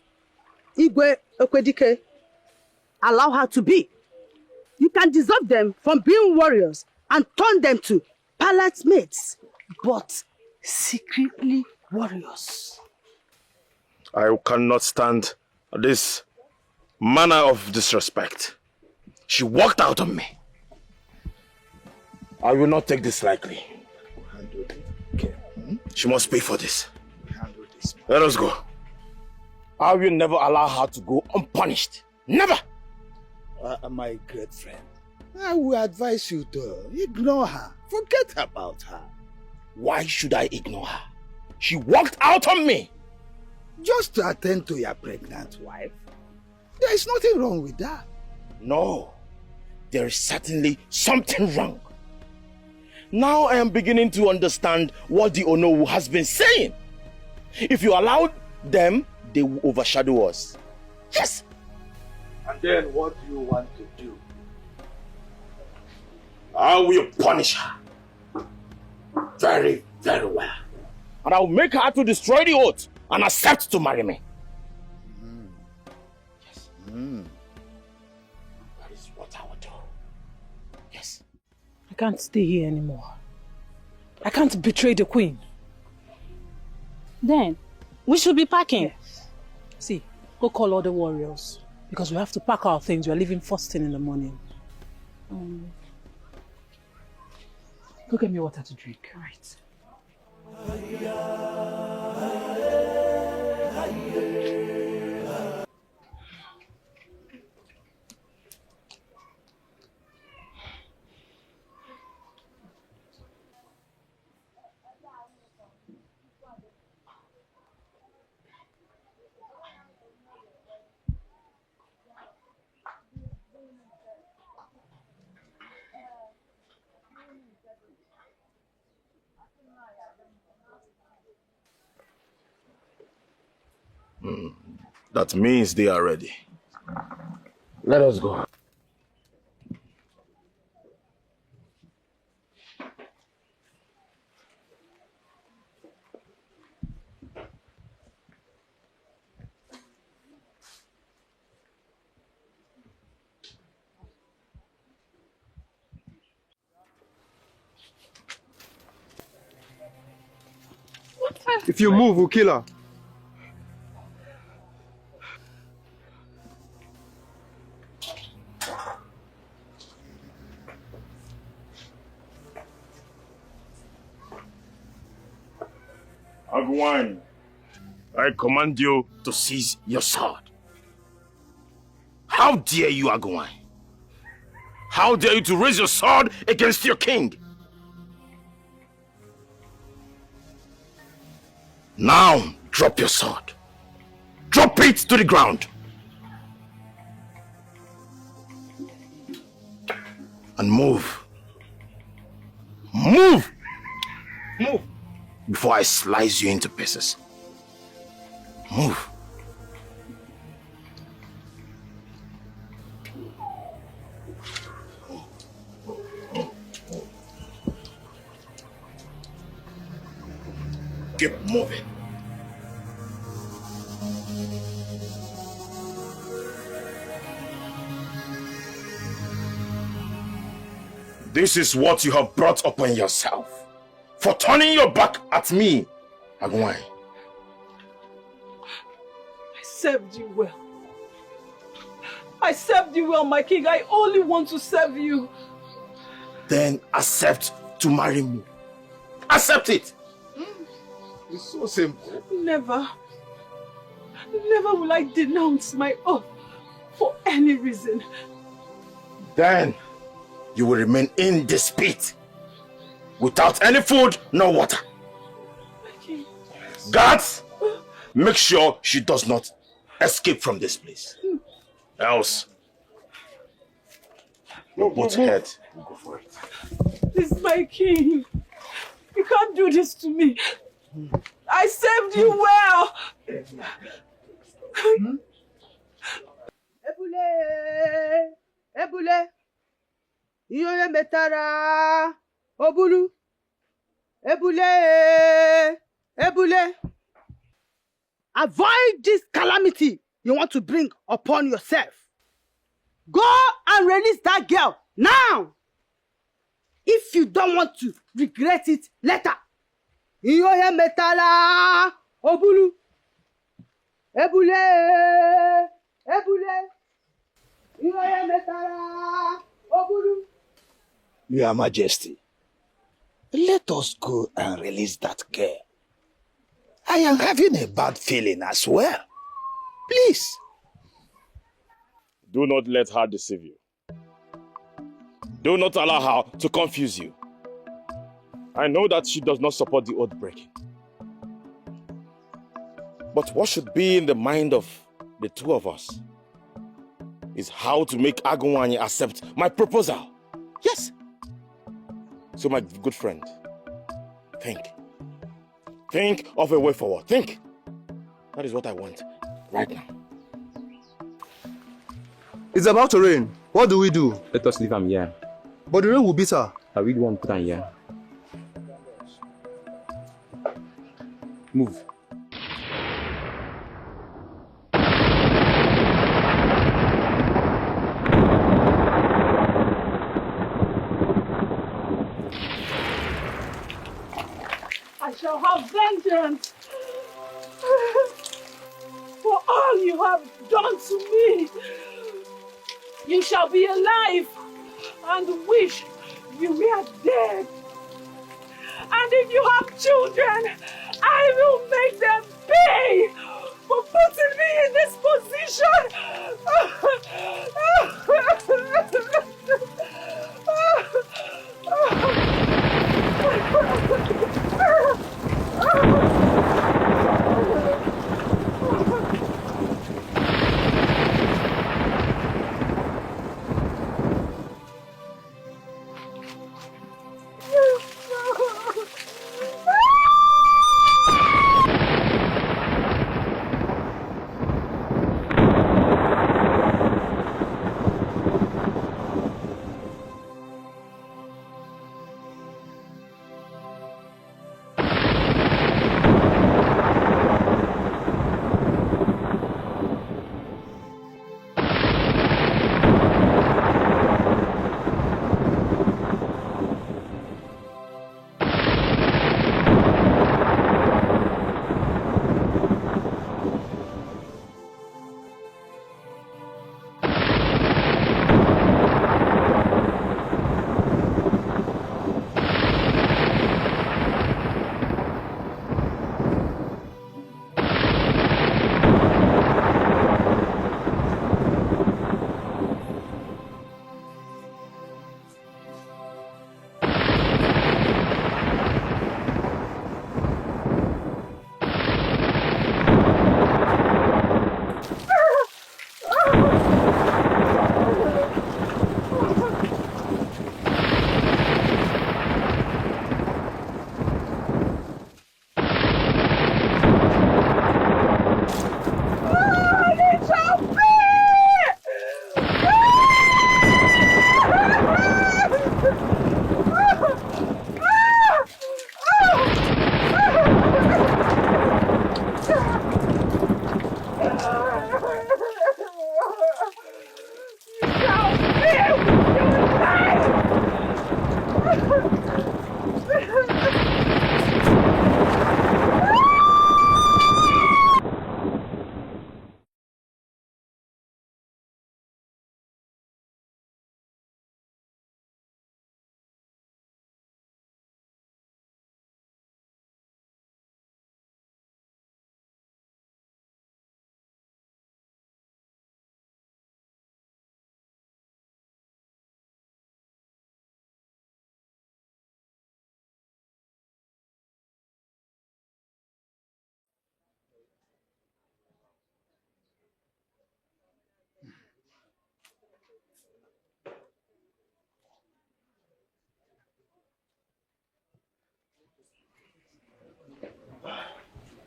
Igwe Dikeh. Allow her to be. You can dissolve them from being warriors and turn them to palace mates, but secretly warriors. I cannot stand this manner of disrespect. She walked out on me. I will not take this lightly. She must pay for this. Let us go. I will never allow her to go unpunished. Never! My great friend, I will advise you to ignore her. Forget about her. Why should I ignore her? She walked out on me. Just to attend to your pregnant wife. There is nothing wrong with that. No, there is certainly something wrong. Now I am beginning to understand what the Onowu has been saying. If you allow them, they will overshadow us. Yes. And then what do you want to do? I will punish her. Very, very well. And I will make her to destroy the oath and accept to marry me. Yes. That is what I will do. Yes. I can't stay here anymore. I can't betray the queen. Then, we should be packing. Yes. See, go call all the warriors. Because we have to pack our things. We are leaving first thing in the morning. Go get me water to drink. Right. That means they are ready. Let us go. If you move, we'll kill her. Agwan, I command you to seize your sword. How dare you, Agwan? How dare you to raise your sword against your king? Now, drop your sword. Drop it to the ground. And move. Move! Move! Before I slice you into pieces. Move. Keep moving. This is what you have brought upon yourself. For turning your back at me, Agwan. I served you well. I served you well, my king. I only want to serve you. Then accept to marry me. Accept it. It's so simple. Never. Never will I denounce my oath for any reason. Then you will remain in this pit without any food nor water. Guards, make sure she does not escape from this place. Else, your both head will go for it. This is my king. You can't do this to me. I saved you well. Ebule, Ebule, Iyoye metara, Obulu, Ebule, Ebule. Avoid this calamity you want to bring upon yourself. Go and release that girl now. If you don't want to regret it later. Iyoye metara, Obulu, Ebule, Ebule. Your Majesty, let us go and release that girl. I am having a bad feeling as well. Please. Do not let her deceive you. Do not allow her to confuse you. I know that she does not support the oath breaking. But what should be in the mind of the two of us is how to make Agunwanye accept my proposal. Yes. So my good friend, think. Think of a way forward. Think. That is what I want right now. It's about to rain. What do we do? Let us leave him here. But the rain will beat her. I really want to put him here. Move. I shall have vengeance for all you have done to me. You shall be alive and wish you were dead. And if you have children, I will make them pay for putting me in this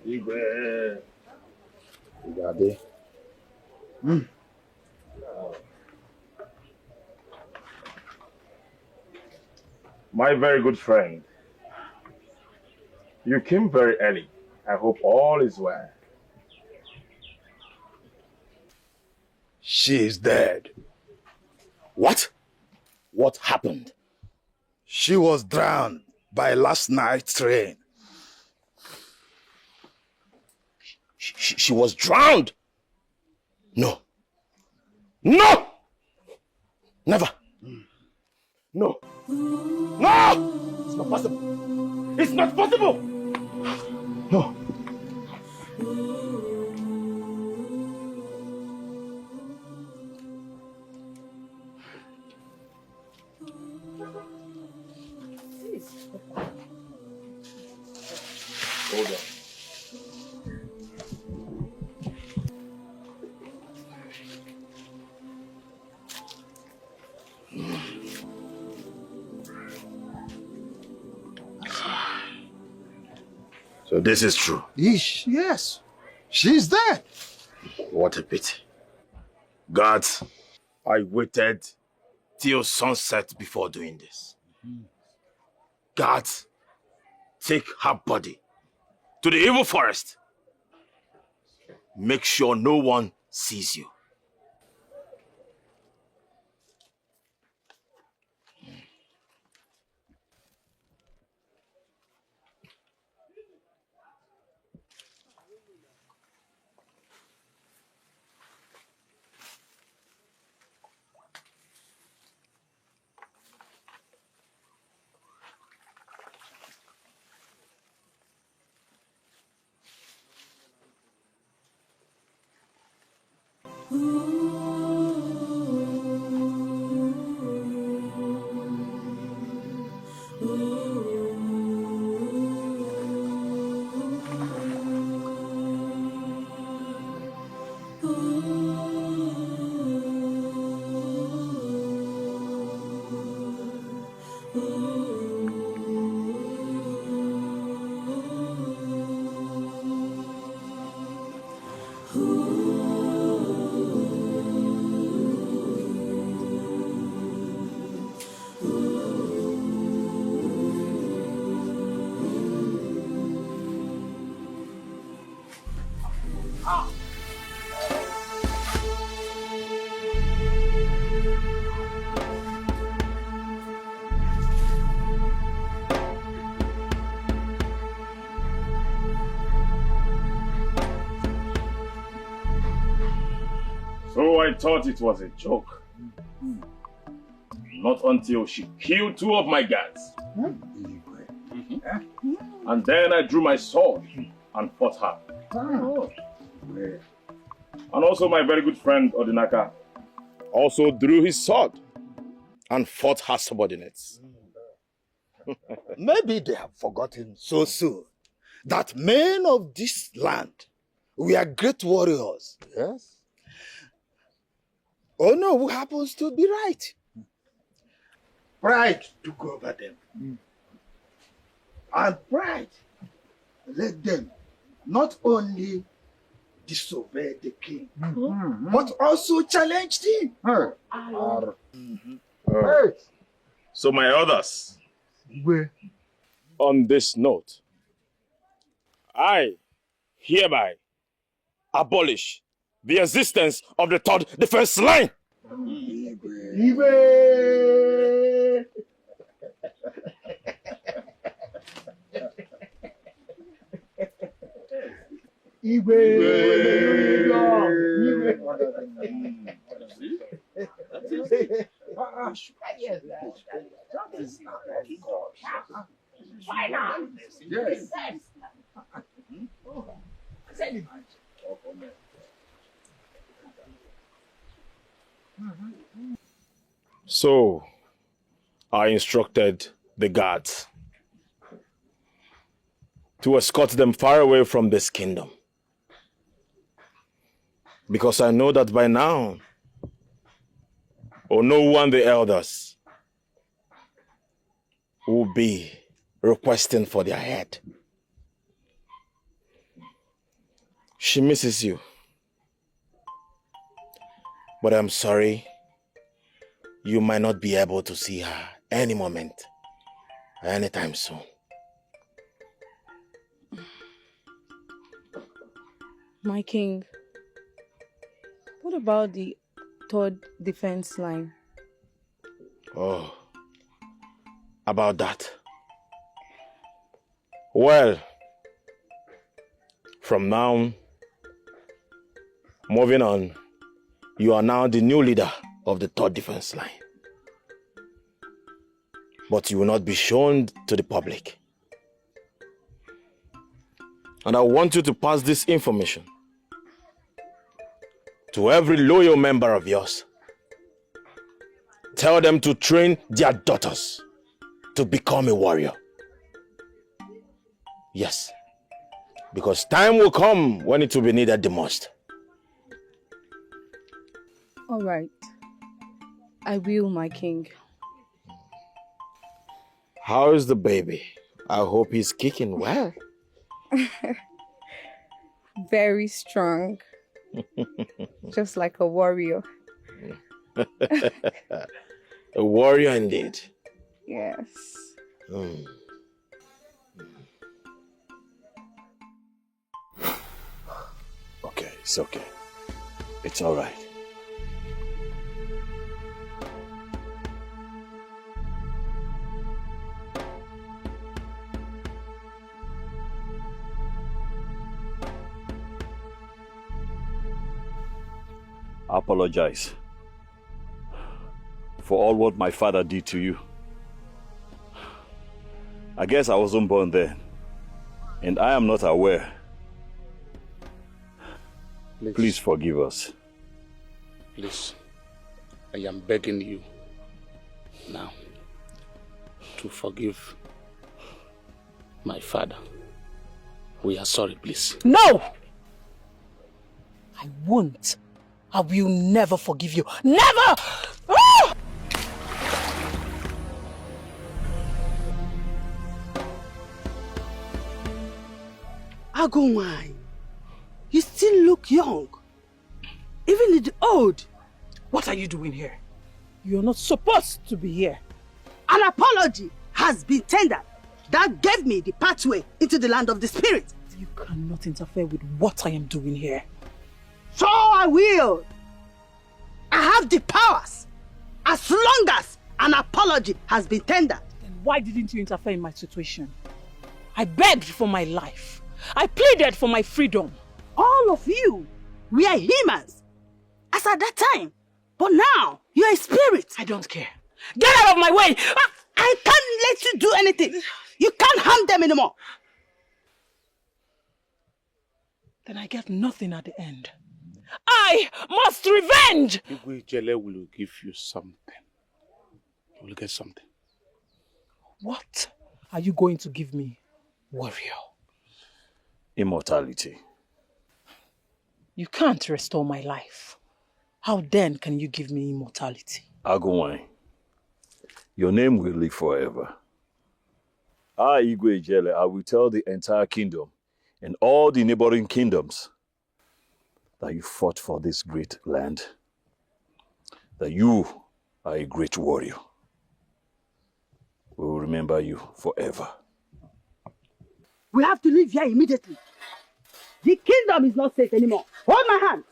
Igwe. Igade. My very good friend, you came very early. I hope all is well. She is dead. What? What happened? She was drowned by last night's rain. She was drowned? No. No! Never. No. No! It's not possible. It's not possible! No. Hold on. So this is true. Yes. She's dead. What a pity. God, I waited till sunset before doing this. God, take her body to the evil forest. Make sure no one sees you. So I thought it was a joke. Not until she killed two of my guards. And then I drew my sword and fought her. And also my very good friend Odinaka also drew his sword and fought her subordinates. Maybe they have forgotten so soon that men of this land, we are great warriors. Yes. Oh no, who happens to be right? Pride took over them. And pride led them not only disobey the king, but also challenged him. So my others, on this note, I hereby abolish the existence of the third defense line. So, I instructed the guards to escort them far away from this kingdom. Because I know that by now, Onowu and the elders will be requesting for their head. She misses you. But I'm sorry, you might not be able to see her any moment, anytime soon. My king, what about the third defense line? Oh, about that. Well, from now, moving on, you are now the new leader of the third defense line. But you will not be shown to the public. And I want you to pass this information to every loyal member of yours. Tell them to train their daughters to become a warrior. Yes, because time will come when it will be needed the most. All right. I will, my king. How is the baby? I hope he's kicking well. Very strong. Just like a warrior. A warrior indeed. Yes. Okay, it's okay. It's all right. I apologize for all what my father did to you. I guess I wasn't born then, and I am not aware. Please forgive us. Please, I am begging you now to forgive my father. We are sorry, please. No! I won't. I will never forgive you. Never! Ah! Agumai, you still look young. Even in the old. What are you doing here? You're not supposed to be here. An apology has been tendered. That gave me the pathway into the land of the spirit. You cannot interfere with what I am doing here. So I will. I have the powers. As long as an apology has been tendered. Then why didn't you interfere in my situation? I begged for my life. I pleaded for my freedom. All of you, we are humans. As at that time. But now, you are a spirit. I don't care. Get out of my way! I can't let you do anything. You can't harm them anymore. Then I get nothing at the end. I must revenge! Igwe Jele will give you something. You will get something. What are you going to give me, warrior? Immortality. You can't restore my life. How then can you give me immortality? Agumai, your name will live forever. Igwe Jele, I will tell the entire kingdom and all the neighboring kingdoms that you fought for this great land, that you are a great warrior. We will remember you forever. We have to leave here immediately. The kingdom is not safe anymore. Hold my hand.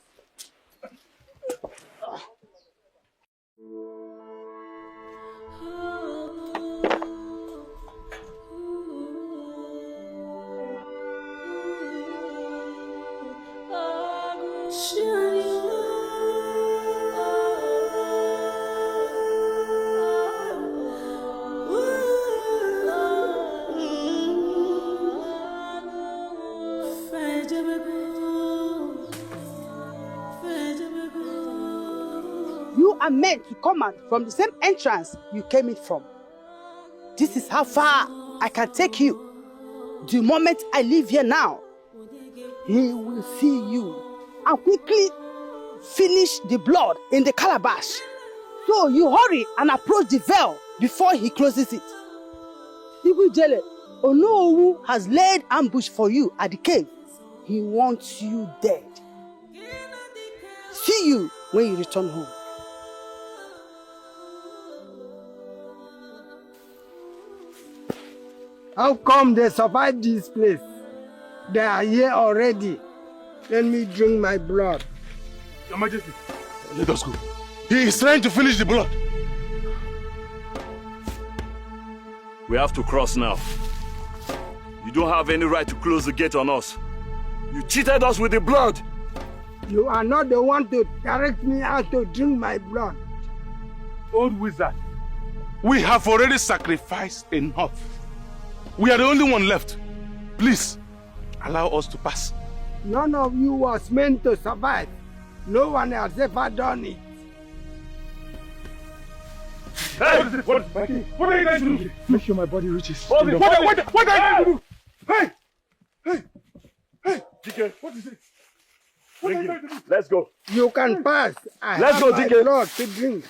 You are meant to come out from the same entrance you came in from. This is how far I can take you. The moment I leave here now, he will see you and quickly finish the blood in the calabash. So you hurry and approach the veil before he closes it. Igwe Jele, Onowu has laid ambush for you at the cave. He wants you dead. See you when you return home. How come they survived this place? They are here already. Let me drink my blood. Your Majesty, let us go. He is trying to finish the blood. We have to cross now. You don't have any right to close the gate on us. You cheated us with the blood. You are not the one to direct me how to drink my blood. Old wizard, we have already sacrificed enough. We are the only one left. Please, allow us to pass. None of you was meant to survive. No one has ever done it. Hey! What are you guys doing? Make sure my body reaches. What are you going to do? Hey! Dikeh, what is it? What are you going to do? Let's go. You can pass. Let's go, Dikeh. Blood to drink.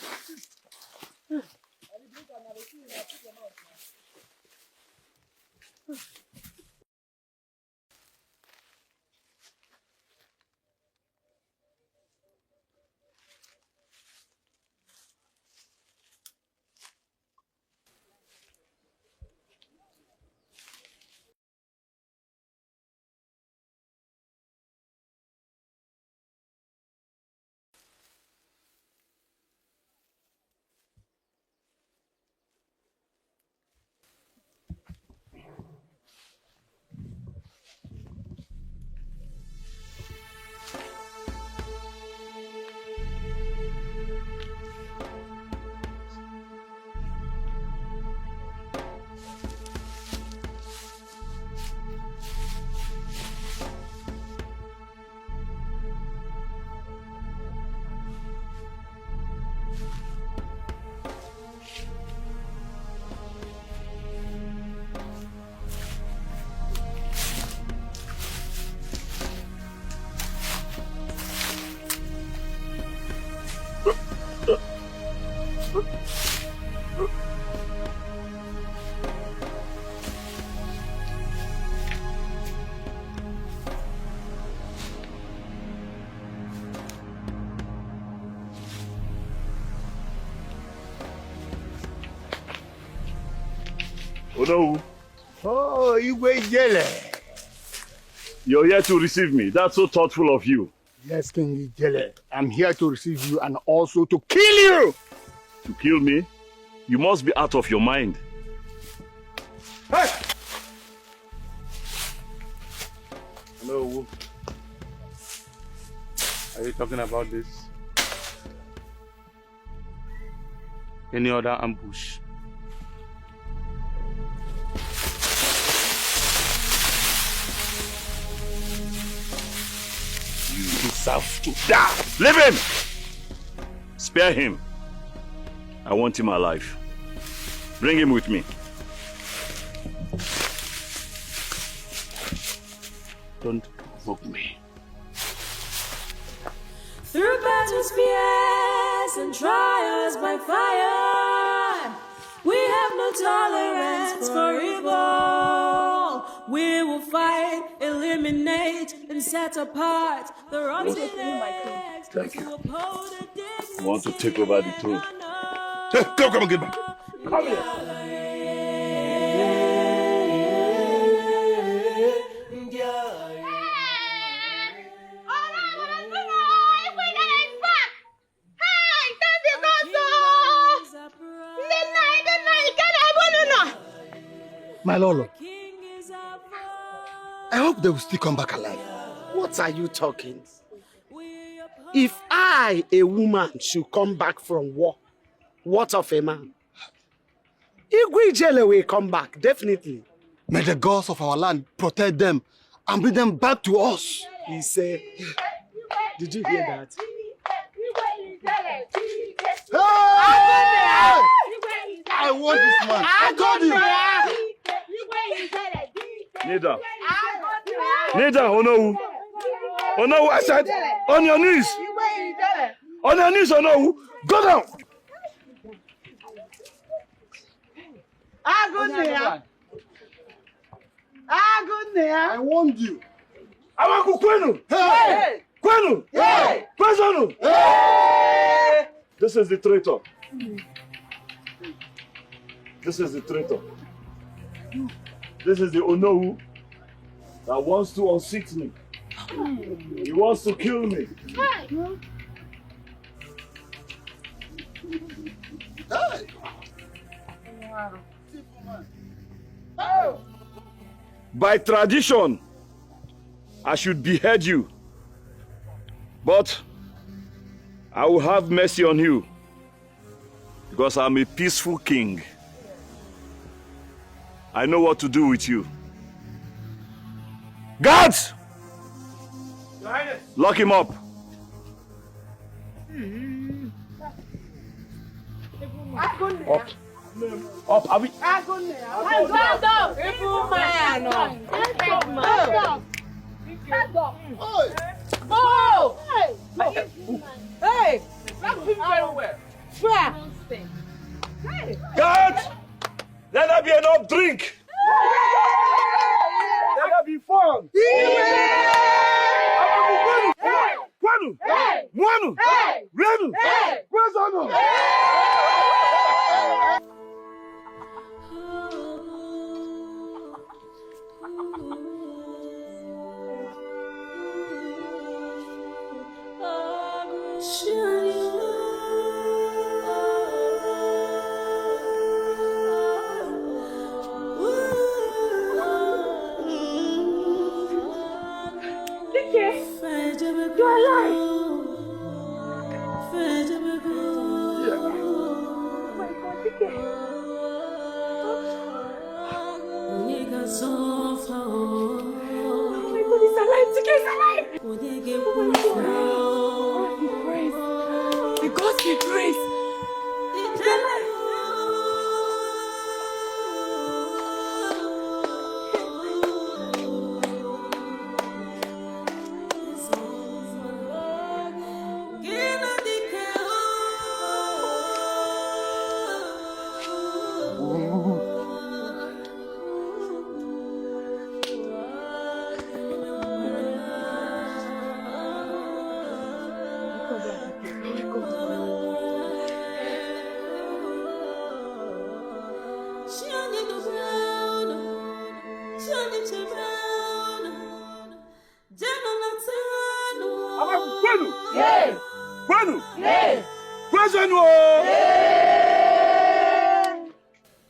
Oh no. Oh, Igwe Ijele. You're here to receive me. That's so thoughtful of you. Yes, King Ijele. I'm here to receive you and also to kill you. To kill me? You must be out of your mind. Hey! Hello. Are you talking about this? Any other ambush? You deserve to die. Leave him! Spare him. I want him alive. Bring him with me. Don't provoke me. Through battles, fears, and trials by fire, we have no tolerance for evil. We will fight, eliminate, and set apart the rotten eggs. Thank you. I want to take over the throne. Hey, come and get back. Come here. My Lolo, I hope they will still come back alive. What are you talking? If I, a woman, should come back from war, what of a man? Igwe Ijele will come back, definitely. May the gods of our land protect them and bring them back to us. He said, did you hear that? Hey! I want this man. I told you. Nida. Nida, Onowu. Onowu, I said, on your knees. On your knees, Onowu. Go down. I warned you. Amaku kwenu. Hey! Kwenu. Hey! Kwezonu. Hey! This is the traitor. This is the traitor. This is the Onowu that wants to unseat me. He wants to kill me. By tradition, I should behead you. But I will have mercy on you because I'm a peaceful king. I know what to do with you. Guards! Lock him up. Up. Up. Are we? Oh! Hey! Guards! Let there be enough drink. Let there be fun. Kwanu! Mwanu! Renu! Kwezonu! You're alive!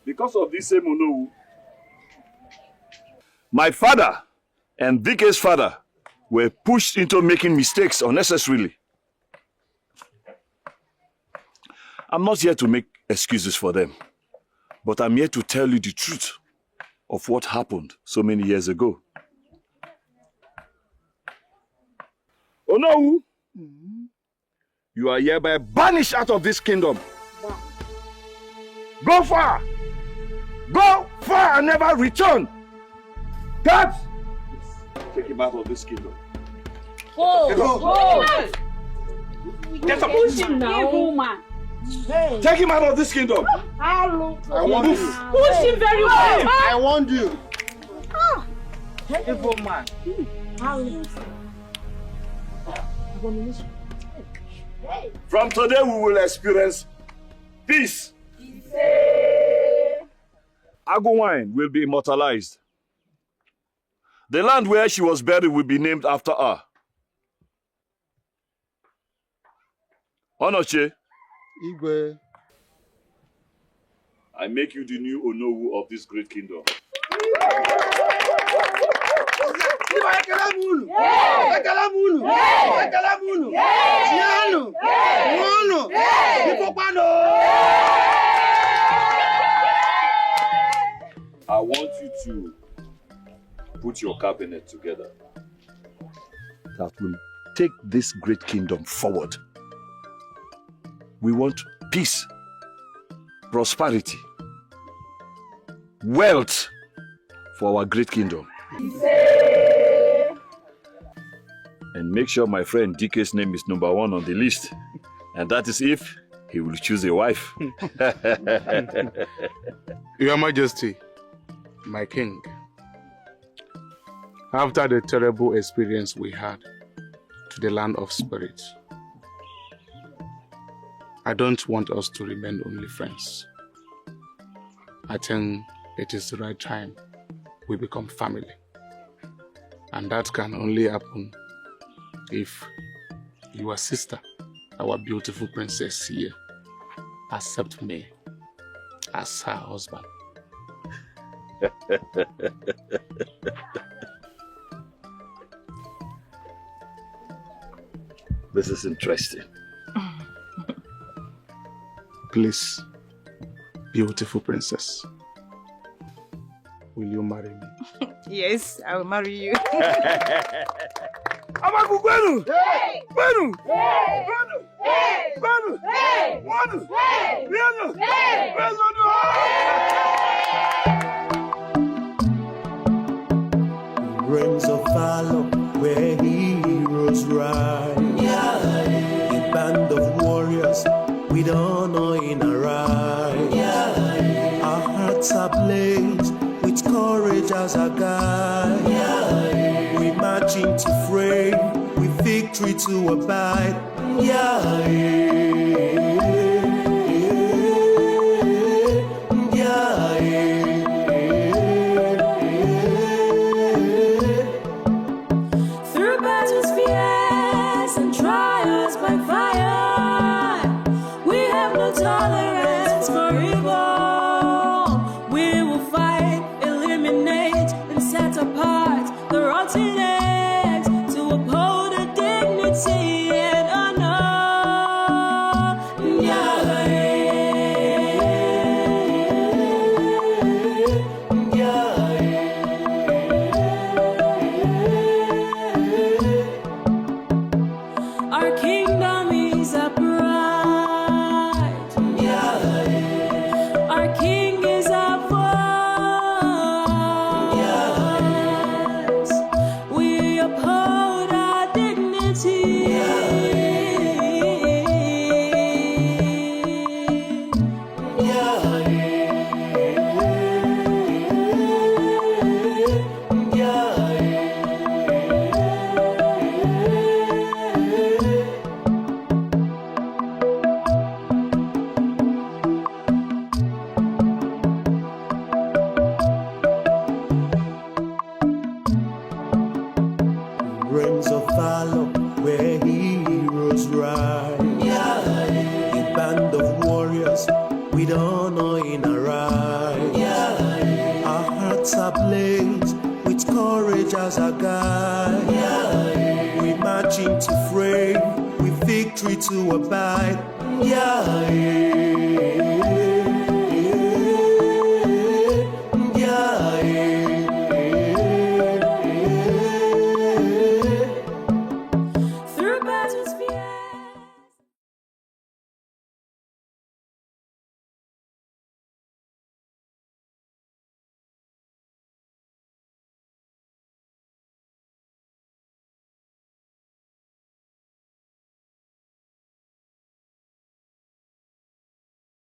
Because of this same Onowu, my father and Dikeh's father were pushed into making mistakes unnecessarily. I'm not here to make excuses for them, but I'm here to tell you the truth of what happened so many years ago. Onowu, you are hereby banished out of this kingdom. Go far! Go far and never return! Guards! Take him out of this kingdom. Get up! Push him now. Evil man. Hey. Take him out of this kingdom. I want you. Push him very well. I want you. Evil man. From today we will experience peace. Agowine will be immortalized. The land where she was buried will be named after her. Onoche, Igwe, I make you the new Onowu of this great kingdom. I want you to put your cabinet together that will take this great kingdom forward. We want peace, prosperity, wealth for our great kingdom. And make sure my friend Dikeh's name is #1 on the list. And that is if he will choose a wife. Your Majesty, my king, After the terrible experience we had to the land of spirits, I don't want us to remain only friends. I think it is the right time we become family. And that can only happen if your sister, our beautiful princess here, accept me as her husband. This is interesting. Please, beautiful princess, will you marry me? Yes, I will marry you. Amaku Gwenu! Hey! Gwenu! Hey! Gwenu! Hey! Gwenu! Hey! Gwenu! Hey! Gwenu! Hey! Realms of valor where heroes ride. A band of warriors with honor in our eyes. Our hearts are ablaze with courage as our guide. We march into frame with victory to abide. Through battles fierce and trials by fire, we have no tolerance for evil. We will fight, eliminate, and set apart the rotten eggs to uphold the dignity and honor. Our kingdom is upright. Our king is our voice. We uphold our dignity. Realms of valor where heroes ride. A band of warriors with honor in our eyes. Our hearts are ablaze with courage as our guide. We march into frame with victory to abide.